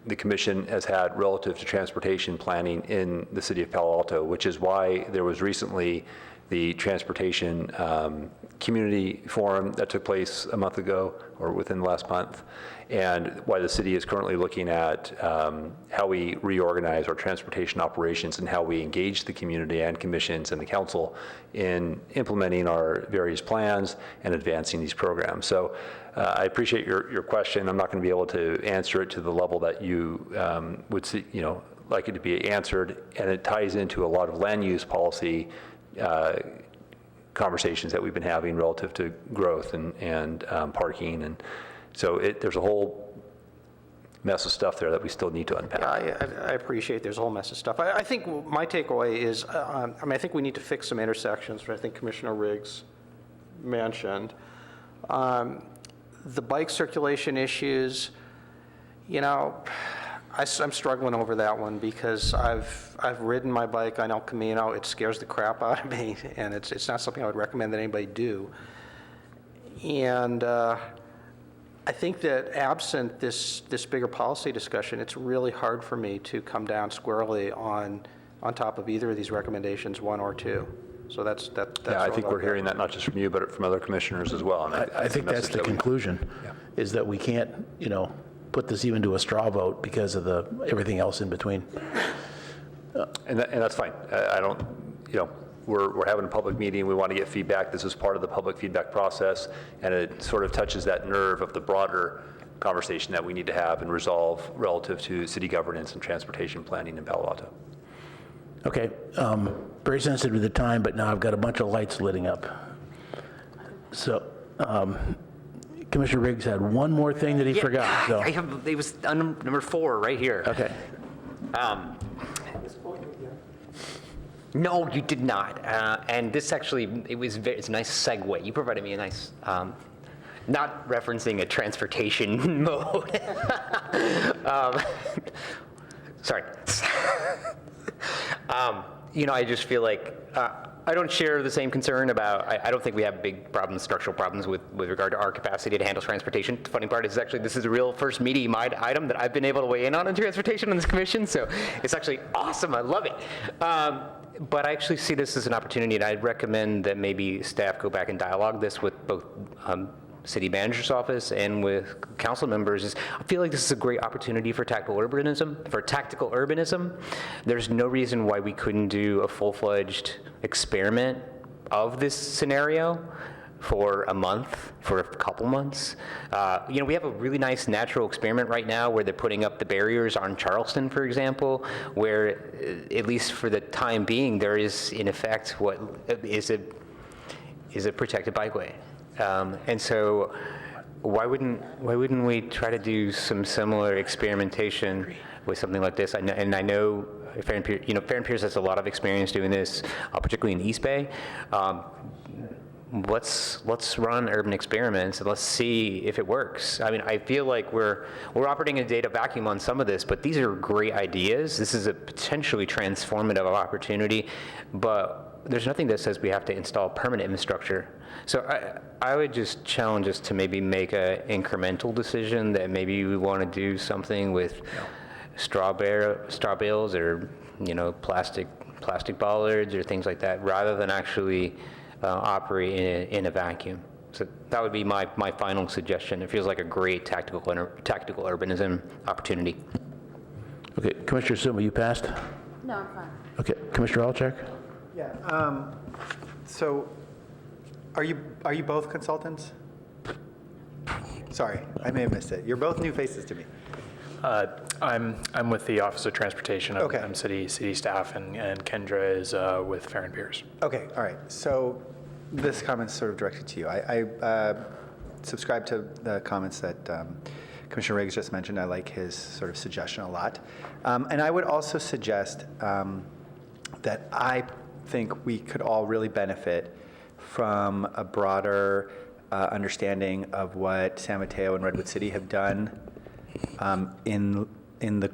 the Commission has had relative to transportation planning in the city of Palo Alto, which is why there was recently the transportation community forum that took place a month ago or within the last month, and why the city is currently looking at how we reorganize our transportation operations and how we engage the community and commissions and the council in implementing our various plans and advancing these programs. So I appreciate your question. I'm not going to be able to answer it to the level that you would see, like it to be answered, and it ties into a lot of land use policy conversations that we've been having relative to growth and parking, and so there's a whole mess of stuff there that we still need to unpack.
I appreciate there's a whole mess of stuff. I think my takeaway is, I think we need to fix some intersections, which I think Commissioner Riggs mentioned. The bike circulation issues, I'm struggling over that one because I've ridden my bike on El Camino. It scares the crap out of me, and it's not something I would recommend that anybody do. And I think that absent this bigger policy discussion, it's really hard for me to come down squarely on top of either of these recommendations, one or two. So that's
yeah, I think we're hearing that not just from you, but from other commissioners as well. And
I think that's the conclusion, is that we can't, put this even to a straw vote because of everything else in between.
And that's fine. I don't, we're having a public meeting. We want to get feedback. This is part of the public feedback process, and it sort of touches that nerve of the broader conversation that we need to have and resolve relative to city governance and transportation planning in Palo Alto.
Okay, very sensitive to the time, but now I've got a bunch of lights lighting up. So, Commissioner Riggs had one more thing that he forgot. So.
It was on number 4 right here.
Okay.
No, you did not. And this actually, it's a nice segue. You provided me a nice, not referencing a transportation mode. Sorry. I just feel like I don't share the same concern about, I don't think we have big problems, structural problems with regard to our capacity to handle transportation. The funny part is actually this is a real first meaty item that I've been able to weigh in on transportation on this commission, so it's actually awesome. I love it. But I actually see this as an opportunity, and I'd recommend that maybe staff go back and dialogue this with both city manager's office and with council members. I feel like this is a great opportunity for tactical urbanism. There's no reason why we couldn't do a full-fledged experiment of this scenario for a month, for a couple months. We have a really nice natural experiment right now where they're putting up the barriers on Charleston, for example, where, at least for the time being, there is, in effect, what is a protected bikeway. And so why wouldn't we try to do some similar experimentation with something like this? I know Farron Pierce has a lot of experience doing this, particularly in East Bay. Let's run urban experiments and let's see if it works. I mean, I feel like we're operating in a data vacuum on some of this, but these are great ideas. This is a potentially transformative opportunity, but there's nothing that says we have to install permanent infrastructure. So I would just challenge us to maybe make an incremental decision that maybe we want to do something with straw bales or plastic bollards or things like that, rather than actually operate in a vacuum. So that would be my final suggestion. It feels like a great tactical urbanism opportunity.
Okay, Commissioner Suma, you passed?
No, I'm fine.
Okay, Commissioner Alchek?
Yeah. So, are you both consultants? Sorry, I may have missed it. You're both new faces to me.
I'm with the Office of Transportation.
Okay.
I'm city staff, and Kendra is with Farron Pierce.
Okay, all right. So this comment's sort of directed to you. I subscribe to the comments that Commissioner Riggs just mentioned. I like his sort of suggestion a lot. And I would also suggest that I think we could all really benefit from a broader understanding of what San Mateo and Redwood City have done in the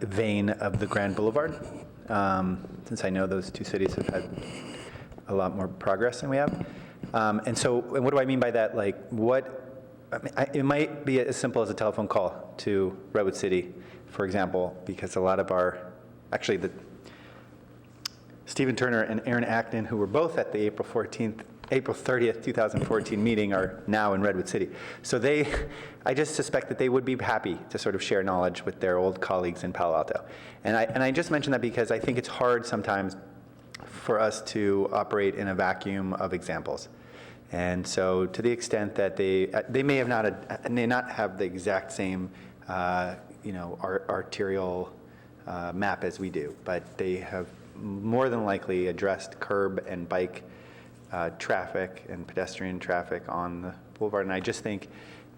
vein of the Grand Boulevard, since I know those two cities have had a lot more progress than we have. And what do I mean by that? Like, it might be as simple as a telephone call to Redwood City, for example, because a lot of Stephen Turner and Aaron Acton, who were both at the April 30th, 2014 meeting, are now in Redwood City. So I just suspect that they would be happy to sort of share knowledge with their old colleagues in Palo Alto. And I just mention that because I think it's hard sometimes for us to operate in a vacuum of examples. And so to the extent that they may not have the exact same arterial map as we do, but they have more than likely addressed curb and bike traffic and pedestrian traffic on the boulevard. And I just think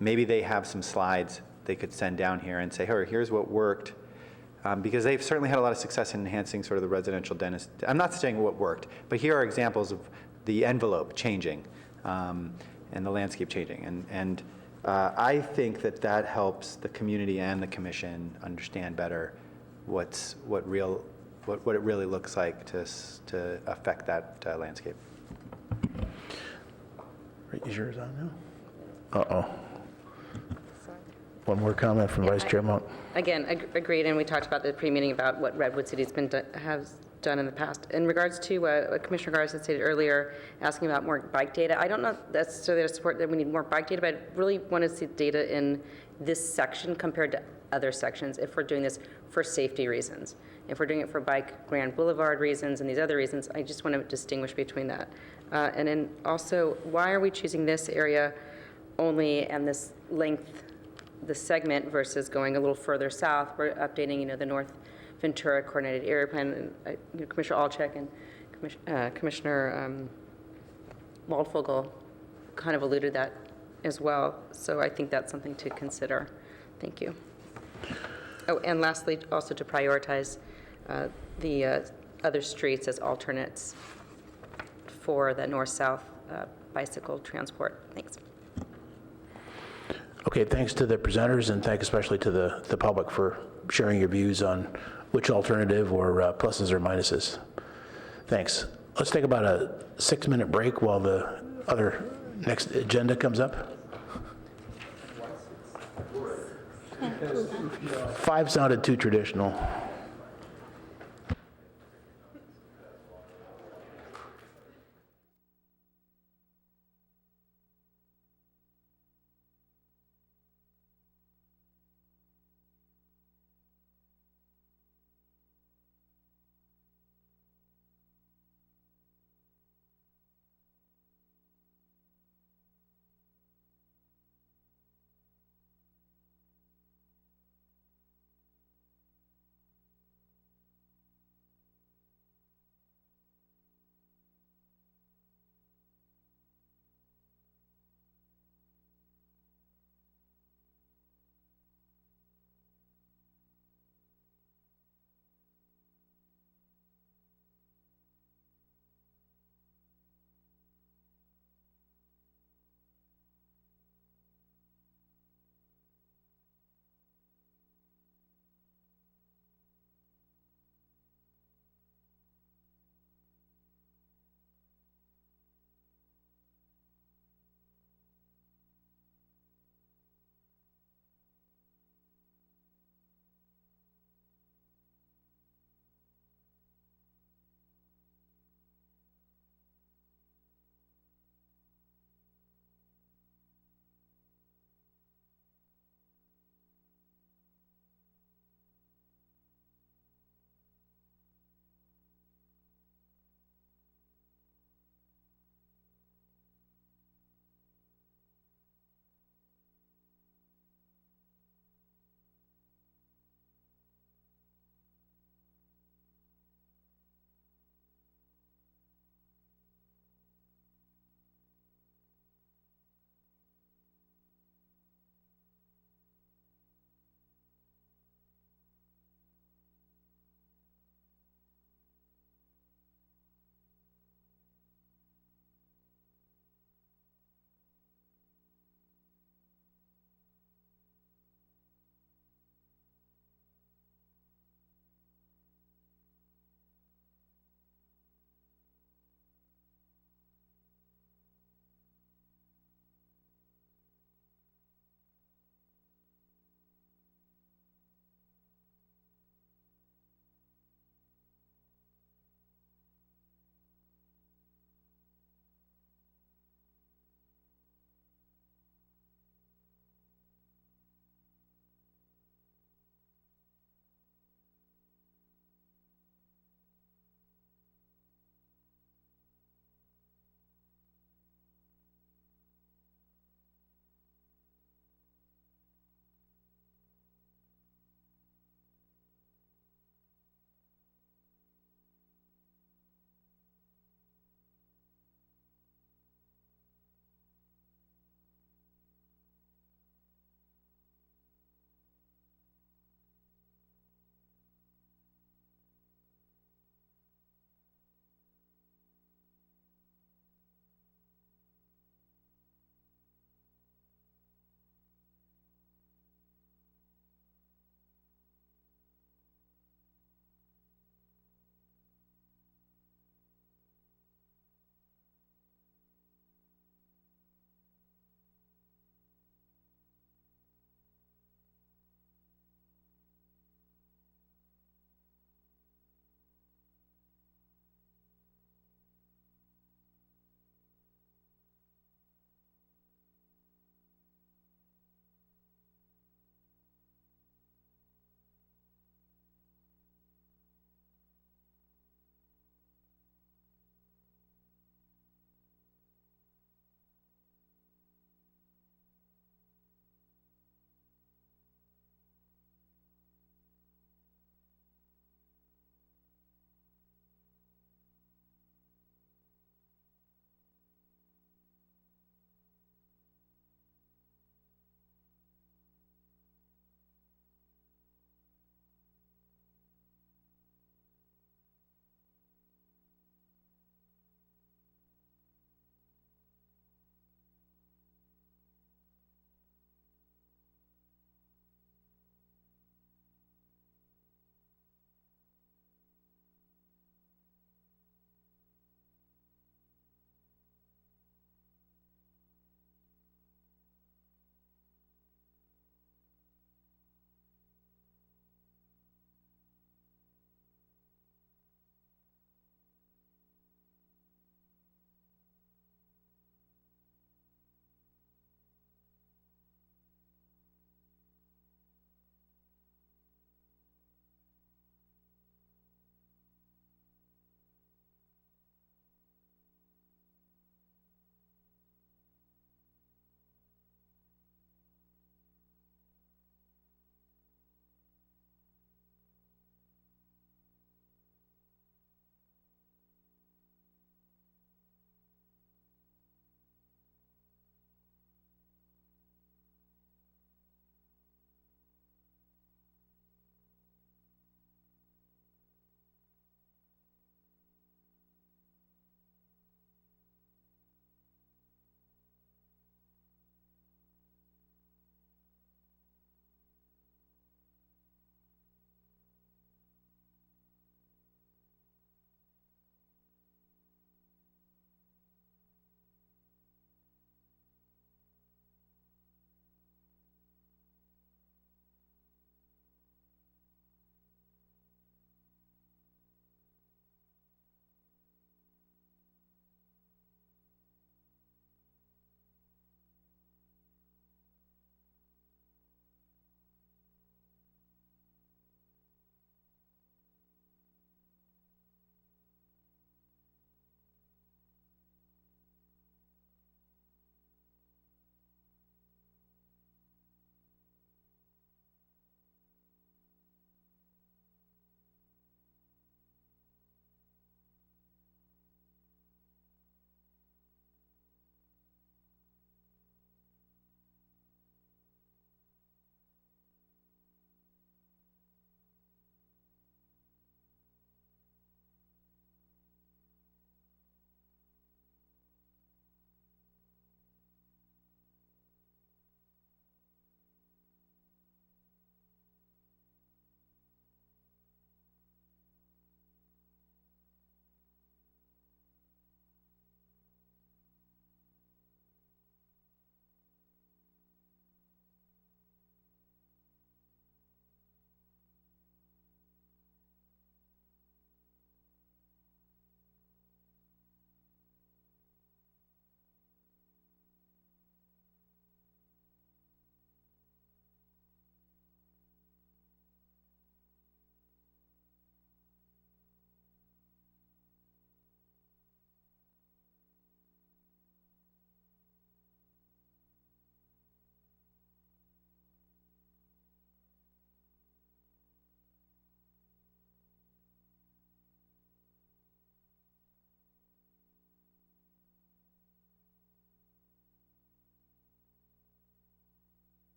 maybe they have some slides they could send down here and say, hey, here's what worked. Because they've certainly had a lot of success in enhancing sort of the residential dentist. I'm not saying what worked, but here are examples of the envelope changing and the landscape changing. And I think that helps the community and the commission understand better what it really looks like to affect that landscape.
Is yours on now? Uh-oh. One more comment from Vice Chair Monk.
Again, agreed, and we talked about the pre-meeting about what Redwood City's has done in the past. In regards to what Commissioner Garza stated earlier, asking about more bike data, I don't know necessarily to support that we need more bike data, but I really want to see data in this section compared to other sections if we're doing this for safety reasons. If we're doing it for bike Grand Boulevard reasons and these other reasons, I just want to distinguish between that. And then also, why are we choosing this area only and this length, the segment, versus going a little further south? We're updating, the North Ventura Coordinated Area Plan. And, Commissioner Alchek and Commissioner Waldfogel kind of alluded that as well. So I think that's something to consider. Thank you. Oh, and lastly, also to prioritize the other streets as alternates for the north-south bicycle transport. Thanks.
Okay, thanks to the presenters, and thank especially to the public for sharing your views on which alternative or pluses or minuses. Thanks. Let's take about a 6-minute break while the other next agenda comes up. 5 sounded too traditional.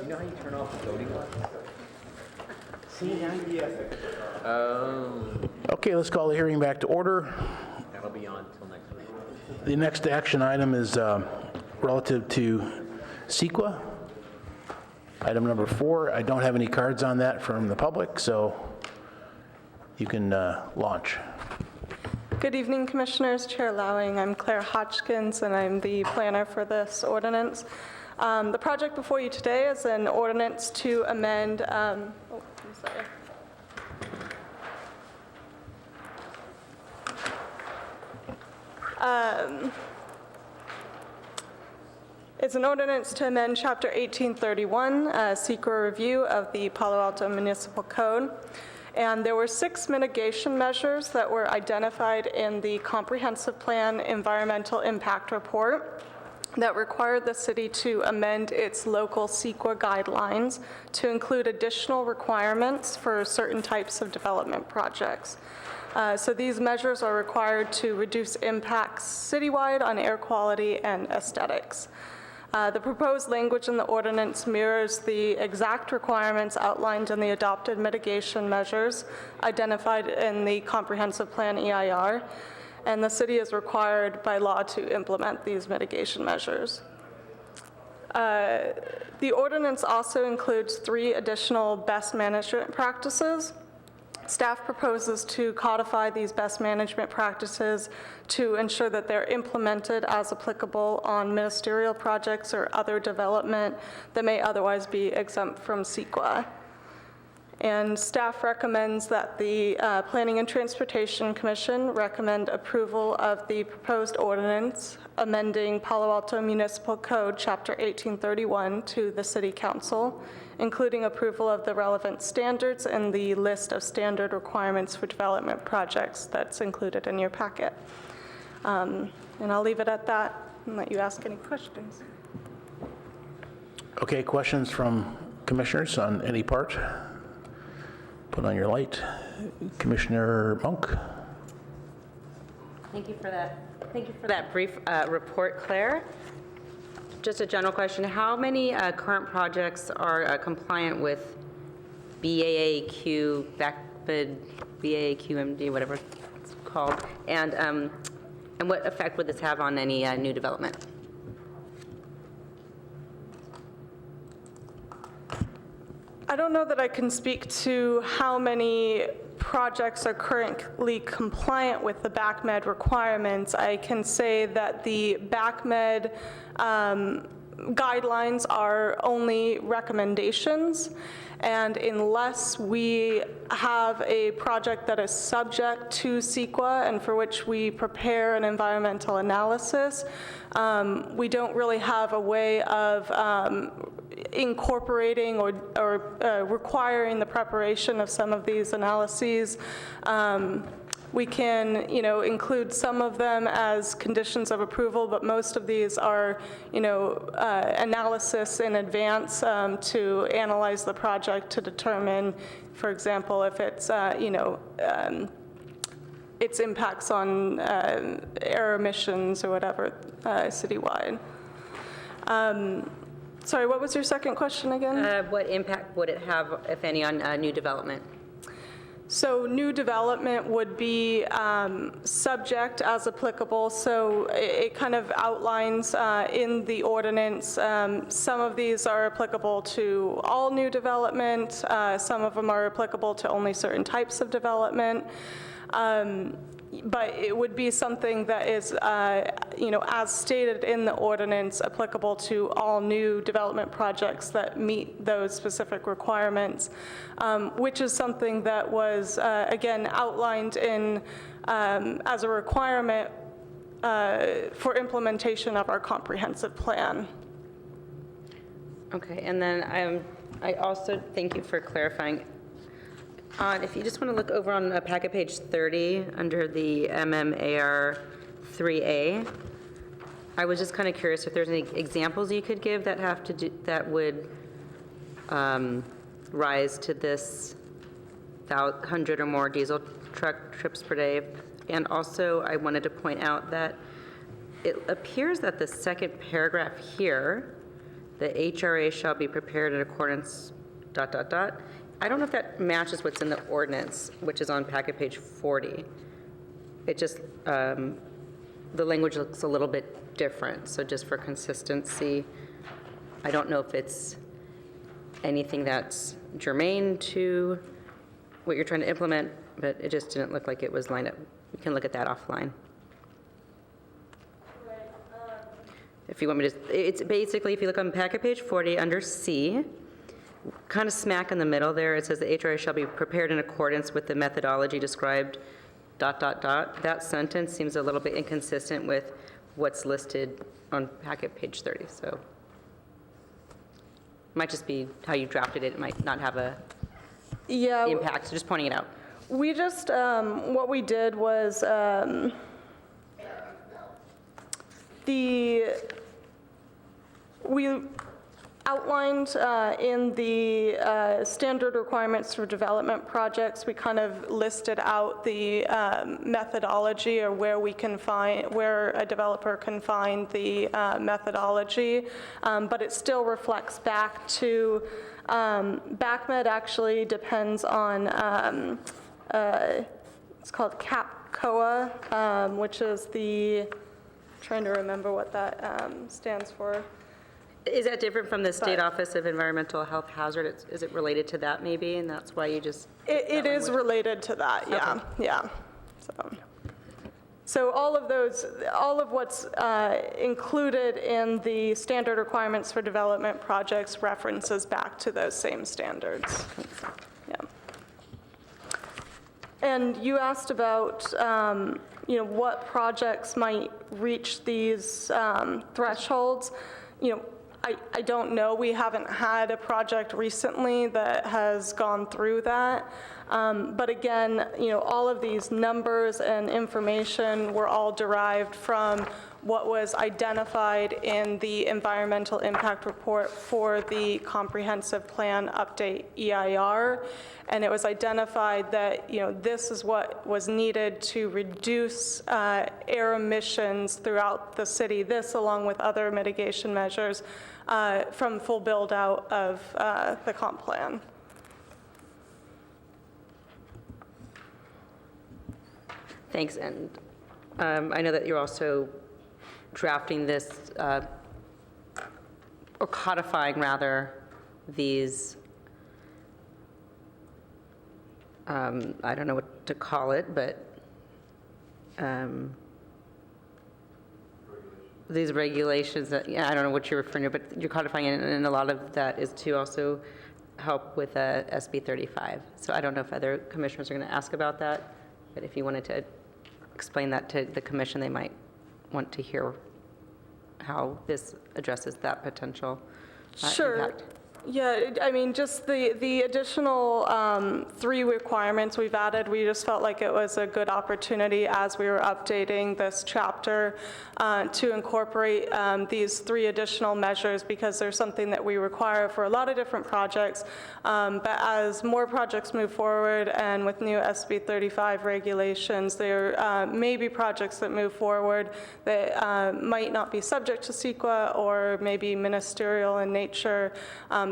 you know how you turn off the voting lights?
Okay, let's call the hearing back to order.
That'll be on until next week.
The next action item is relative to CEQA. Item number 4, I don't have any cards on that from the public, so you can launch.
Good evening, Commissioners. Chair Lowing. I'm Claire Hodgkins, and I'm the planner for this ordinance. The project before you today is an ordinance to amend, it's an ordinance to amend Chapter 1831, SEQRA review of the Palo Alto Municipal Code. And there were 6 mitigation measures that were identified in the Comprehensive Plan Environmental Impact Report that required the city to amend its local CEQA guidelines to include additional requirements for certain types of development projects. So these measures are required to reduce impacts citywide on air quality and aesthetics. The proposed language in the ordinance mirrors the exact requirements outlined in the adopted mitigation measures identified in the Comprehensive Plan EIR, and the city is required by law to implement these mitigation measures. The ordinance also includes 3 additional best management practices. Staff proposes to codify these best management practices to ensure that they're implemented as applicable on ministerial projects or other development that may otherwise be exempt from CEQA. And staff recommends that the Planning and Transportation Commission recommend approval of the proposed ordinance amending Palo Alto Municipal Code, Chapter 1831, to the City Council, including approval of the relevant standards and the list of standard requirements for development projects that's included in your packet. And I'll leave it at that and let you ask any questions.
Okay, questions from commissioners on any part? Put on your light. Commissioner Monk.
Thank you for that. Thank you for that brief report, Claire. Just a general question: how many current projects are compliant with BAAQ, BACPD, BAAQMD, whatever it's called, and what effect would this have on any new development?
I don't know that I can speak to how many projects are currently compliant with the BACMed requirements. I can say that the BACMed guidelines are only recommendations, and unless we have a project that is subject to CEQA and for which we prepare an environmental analysis, we don't really have a way of incorporating or requiring the preparation of some of these analyses. We can, include some of them as conditions of approval, but most of these are, analysis in advance to analyze the project to determine, for example, if it's, its impacts on air emissions or whatever citywide. Sorry, what was your second question again?
What impact would it have, if any, on new development?
So new development would be subject as applicable. So it kind of outlines in the ordinance, some of these are applicable to all new development. Some of them are applicable to only certain types of development. But it would be something that is, as stated in the ordinance, applicable to all new development projects that meet those specific requirements, which is something that was, again, outlined in as a requirement for implementation of our comprehensive plan.
Okay, and then I also thank you for clarifying. If you just want to look over on packet page 30 under the MMAR 3A, I was just kind of curious if there's any examples you could give that have to do, that would rise to this 100 or more diesel truck trips per day. And also, I wanted to point out that it appears that the second paragraph here the HRA shall be prepared in accordance, ... I don't know if that matches what's in the ordinance, which is on packet page 40. It just, the language looks a little bit different, so just for consistency, I don't know if it's anything that's germane to what you're trying to implement, but it just didn't look like it was lined up. You can look at that offline. If you want me to, it's basically, if you look on packet page 40 under C, kind of smack in the middle there, it says the HRA shall be prepared in accordance with the methodology described, ... That sentence seems a little bit inconsistent with what's listed on packet page 30, so. Might just be how you drafted it. It might not have a impact, so just pointing it out.
We just, what we did was, we outlined in the standard requirements for development projects, we kind of listed out the methodology, or where we can find, where a developer can find the methodology, but it still reflects back to, BACMed actually depends on, it's called CAPCOA, which is the, trying to remember what that stands for.
Is that different from the State Office of Environmental Health Hazard? Is it related to that maybe, and that's why you just?
It is related to that, yeah,
Okay.
yeah. So all of those, all of what's included in the standard requirements for development projects references back to those same standards. Yeah. And you asked about, what projects might reach these thresholds. I don't know. We haven't had a project recently that has gone through that. But again, all of these numbers and information were all derived from what was identified in the environmental impact report for the comprehensive plan update EIR. And it was identified that, this is what was needed to reduce air emissions throughout the city. This, along with other mitigation measures, from full build out of the comp plan.
Thanks, and I know that you're also drafting this, or codifying rather, these, I don't know what to call it, but these regulations that, I don't know what you're referring to, but you're codifying it, and a lot of that is to also help with SB 35. So I don't know if other commissioners are going to ask about that, but if you wanted to explain that to the commission, they might want to hear how this addresses that potential impact.
Yeah, I mean, just the additional 3 requirements we've added, we just felt like it was a good opportunity as we were updating this chapter to incorporate these 3 additional measures, because there's something that we require for a lot of different projects. But as more projects move forward and with new SB 35 regulations, there may be projects that move forward that might not be subject to CEQA or maybe ministerial in nature,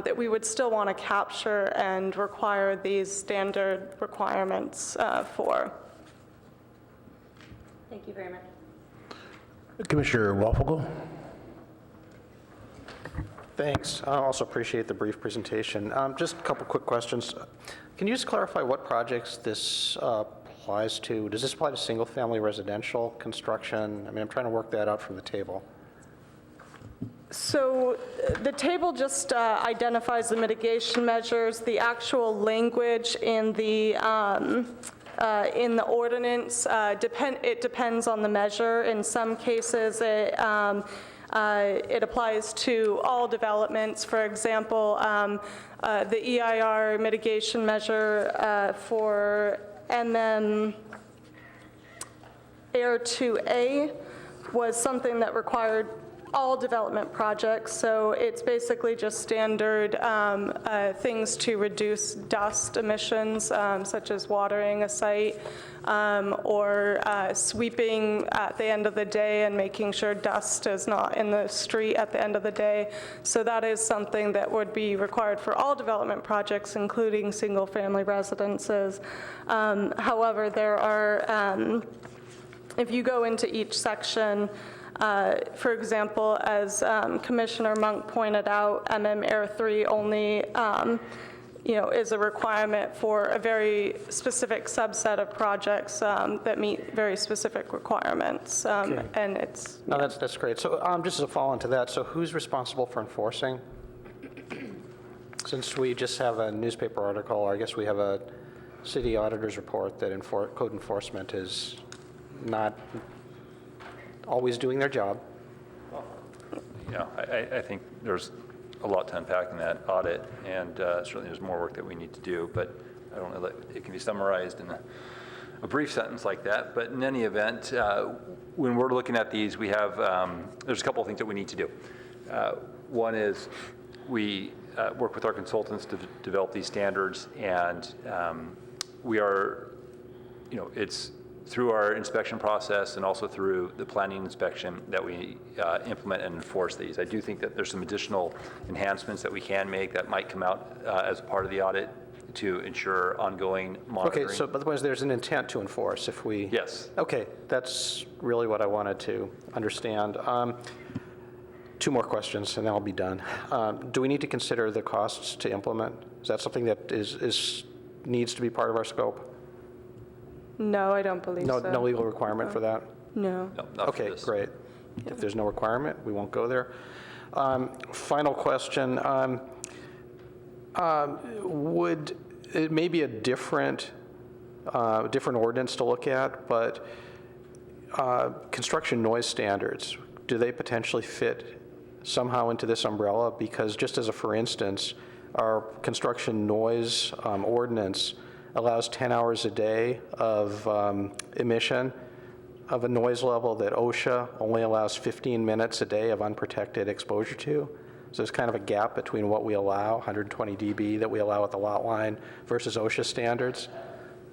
that we would still want to capture and require these standard requirements for.
Thank you very much.
Commissioner Walfogel.
Thanks. I also appreciate the brief presentation. Just a couple quick questions. Can you just clarify what projects this applies to? Does this apply to single-family residential construction? I mean, I'm trying to work that out from the table.
So the table just identifies the mitigation measures. The actual language in the ordinance, it depends on the measure. In some cases, it applies to all developments. For example, the EIR mitigation measure for MM Air 2A was something that required all development projects. So it's basically just standard things to reduce dust emissions, such as watering a site or sweeping at the end of the day and making sure dust is not in the street at the end of the day. So that is something that would be required for all development projects, including single-family residences. However, there are, if you go into each section, for example, as Commissioner Monk pointed out, Air 3 only is a requirement for a very specific subset of projects that meet very specific requirements. And it's...
No, that's great. So just as a follow-on to that, so who's responsible for enforcing? Since we just have a newspaper article, or I guess we have a city auditor's report that code enforcement is not always doing their job.
Yeah, I think there's a lot to unpack in that audit, and certainly there's more work that we need to do, but I don't know that it can be summarized in a brief sentence like that. But in any event, when we're looking at these, we have, there's a couple of things that we need to do. One is we work with our consultants to develop these standards, and we are, it's through our inspection process and also through the planning inspection that we implement and enforce these. I do think that there's some additional enhancements that we can make that might come out as part of the audit to ensure ongoing monitoring.
Okay, so but the point is there's an intent to enforce if we...
Yes.
Okay, that's really what I wanted to understand. Two more questions and then I'll be done. Do we need to consider the costs to implement? Is that something that needs to be part of our scope?
No, I don't believe so.
No legal requirement for that?
No.
Okay, great. If there's no requirement, we won't go there. Final question. Would it may be a different ordinance to look at, but construction noise standards, do they potentially fit somehow into this umbrella? Because just as a for instance, our construction noise ordinance allows 10 hours a day of emission of a noise level that OSHA only allows 15 minutes a day of unprotected exposure to. So there's kind of a gap between what we allow, 120 dB that we allow at the lot line versus OSHA standards.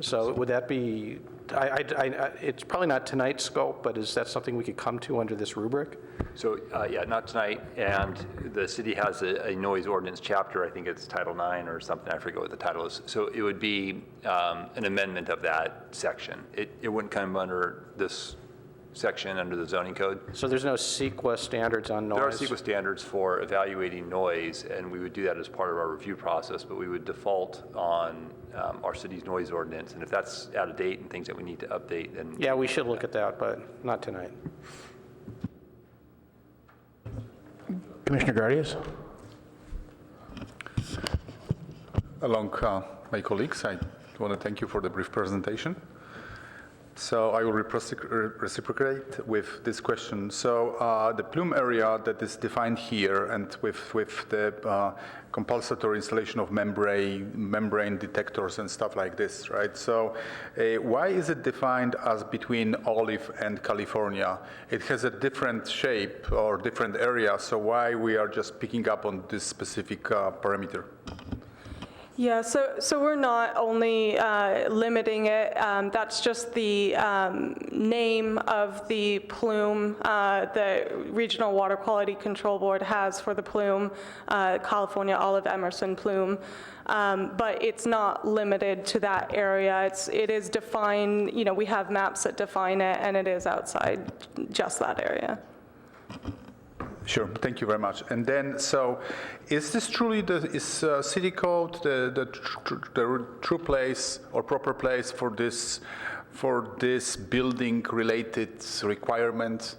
So would that be, it's probably not tonight's scope, but is that something we could come to under this rubric?
So yeah, not tonight, and the city has a noise ordinance chapter, I think it's Title 9 or something, I forget what the title is. So it would be an amendment of that section. It wouldn't come under this section under the zoning code.
So there's no CEQA standards on noise?
There are CEQA standards for evaluating noise, and we would do that as part of our review process, but we would default on our city's noise ordinance, and if that's out of date and things that we need to update, then...
Yeah, we should look at that, but not tonight.
Commissioner Gardias?
Along my colleagues, I want to thank you for the brief presentation. So I will reciprocate with this question. So the plume area that is defined here, and with the compulsory installation of membrane detectors and stuff like this, right? So why is it defined as between Olive and California? It has a different shape or different area, so why we are just picking up on this specific parameter?
Yeah, so we're not only limiting it, that's just the name of the plume the Regional Water Quality Control Board has for the plume, California Olive Emerson plume. But it's not limited to that area. It is defined, we have maps that define it, and it is outside just that area.
Sure, thank you very much. And then, so is this truly is city code the true place or proper place for this building related requirement?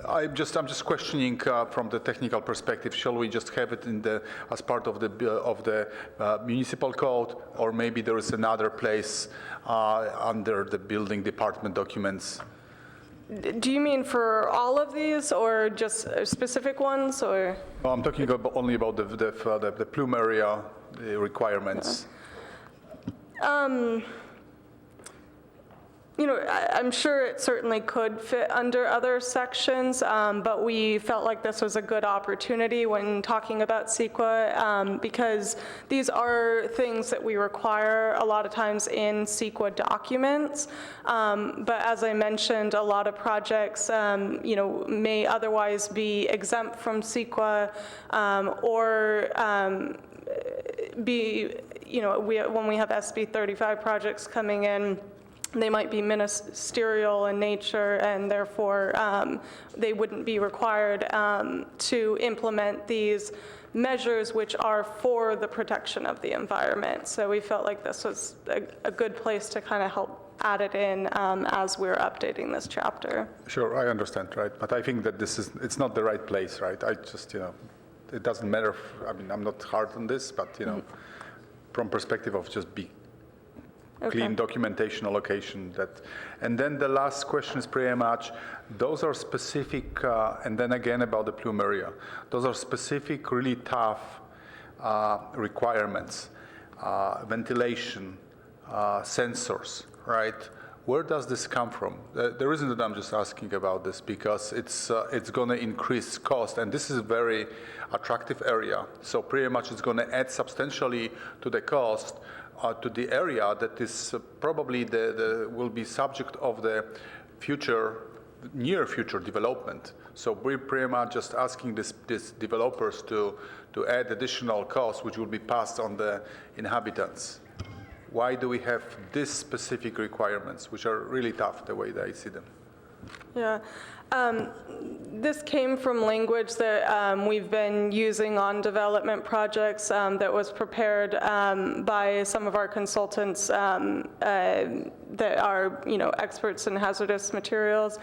I'm just questioning from the technical perspective. Shall we just have it as part of the municipal code, or maybe there is another place under the building department documents?
Do you mean for all of these, or just specific ones, or?
No, I'm talking only about the plume area
I'm sure it certainly could fit under other sections, but we felt like this was a good opportunity when talking about CEQA, because these are things that we require a lot of times in CEQA documents. But as I mentioned, a lot of projects, may otherwise be exempt from CEQA, or when we have SB 35 projects coming in, they might be ministerial in nature, and therefore they wouldn't be required to implement these measures which are for the protection of the environment. So we felt like this was a good place to kind of help add it in as we're updating this chapter.
Sure, I understand, right? But I think that it's not the right place, right? I just, it doesn't matter. I'm not hard on this, but, from perspective of just clean documentation allocation. And then the last question is pretty much, those are specific, and then again about the plume area, those are specific, really tough requirements, ventilation, sensors, right? Where does this come from? The reason that I'm just asking about this, because it's going to increase cost, and this is a very attractive area. So pretty much it's going to add substantially to the cost, to the area that is probably will be subject of the near future development. So we're pretty much just asking these developers to add additional costs, which will be passed on the inhabitants. Why do we have these specific requirements, which are really tough the way that I see them?
Yeah. This came from language that we've been using on development projects that was prepared by some of our consultants that are, experts in hazardous materials.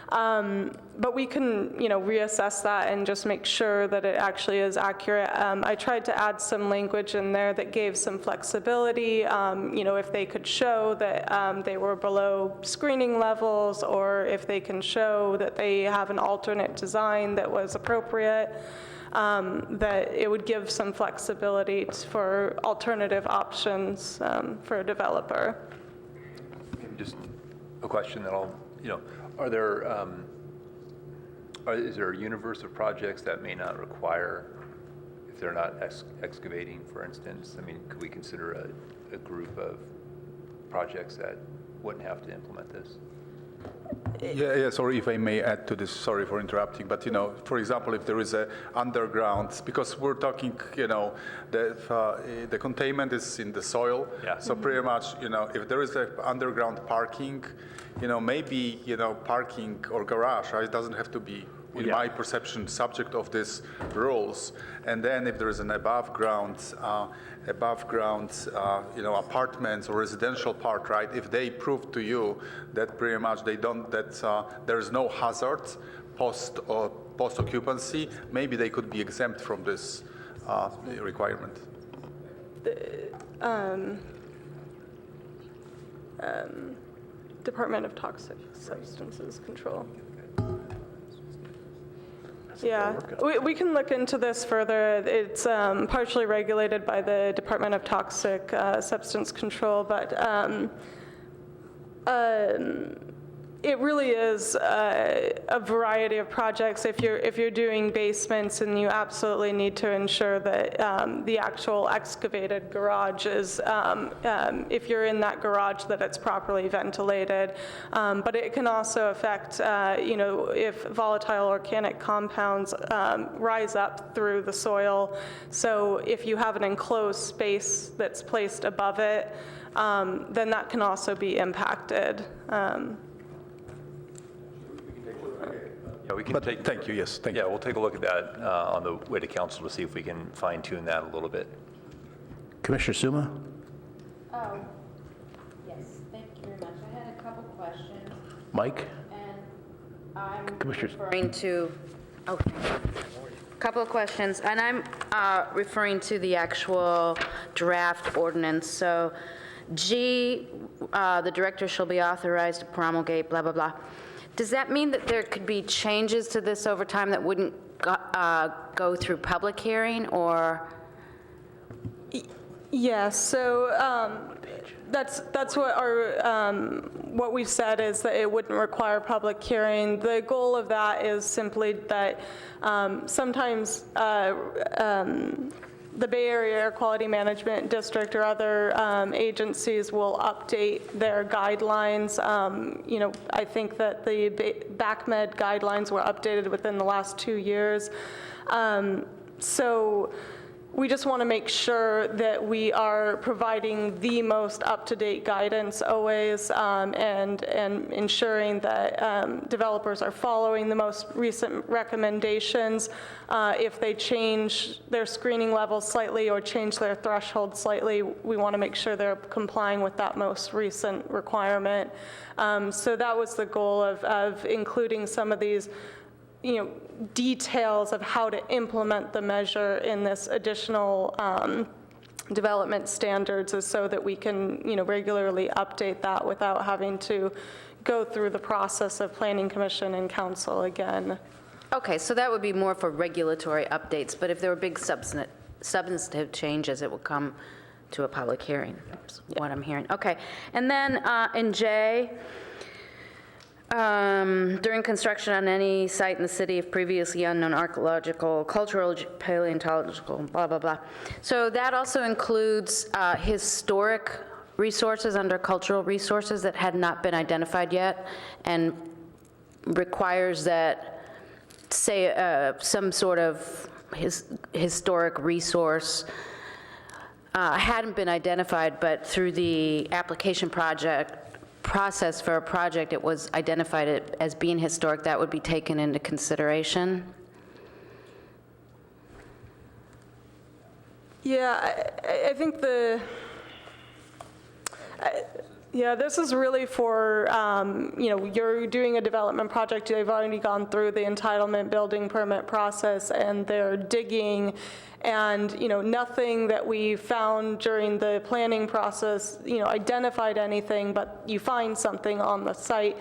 But we can, reassess that and just make sure that it actually is accurate. I tried to add some language in there that gave some flexibility, if they could show that they were below screening levels, or if they can show that they have an alternate design that was appropriate, that it would give some flexibility for alternative options for a developer.
Just a question that is there a universe of projects that may not require, if they're not excavating, for instance? I mean, could we consider a group of projects that wouldn't have to implement this?
Yeah, sorry if I may add to this, sorry for interrupting, but for example, if there is a underground, because we're talking, the containment is in the soil, so pretty much, if there is a underground parking, maybe, parking or garage, right, it doesn't have to be, in my perception, subject of these rules. And then if there is an above ground, apartments or residential part, right? If they prove to you that pretty much there is no hazard post occupancy, maybe they could be exempt from this requirement.
Department of Toxic Substances Control. Yeah, we can look into this further. It's partially regulated by the Department of Toxic Substance Control, but it really is a variety of projects. If you're doing basements, and you absolutely need to ensure that the actual excavated garage is, if you're in that garage, that it's properly ventilated. But it can also affect, if volatile organic compounds rise up through the soil. So if you have an enclosed space that's placed above it, then that can also be impacted.
Yeah, we can
thank you, yes, thank you.
Yeah, we'll take a look at that on the way to council to see if we can fine tune that a little bit.
Commissioner Suma?
Oh, yes, thank you very much. I had a couple questions.
Mike?
And I'm
Commissioners.
referring to, a couple of questions, and I'm referring to the actual draft ordinance. So G, the director shall be authorized to promulgate, blah, blah, blah. Does that mean that there could be changes to this over time that wouldn't go through public hearing, or?
Yes, so that's what our, what we've said is that it wouldn't require public hearing. The goal of that is simply that sometimes the Bay Area Air Quality Management District or other agencies will update their guidelines. You know, I think that the BACMed guidelines were updated within the last 2 years. So we just want to make sure that we are providing the most up-to-date guidance always, and ensuring that developers are following the most recent recommendations. If they change their screening levels slightly or change their threshold slightly, we want to make sure they're complying with that most recent requirement. So that was the goal of including some of these, you know, details of how to implement the measure in this additional development standards, is so that we can, you know, regularly update that without having to go through the process of Planning Commission and Council again.
Okay, so that would be more for regulatory updates, but if there were big substantive changes, it will come to a public hearing, that's what I'm hearing. Okay, and then in J, during construction on any site in the city of previously unknown archaeological, cultural, paleontological, blah, blah, blah. So that also includes historic resources under cultural resources that had not been identified yet, and requires that, say, some sort of historic resource hadn't been identified, but through the application process for a project, it was identified as being historic. That would be taken into consideration.
Yeah, I think yeah, this is really for, you know, you're doing a development project, they've already gone through the entitlement building permit process, and they're digging, and, you know, nothing that we found during the planning process, you know, identified anything, but you find something on the site,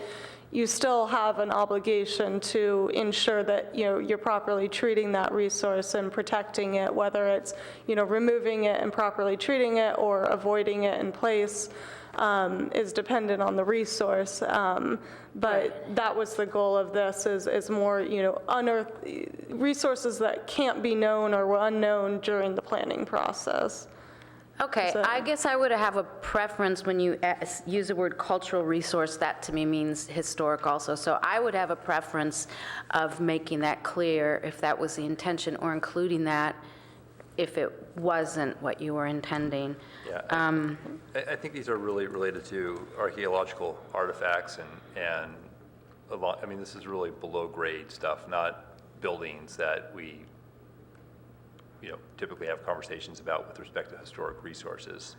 you still have an obligation to ensure that, you know, you're properly treating that resource and protecting it, whether it's, you know, removing it and properly treating it or avoiding it in place. Is dependent on the resource, but that was the goal of this, is more, you know, unearth resources that can't be known or were unknown during the planning process.
Okay, I guess I would have a preference when you use the word cultural resource, that to me means historic also. So I would have a preference of making that clear if that was the intention, or including that if it wasn't what you were intending.
Yeah, I think these are really related to archaeological artifacts and a lot, I mean, this is really below grade stuff, not buildings that we, you know, typically have conversations about with respect to historic resources.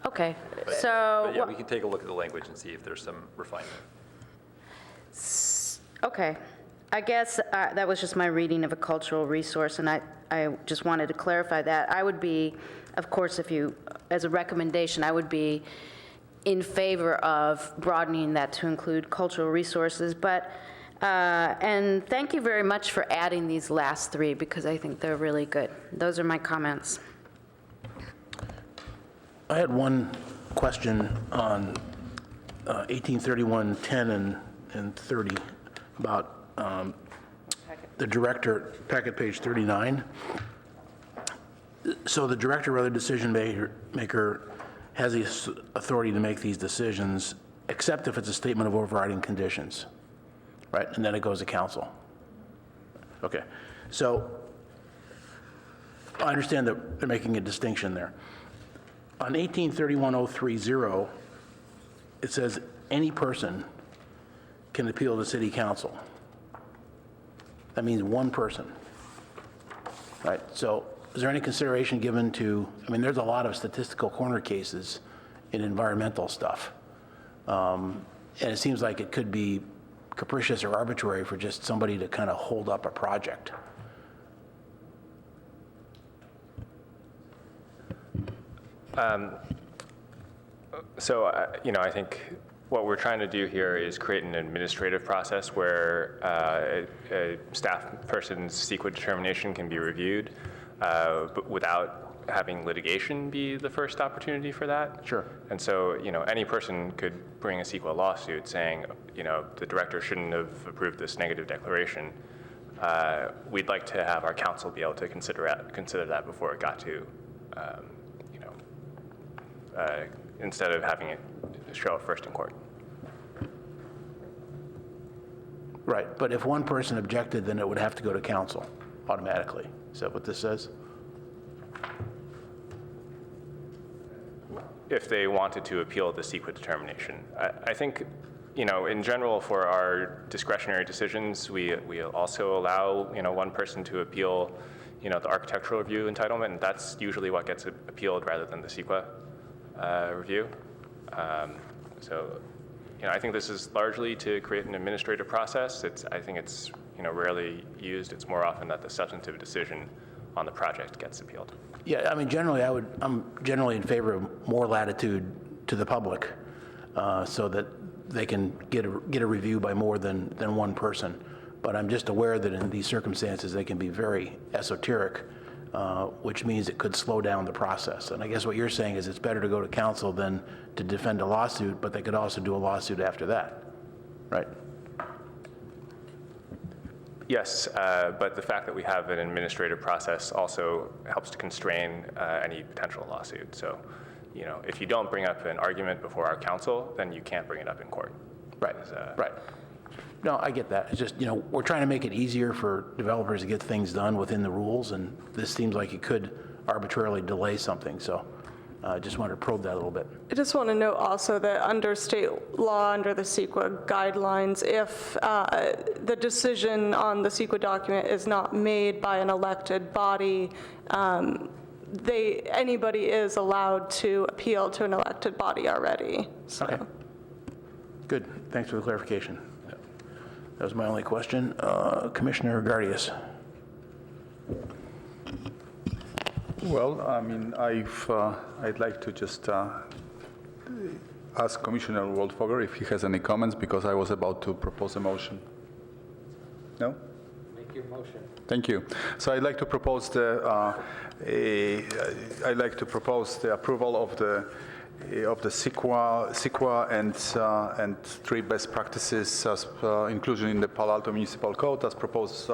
Okay,
But yeah, we can take a look at the language and see if there's some refinement.
Okay, I guess that was just my reading of a cultural resource, and I just wanted to clarify that. I would be, of course, if you, as a recommendation, I would be in favor of broadening that to include cultural resources, but, and thank you very much for adding these last three, because I think they're really good. Those are my comments.
I had one question on 1831-10 and 30 about the director, packet page 39. So the director or other decision maker has the authority to make these decisions, except if it's a statement of overriding conditions, right? And then it goes to council. Okay, so I understand that they're making a distinction there. On 1831-030, it says any person can appeal to city council. That means one person, right? So is there any consideration given to, I mean, there's a lot of statistical corner cases in environmental stuff. And it seems like it could be capricious or arbitrary for just somebody to kind of hold up a project.
You know, I think what we're trying to do here is create an administrative process where a staff person's CEQA determination can be reviewed. but without having litigation be the first opportunity for that.
Sure.
And so, any person could bring a CEQA lawsuit saying, the director shouldn't have approved this negative declaration. We'd like to have our council be able to consider that before it got to, instead of having it show up first in court.
Right, but if one person objected, then it would have to go to council automatically. Is that what this says?
If they wanted to appeal the CEQA determination. I think, in general, for our discretionary decisions, we also allow, one person to appeal, the architectural review entitlement, and that's usually what gets appealed rather than the CEQA review. So, I think this is largely to create an administrative process. I think it's, rarely used. It's more often that the substantive decision on the project gets appealed.
Yeah, I mean, generally, I'm generally in favor of more latitude to the public so that they can get a review by more than one person. But I'm just aware that in these circumstances, they can be very esoteric, which means it could slow down the process. And I guess what you're saying is it's better to go to council than to defend a lawsuit, but they could also do a lawsuit after that, right?
Yes, but the fact that we have an administrative process also helps to constrain any potential lawsuit. So, if you don't bring up an argument before our council, then you can't bring it up in court.
Right, right. No, I get that. It's just, we're trying to make it easier for developers to get things done within the rules, and this seems like it could arbitrarily delay something. So I just wanted to probe that a little bit.
I just want to note also that under state law, under the CEQA guidelines, if the decision on the CEQA document is not made by an elected body, anybody is allowed to appeal to an elected body already. So.
Okay. Good. Thanks for the clarification. That was my only question. Commissioner Gardias.
Well, I mean, I'd like to just ask Commissioner Waldfoger if he has any comments, because I was about to propose a motion. No?
Make your motion.
Thank you. So I'd like to propose the approval of the CEQA and 3 best practices as inclusion in the Palo Alto Municipal Code as proposed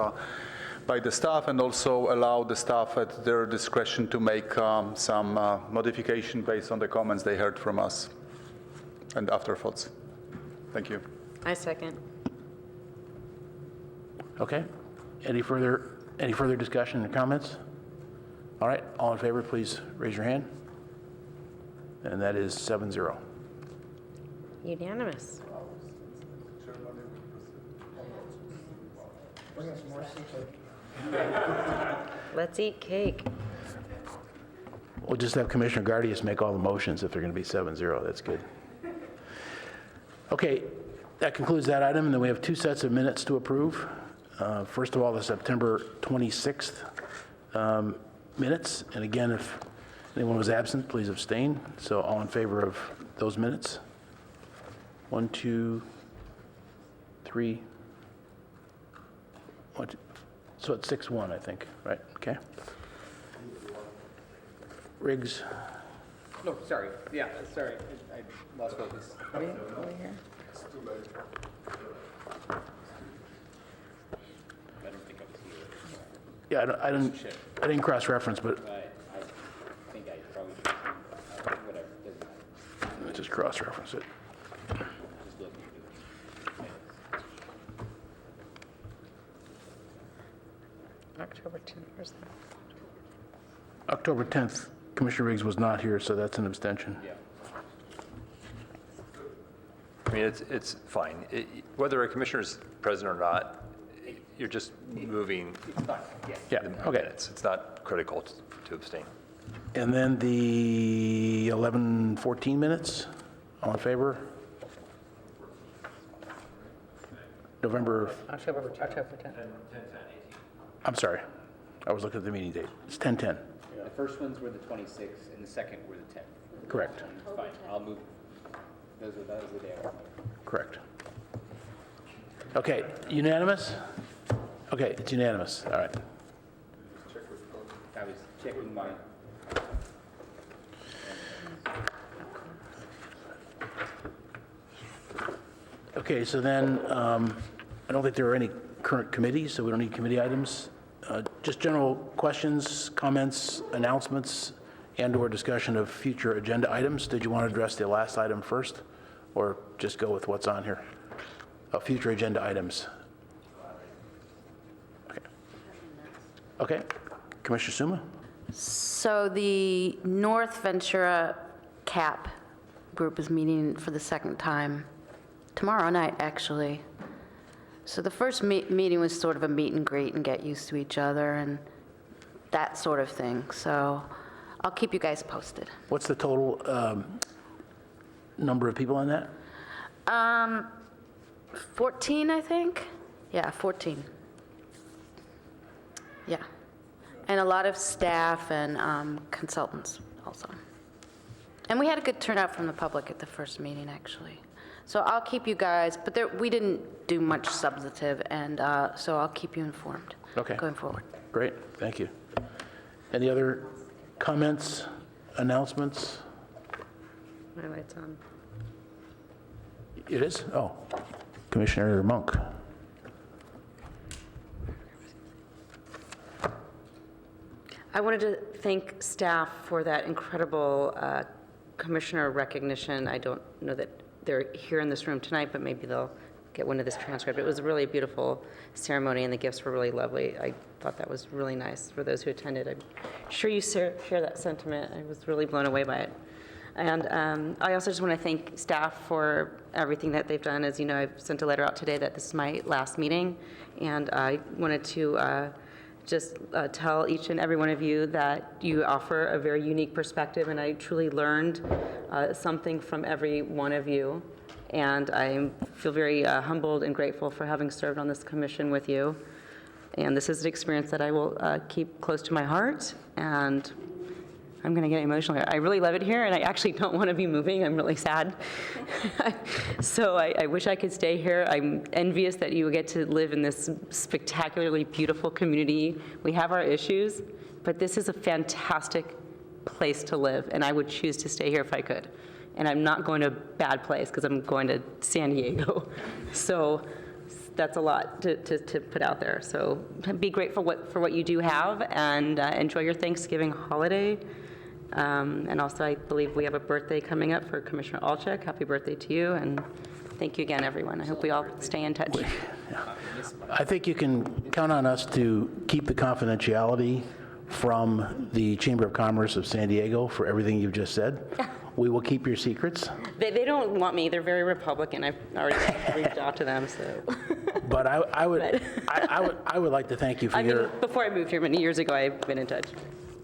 by the staff, and also allow the staff at their discretion to make some modification based on the comments they heard from us and afterthoughts. Thank you.
I second.
Okay. Any further discussion or comments? All right. All in favor, please raise your hand. And that is 7-0.
Unanimous. Let's eat cake.
We'll just have Commissioner Gardias make all the motions if they're going to be 7-0. That's good. Okay, that concludes that item, and then we have 2 sets of minutes to approve. First of all, the September 26th minutes. And again, if anyone was absent, please abstain. So all in favor of those minutes? 1, 2, 3. So it's 6-1, I think, right? Okay. Riggs?
No, sorry. Yeah, sorry. I lost focus.
Over here.
Yeah, I didn't cross-reference, but
I think I probably whatever. Doesn't matter.
let's just cross-reference it.
Just looking at the
October 10th, where's that?
October 10th, Commissioner Riggs was not here, so that's an abstention.
Yeah.
I mean, it's fine. Whether a commissioner is present or not, you're just moving
Yeah,
the
okay.
minutes. It's not critical to abstain.
And then the 11-14 minutes, all in favor? November,
October 10th.
I'm sorry, I was looking at the meeting date. It's 10-10,
The first ones were the 26th, and the second were the 10th.
correct,
Fine, I'll move. That was the day I was.
correct. Okay, unanimous? Okay, it's unanimous, all right.
That was Checking my.
Okay, so then, I don't think there are any current committees, so we don't need committee items. Just general questions, comments, announcements, and/or discussion of future agenda items. Did you want to address the last item first, or just go with what's on here? Future agenda items. Okay. Commissioner Suma?
So the North Ventura CAP group is meeting for the second time tomorrow night, actually. So the first meeting was sort of a meet and greet and get used to each other and that sort of thing. So I'll keep you guys posted.
What's the total number of people on that?
14, I think. Yeah, 14. Yeah. And a lot of staff and consultants also. And we had a good turnout from the public at the first meeting, actually. So I'll keep you guys, but we didn't do much substantive, and so I'll keep you informed going forward.
Great, thank you. Any other comments, announcements?
My light's on.
It is? Oh, Commissioner Monk.
I wanted to thank staff for that incredible commissioner recognition. I don't know that they're here in this room tonight, but maybe they'll get one of this transcript. It was really a beautiful ceremony, and the gifts were really lovely. I thought that was really nice for those who attended. I'm sure you share that sentiment. I was really blown away by it. And I also just want to thank staff for everything that they've done. As you know, I've sent a letter out today that this is my last meeting, and I wanted to just tell each and every one of you that you offer a very unique perspective, and I truly learned something from every one of you. And I feel very humbled and grateful for having served on this commission with you. And this is an experience that I will keep close to my heart, and I'm going to get emotional here. I really love it here, and I actually don't want to be moving. I'm really sad. So I wish I could stay here. I'm envious that you get to live in this spectacularly beautiful community. We have our issues, but this is a fantastic place to live, and I would choose to stay here if I could. And I'm not going to a bad place because I'm going to San Diego. So that's a lot to put out there. So be grateful for what you do have, and enjoy your Thanksgiving holiday. And also, I believe we have a birthday coming up for Commissioner Alchek. Happy birthday to you, and thank you again, everyone. I hope we all stay in touch.
I think you can count on us to keep the confidentiality from the Chamber of Commerce of San Diego for everything you've just said. We will keep your secrets.
They don't want me. They're very Republican. I've already reached out to them. So.
But I would like to thank you for your.
Before I moved here many years ago, I've been in touch.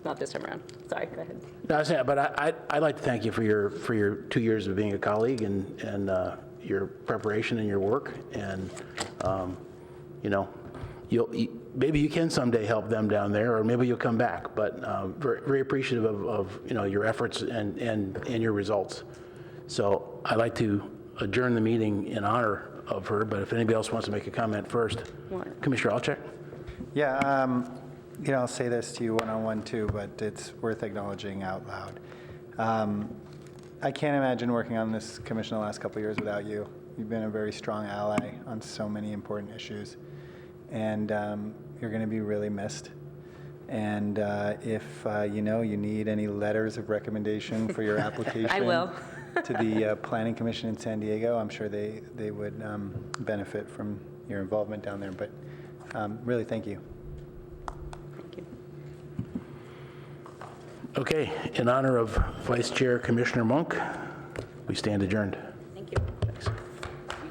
Not this time around. Sorry, go ahead.
No, I was saying, but I'd like to thank you for your 2 years of being a colleague and your preparation and your work. And maybe you can someday help them down there, or maybe you'll come back. But very, very appreciative of your efforts and your results. So I'd like to adjourn the meeting in honor of her. But if anybody else wants to make a comment first, Commissioner Alchek.
Yeah. I'll say this to you one-on-one too, but it's worth acknowledging out loud. I can't imagine working on this commission the last couple of years without you. You've been a very strong ally on so many important issues, and you're going to be really missed. And if you need any letters of recommendation for your application,
I will.
to the Planning Commission in San Diego, I'm sure they would benefit from your involvement down there. But really, thank you.
Okay, in honor of Vice Chair Commissioner Monk, we stand adjourned.
Thank you.
Thanks.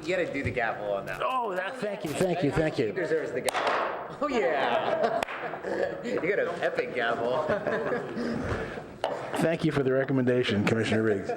You got to do the gavel on that.
Oh, thank you.
He deserves the gavel. Oh, yeah. You got an epic gavel.
Thank you for the recommendation, Commissioner Riggs.